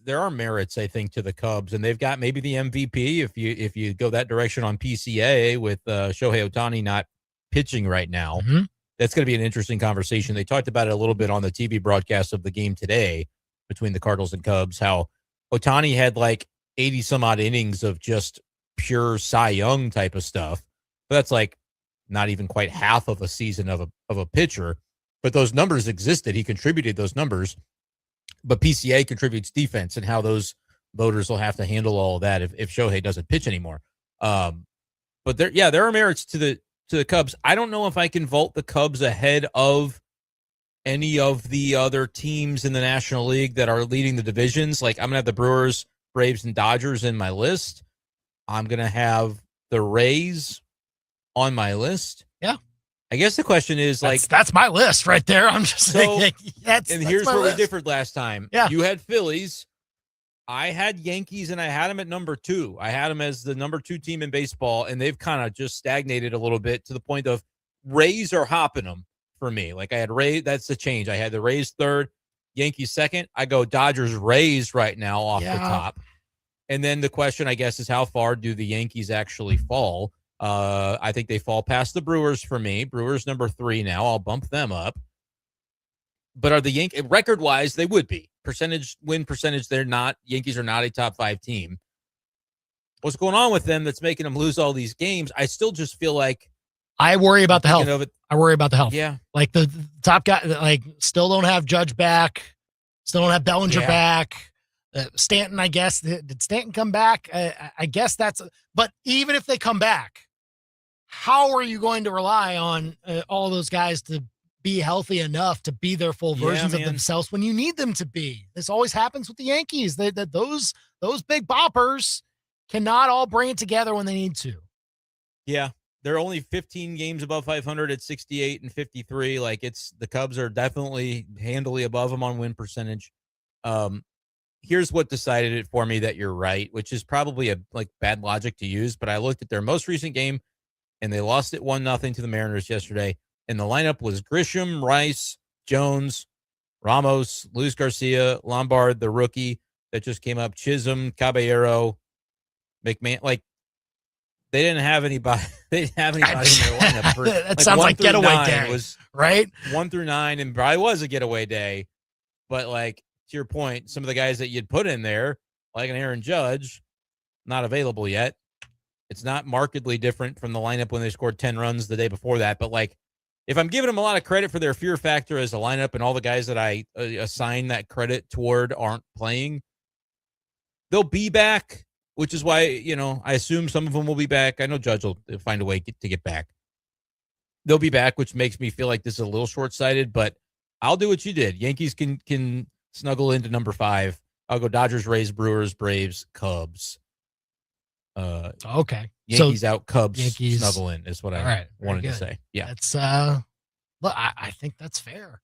Speaker 3: are merits, I think, to the Cubs, and they've got maybe the MVP if you go that direction on PCA with Shohei Ohtani not pitching right now.
Speaker 4: Mm-hmm.
Speaker 3: That's going to be an interesting conversation. They talked about it a little bit on the TV broadcast of the game today between the Cardinals and Cubs, how Ohtani had like 80 some odd innings of just pure Cy Young type of stuff. But that's like not even quite half of a season of a pitcher, but those numbers existed. He contributed those numbers, but PCA contributes defense, and how those voters will have to handle all of that if Shohei doesn't pitch anymore. But there are merits to the Cubs. I don't know if I can vault the Cubs ahead of any of the other teams in the National League that are leading the divisions. Like, I'm going to have the Brewers, Braves, and Dodgers in my list. I'm going to have the Rays on my list.
Speaker 4: Yeah.
Speaker 3: I guess the question is,
Speaker 4: that's my list right there. I'm just saying,
Speaker 3: here's where we differed last time.
Speaker 4: Yeah.
Speaker 3: You had Phillies. I had Yankees, and I had them at number 2. I had them as the number 2 team in baseball, and they've kind of just stagnated a little bit to the point of Rays are hopping them for me. Like, I had Rays. That's the change. I had the Rays third, Yankees second. I go Dodgers, Rays right now off the top. And then the question, I guess, is how far do the Yankees actually fall? I think they fall past the Brewers for me. Brewers number 3 now. I'll bump them up. But are the Yankees, record-wise, they would be. Win percentage, they're not. Yankees are not a top 5 team. What's going on with them that's making them lose all these games? I still just feel like
Speaker 4: I worry about the health. I worry about the health.
Speaker 3: Yeah.
Speaker 4: Like the top guy, like, still don't have Judge back. Still don't have Bellinger back. Stanton, I guess. Did Stanton come back? I guess but even if they come back, how are you going to rely on all those guys to be healthy enough to be their full versions of themselves when you need them to be? This always happens with the Yankees. That those big boppers cannot all bring it together when they need to.
Speaker 3: Yeah. They're only 15 games above 500 at 68 and 53. Like, the Cubs are definitely handily above them on win percentage. Here's what decided it for me that you're right, which is probably a bad logic to use, but I looked at their most recent game and they lost it 1-0 to the Mariners yesterday. And the lineup was Grisham, Rice, Jones, Ramos, Luis Garcia, Lombard, the rookie that just came up, Chisholm, Caballero, McMahon. Like, they didn't have anybody. They didn't have anybody in their lineup.
Speaker 4: That sounds like getaway day, was right?
Speaker 3: 1 through 9, and probably was a getaway day. But, like, to your point, some of the guys that you'd put in there, like an Aaron Judge, not available yet. It's not markedly different from the lineup when they scored 10 runs the day before that. But, like, if I'm giving them a lot of credit for their fear factor as a lineup and all the guys that I assign that credit toward aren't playing, they'll be back, which is why, I assume some of them will be back. I know Judge will find a way to get back. They'll be back, which makes me feel like this is a little short-sighted, but I'll do what you did. Yankees can snuggle into number 5. I'll go Dodgers, Rays, Brewers, Braves, Cubs.
Speaker 4: Okay.
Speaker 3: Yankees out, Cubs
Speaker 4: Yankees
Speaker 3: snuggle in is what I wanted to say. Yeah.
Speaker 4: That's look, I think that's fair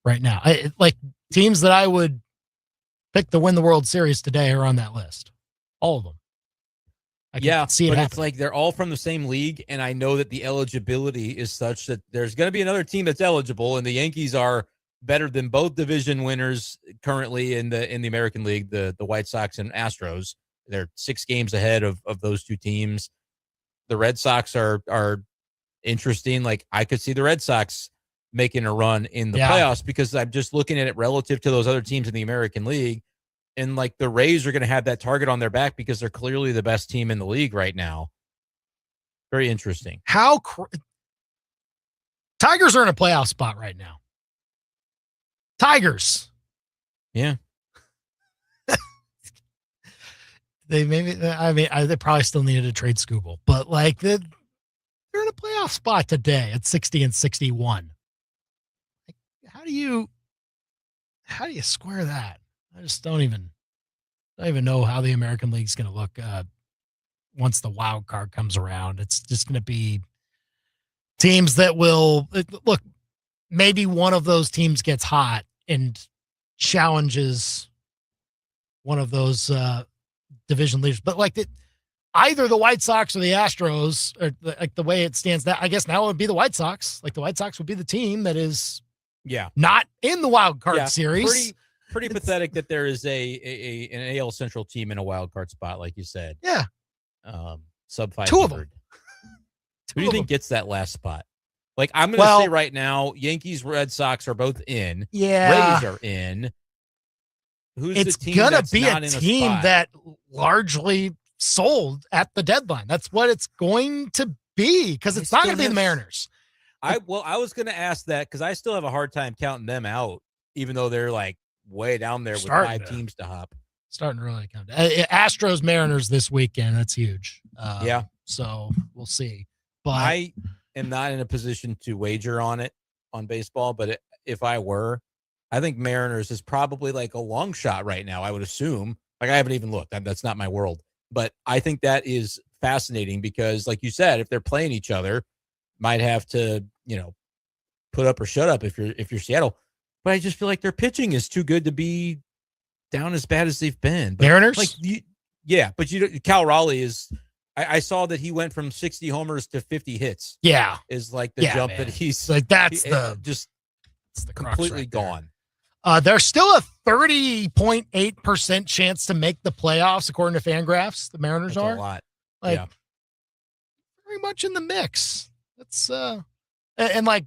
Speaker 4: right now. Like, teams that I would pick to win the World Series today are on that list. All of them. I can see it happen.
Speaker 3: It's like they're all from the same league, and I know that the eligibility is such that there's going to be another team that's eligible, and the Yankees are better than both division winners currently in the American League, the White Sox and Astros. They're 6 games ahead of those two teams. The Red Sox are interesting. Like, I could see the Red Sox making a run in the playoffs because I'm just looking at it relative to those other teams in the American League. And like the Rays are going to have that target on their back because they're clearly the best team in the league right now. Very interesting.
Speaker 4: Tigers are in a playoff spot right now. Tigers.
Speaker 3: Yeah.
Speaker 4: They probably still needed to trade Scooble, but like they're in a playoff spot today at 60 and 61. Like, how do you square that? I just don't even know how the American League's going to look once the wild card comes around. It's just going to be teams that will look. Maybe one of those teams gets hot and challenges one of those division leaders, but like either the White Sox or the Astros, or like the way it stands now, I guess now it would be the White Sox. Like the White Sox would be the team that is not in the wild card series.
Speaker 3: Pretty pathetic that there is an AL Central team in a wild card spot, like you said.
Speaker 4: Yeah.
Speaker 3: Sub 500.
Speaker 4: Two of them.
Speaker 3: Who do you think gets that last spot? Like, I'm going to say right now, Yankees, Red Sox are both in.
Speaker 4: Yeah.
Speaker 3: Rays are in. Who's
Speaker 4: It's
Speaker 3: the team
Speaker 4: going to
Speaker 3: that's
Speaker 4: be
Speaker 3: not
Speaker 4: a
Speaker 3: in
Speaker 4: team
Speaker 3: spot?
Speaker 4: that largely sold at the deadline. That's what it's going to be, because it's not going to be the Mariners.
Speaker 3: I was going to ask that because I still have a hard time counting them out, even though they're like way down there with five teams to hop.
Speaker 4: Starting to really come down. Astros Mariners this weekend. That's huge.
Speaker 3: Yeah.
Speaker 4: So we'll see. But
Speaker 3: I am not in a position to wager on baseball, but if I were, I think Mariners is probably like a long shot right now, I would assume. Like, I haven't even looked. That's not my world. But I think that is fascinating because, like you said, if they're playing each other, might have to, put up or shut up if you're Seattle. But I just feel like their pitching is too good to be down as bad as they've been. But
Speaker 4: Mariners?
Speaker 3: But Cal Raleigh is. I saw that he went from 60 homers to 50 hits.
Speaker 4: Yeah,
Speaker 3: is like the jump that he's
Speaker 4: like. That's
Speaker 3: the completely gone.
Speaker 4: There's still a 30.8% chance to make the playoffs, according to Fangraphs. The Mariners are
Speaker 3: a lot.
Speaker 4: very much in the mix. That's and like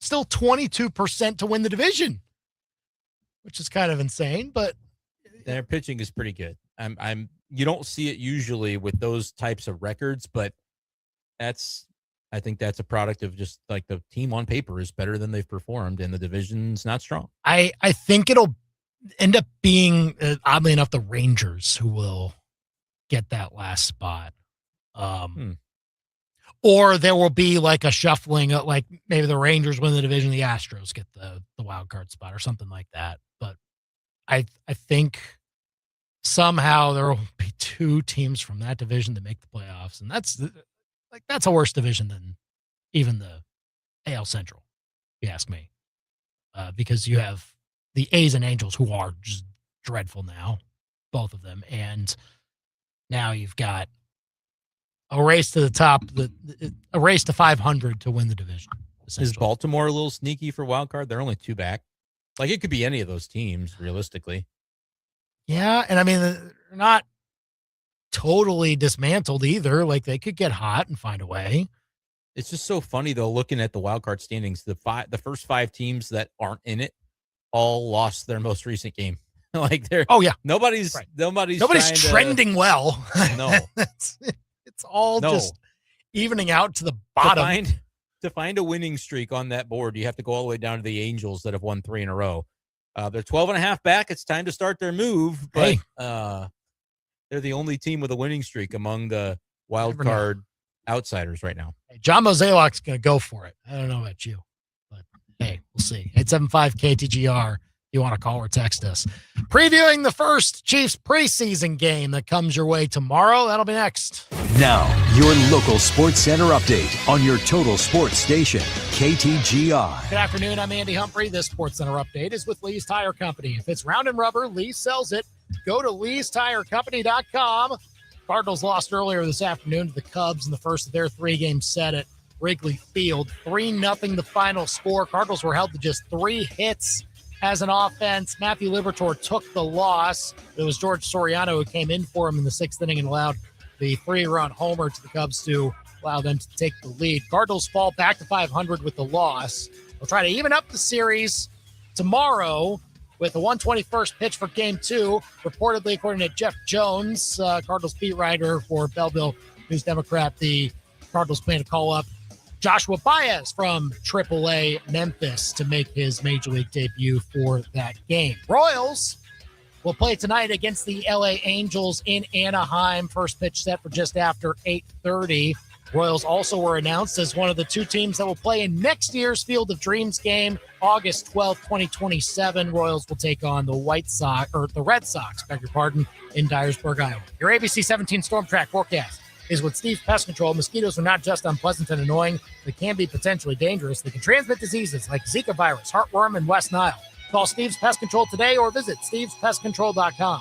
Speaker 4: still 22% to win the division, which is kind of insane. But
Speaker 3: their pitching is pretty good. You don't see it usually with those types of records, but I think that's a product of just like the team on paper is better than they've performed and the division's not strong.
Speaker 4: I think it'll end up being, oddly enough, the Rangers who will get that last spot. Or there will be like a shuffling, like maybe the Rangers win the division, the Astros get the wild card spot or something like that. But I think somehow there will be two teams from that division that make the playoffs, and that's a worse division than even the AL Central, if you ask me, because you have the A's and Angels who are just dreadful now, both of them, and now you've got a race to the top, a race to 500 to win the division.
Speaker 3: Is Baltimore a little sneaky for wild card? They're only 2 back. Like, it could be any of those teams, realistically.
Speaker 4: Yeah, and I mean, they're not totally dismantled either. Like, they could get hot and find a way.
Speaker 3: It's just so funny, though, looking at the wild card standings. The first 5 teams that aren't in it all lost their most recent game. Like, they're nobody's
Speaker 4: trending well.
Speaker 3: No,
Speaker 4: it's all just evening out to the bottom.
Speaker 3: To find a winning streak on that board, you have to go all the way down to the Angels that have won 3 in a row. They're 12.5 back. It's time to start their move, but they're the only team with a winning streak among the wild card outsiders right now.
Speaker 4: Hey, John Mozeliak's going to go for it. I don't know about you, but hey, we'll see. 875-KTGR. You want to call or text us. Previewing the first Chiefs preseason game that comes your way tomorrow. That'll be next.
Speaker 11: Now, your local sports center update on your total sports station, KTGR.
Speaker 4: Good afternoon. I'm Andy Humphrey. This Sports Center update is with Lee's Tire Company. If it's round and rubber, Lee sells it. Go to leestirecompany.com. Cardinals lost earlier this afternoon to the Cubs in the first of their 3-game set at Wrigley Field. 3-0 the final score. Cardinals were held to just 3 hits as an offense. Matthew Liberatore took the loss. It was George Soriano who came in for him in the 6th inning and allowed the 3-run homer to the Cubs to allow them to take the lead. Cardinals fall back to 500 with the loss. They'll try to even up the series tomorrow with a 121st pitch for Game 2. Reportedly, according to Jeff Jones, Cardinals beat writer for Belleville News Democrat, the Cardinals plan to call up Joshua Baez from AAA Memphis to make his Major League debut for that game. Royals will play tonight against the LA Angels in Anaheim. First pitch set for just after 8:30. Royals also were announced as one of the 2 teams that will play in next year's Field of Dreams game, August 12, 2027. Royals will take on the Red Sox, in Dyersburg, Iowa. Your ABC 17 Storm Track forecast is with Steve's Pest Control. Mosquitoes are not just unpleasant and annoying. They can be potentially dangerous. They can transmit diseases like Zika virus, heartworm, and West Nile. Call Steve's Pest Control today or visit stevespestcontrol.com.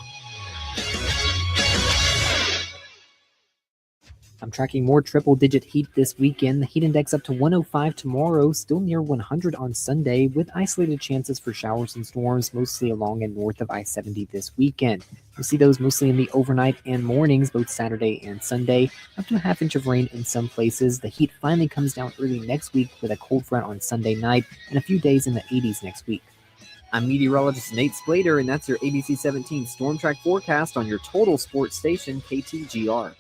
Speaker 5: I'm tracking more triple-digit heat this weekend. The heat index up to 105 tomorrow, still near 100 on Sunday, with isolated chances for showers and storms, mostly along and north of I-70 this weekend. You'll see those mostly in the overnight and mornings, both Saturday and Sunday, up to a half inch of rain in some places. The heat finally comes down early next week with a cold front on Sunday night and a few days in the 80s next week. I'm meteorologist Nate Splater, and that's your ABC 17 Storm Track forecast on your total sports station, KTGR.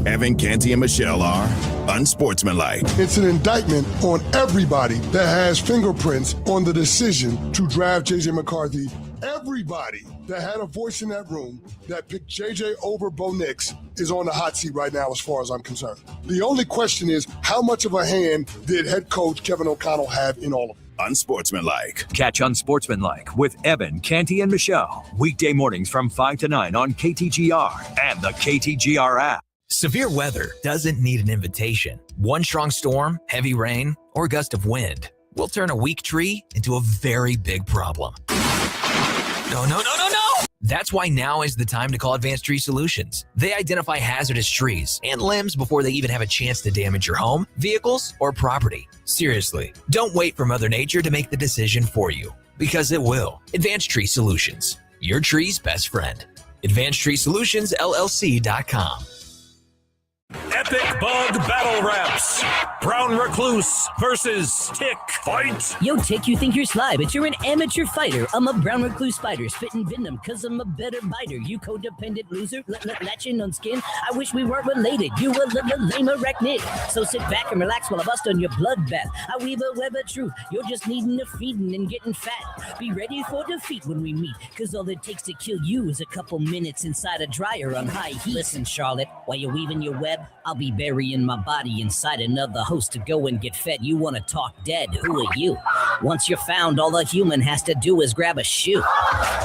Speaker 10: Evan, Canty, and Michelle are unsportsmanlike.
Speaker 7: It's an indictment on everybody that has fingerprints on the decision to draft J.J. McCarthy. Everybody that had a voice in that room that picked J.J. over Bo Nix is on the hot seat right now as far as I'm concerned. The only question is, how much of a hand did head coach Kevin O'Connell have in all of it?
Speaker 10: Unsportsmanlike.
Speaker 11: Catch Unsportsmanlike with Evan, Canty, and Michelle. Weekday mornings from 5 to 9 on KTGR and the KTGR app.
Speaker 23: Severe weather doesn't need an invitation. One strong storm, heavy rain, or gust of wind will turn a weak tree into a very big problem. No. That's why now is the time to call Advanced Tree Solutions. They identify hazardous trees and limbs before they even have a chance to damage your home, vehicles, or property. Seriously, don't wait for Mother Nature to make the decision for you, because it will. Advanced Tree Solutions, your tree's best friend. AdvancedTreeSolutionsLLC.com.
Speaker 2: Epic Bug Battle Raps. Brown Recluse versus Tick. Fight!
Speaker 22: Yo, Tick, you think you're sly, but you're an amateur fighter. I'm a brown recluse spider, spitting venom, cause I'm a better biter. You codependent loser, latching on skin. I wish we weren't related. You a lame arachnid. So sit back and relax while I bust on your bloodbath. I weave a web of truth. You're just needing a feeding and getting fat. Be ready for defeat when we meet, cause all it takes to kill you is a couple minutes inside a dryer on high heat. Listen, Charlotte, while you're weaving your web, I'll be burying my body inside another host to go and get fed. You want to talk dead? Who are you? Once you're found, all a human has to do is grab a shoe.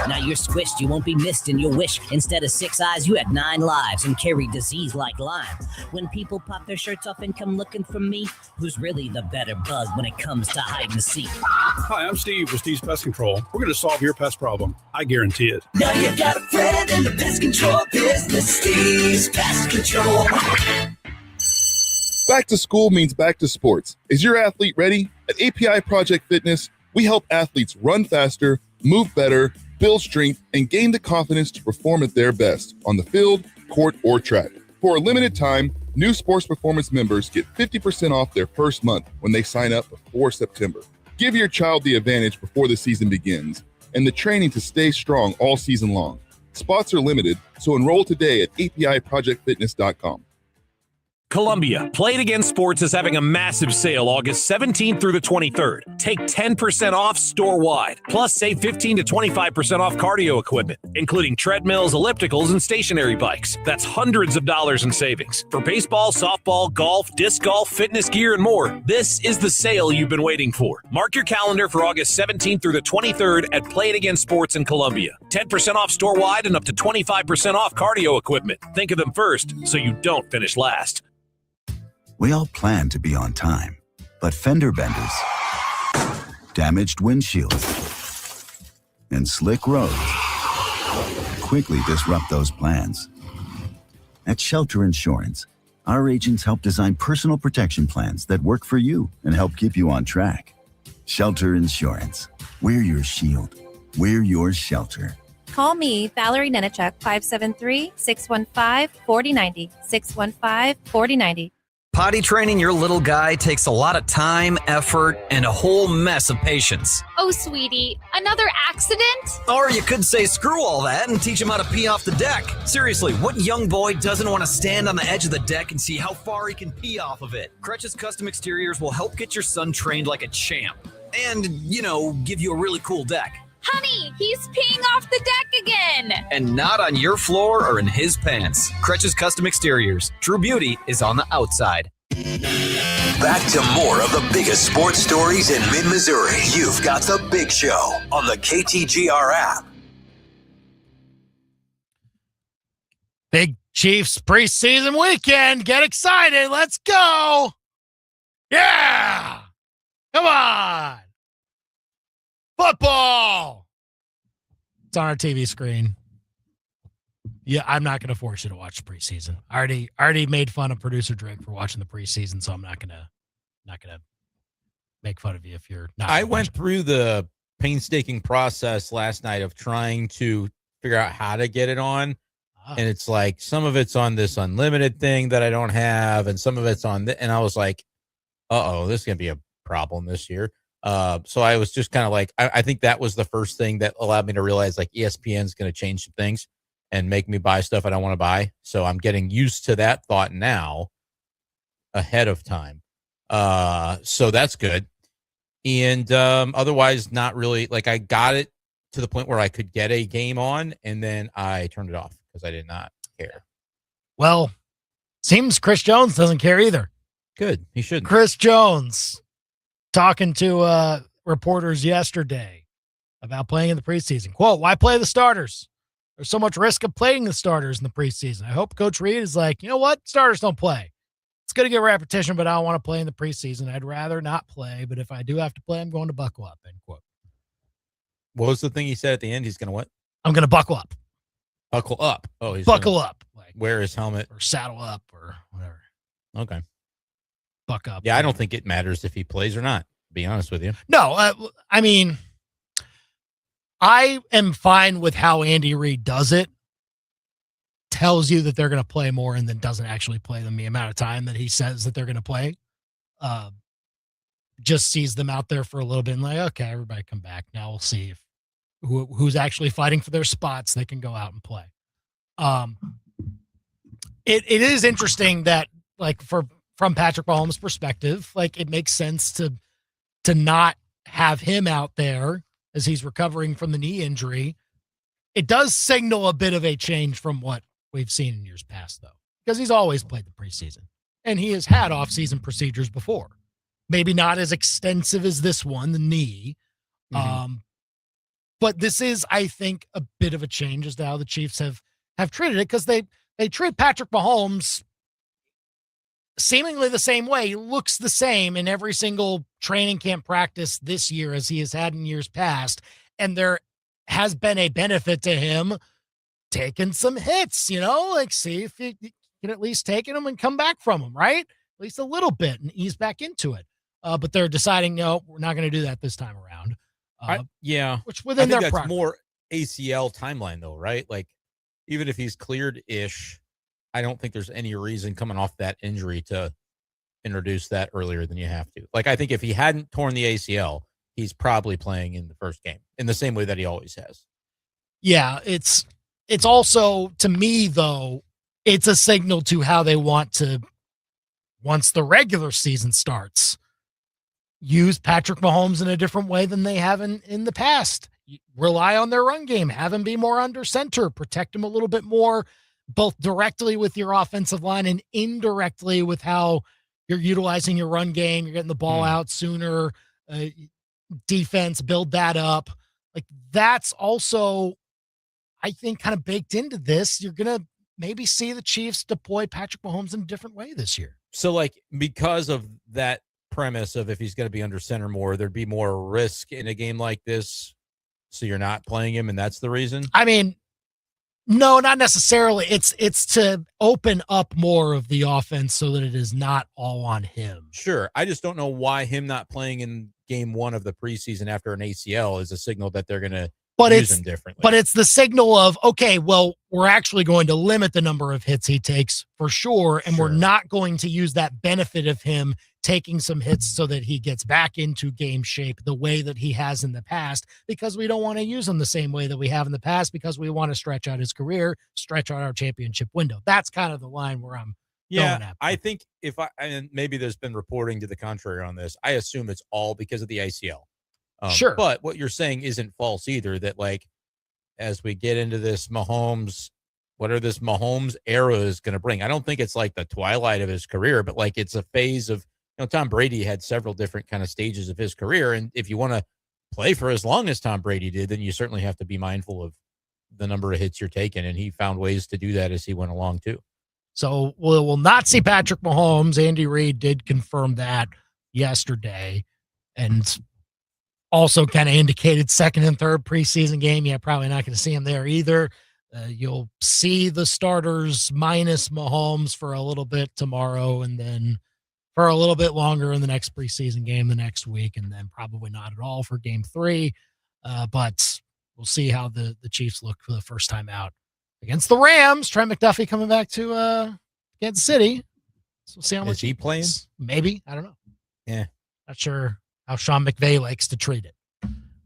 Speaker 22: Now you're squished, you won't be missed in your wish. Instead of 6 eyes, you had 9 lives and carry disease like Lyme. When people pop their shirts off and come looking for me, who's really the better bug when it comes to hide and seek?
Speaker 24: Hi, I'm Steve with Steve's Pest Control. We're going to solve your pest problem. I guarantee it.
Speaker 15: Now you got a friend in the pest control business. Steve's Pest Control.
Speaker 25: Back to school means back to sports. Is your athlete ready? At API Project Fitness, we help athletes run faster, move better, build strength, and gain the confidence to perform at their best on the field, court, or track. For a limited time, new Sports Performance members get 50% off their first month when they sign up before September. Give your child the advantage before the season begins and the training to stay strong all season long. Spots are limited, so enroll today at APIProjectFitness.com.
Speaker 2: Columbia, Play It Again Sports is having a massive sale August 17th through the 23rd. Take 10% off store-wide. Plus, save 15 to 25% off cardio equipment, including treadmills, ellipticals, and stationary bikes. That's hundreds of dollars in savings. For baseball, softball, golf, disc golf, fitness gear, and more, this is the sale you've been waiting for. Mark your calendar for August 17th through the 23rd at Play It Again Sports in Columbia. 10% off store-wide and up to 25% off cardio equipment. Think of them first so you don't finish last.
Speaker 26: We all plan to be on time, but fender benders, damaged windshields, and slick roads quickly disrupt those plans. At Shelter Insurance, our agents help design personal protection plans that work for you and help keep you on track. Shelter Insurance. We're your shield. We're your shelter.
Speaker 27: Call me, Valerie Nenechuk, 573-615-4090, 615-4090.
Speaker 16: Potty training your little guy takes a lot of time, effort, and a whole mess of patience.
Speaker 6: Oh, sweetie, another accident?
Speaker 16: Or you could say screw all that and teach him how to pee off the deck. Seriously, what young boy doesn't want to stand on the edge of the deck and see how far he can pee off of it? Crutch's Custom Exteriors will help get your son trained like a champ. And, give you a really cool deck.
Speaker 6: Honey, he's peeing off the deck again.
Speaker 16: And not on your floor or in his pants. Crutch's Custom Exteriors. True beauty is on the outside.
Speaker 1: Back to more of the biggest sports stories in mid-Missouri. You've got The Big Show on the KTGR app.
Speaker 4: Big Chiefs preseason weekend. Get excited. Let's go. Yeah. Come on. Football. It's on our TV screen. Yeah, I'm not going to force you to watch the preseason. I already made fun of producer Drake for watching the preseason, so I'm not gonna make fun of you if you're not.
Speaker 3: I went through the painstaking process last night of trying to figure out how to get it on, and it's like some of it's on this unlimited thing that I don't have, and some of it's on and I was like, this is gonna be a problem this year. So I was just kind of like, I think that was the first thing that allowed me to realize like ESPN's going to change some things and make me buy stuff I don't want to buy. So I'm getting used to that thought now ahead of time. So that's good. And otherwise, not really. Like I got it to the point where I could get a game on, and then I turned it off because I did not care.
Speaker 4: Well, seems Chris Jones doesn't care either.
Speaker 3: Good. He shouldn't.
Speaker 4: Chris Jones talking to reporters yesterday about playing in the preseason. Quote, why play the starters? There's so much risk of playing the starters in the preseason. I hope Coach Reed is like, you know what? Starters don't play. It's going to get repetition, but I don't want to play in the preseason. I'd rather not play, but if I do have to play, I'm going to buckle up, end quote.
Speaker 3: What was the thing he said at the end? He's going to what?
Speaker 4: I'm going to buckle up.
Speaker 3: Buckle up. Oh, he's
Speaker 4: buckle up.
Speaker 3: Like wear his helmet.
Speaker 4: Or saddle up or whatever.
Speaker 3: Okay.
Speaker 4: Buck up.
Speaker 3: Yeah, I don't think it matters if he plays or not, to be honest with you.
Speaker 4: No, I mean, I am fine with how Andy Reid does it. Tells you that they're going to play more and then doesn't actually play them the amount of time that he says that they're going to play. Just sees them out there for a little bit and like, okay, everybody come back. Now we'll see if who's actually fighting for their spots. They can go out and play. It is interesting that like from Patrick Mahomes' perspective, like it makes sense to not have him out there as he's recovering from the knee injury. It does signal a bit of a change from what we've seen in years past, though, because he's always played the preseason and he has had off-season procedures before. Maybe not as extensive as this one, the knee. Mm-hmm. But this is, I think, a bit of a change as to how the Chiefs have treated it, because they treat Patrick Mahomes seemingly the same way. He looks the same in every single training camp practice this year as he has had in years past. And there has been a benefit to him taking some hits, like see if you can at least take them and come back from them, right? At least a little bit and ease back into it. But they're deciding, no, we're not going to do that this time around. Which within their
Speaker 3: that's more ACL timeline though, right? Like even if he's cleared-ish, I don't think there's any reason coming off that injury to introduce that earlier than you have to. Like, I think if he hadn't torn the ACL, he's probably playing in the first game in the same way that he always has.
Speaker 4: Yeah, it's also, to me, though, it's a signal to how they want to, once the regular season starts, use Patrick Mahomes in a different way than they have in the past. Rely on their run game, have him be more under center, protect him a little bit more, both directly with your offensive line and indirectly with how you're utilizing your run game. You're getting the ball out sooner, defense, build that up. Like that's also, I think, kind of baked into this. You're going to maybe see the Chiefs deploy Patrick Mahomes in a different way this year.
Speaker 3: So like, because of that premise of if he's going to be under center more, there'd be more risk in a game like this. So you're not playing him, and that's the reason?
Speaker 4: I mean, no, not necessarily. It's to open up more of the offense so that it is not all on him.
Speaker 3: Sure. I just don't know why him not playing in game one of the preseason after an ACL is a signal that they're going to
Speaker 4: but
Speaker 3: use
Speaker 4: it's
Speaker 3: him differently.
Speaker 4: But it's the signal of, okay, well, we're actually going to limit the number of hits he takes for sure, and we're not going to use that benefit of him taking some hits so that he gets back into game shape the way that he has in the past, because we don't want to use him the same way that we have in the past, because we want to stretch out his career, stretch out our championship window. That's kind of the line where I'm going at.
Speaker 3: I think and maybe there's been reporting to the contrary on this. I assume it's all because of the ICL.
Speaker 4: Sure.
Speaker 3: But what you're saying isn't false either, that like, as we get into this Mahomes, whatever this Mahomes era is going to bring, I don't think it's like the twilight of his career, but like it's a phase of, Tom Brady had several different kind of stages of his career. And if you want to play for as long as Tom Brady did, then you certainly have to be mindful of the number of hits you're taking. And he found ways to do that as he went along too.
Speaker 4: So we'll not see Patrick Mahomes. Andy Reid did confirm that yesterday, and also kind of indicated second and third preseason game. Yeah, probably not going to see him there either. You'll see the starters minus Mahomes for a little bit tomorrow, and then for a little bit longer in the next preseason game the next week, and then probably not at all for game 3. But we'll see how the Chiefs look for the first time out against the Rams. Trent McDuffie coming back to Kansas City. So we'll see how much
Speaker 3: he playing.
Speaker 4: Maybe. I don't know.
Speaker 3: Yeah.
Speaker 4: Not sure how Sean McVay likes to treat it.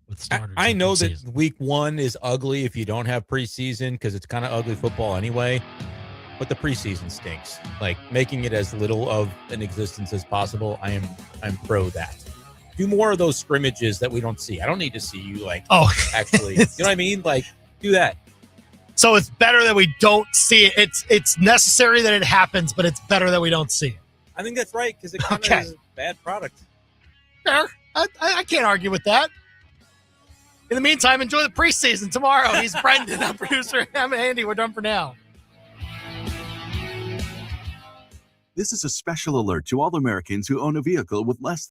Speaker 4: With starters
Speaker 3: I know that
Speaker 4: preseason.
Speaker 3: week 1 is ugly if you don't have preseason, because it's kind of ugly football anyway. But the preseason stinks. Like, making it as little of an existence as possible, I'm pro that. Do more of those scrimmages that we don't see. I don't need to see you actually. You know what I mean? Like, do that.
Speaker 4: So it's better that we don't see it. It's necessary that it happens, but it's better that we don't see it.
Speaker 3: I think that's right, because it kind of is a bad product.
Speaker 4: Fair. I can't argue with that. In the meantime, enjoy the preseason tomorrow. He's Brendan, I'm producer. I'm Andy. We're done for now.
Speaker 8: This is a special alert to all Americans who own a vehicle with less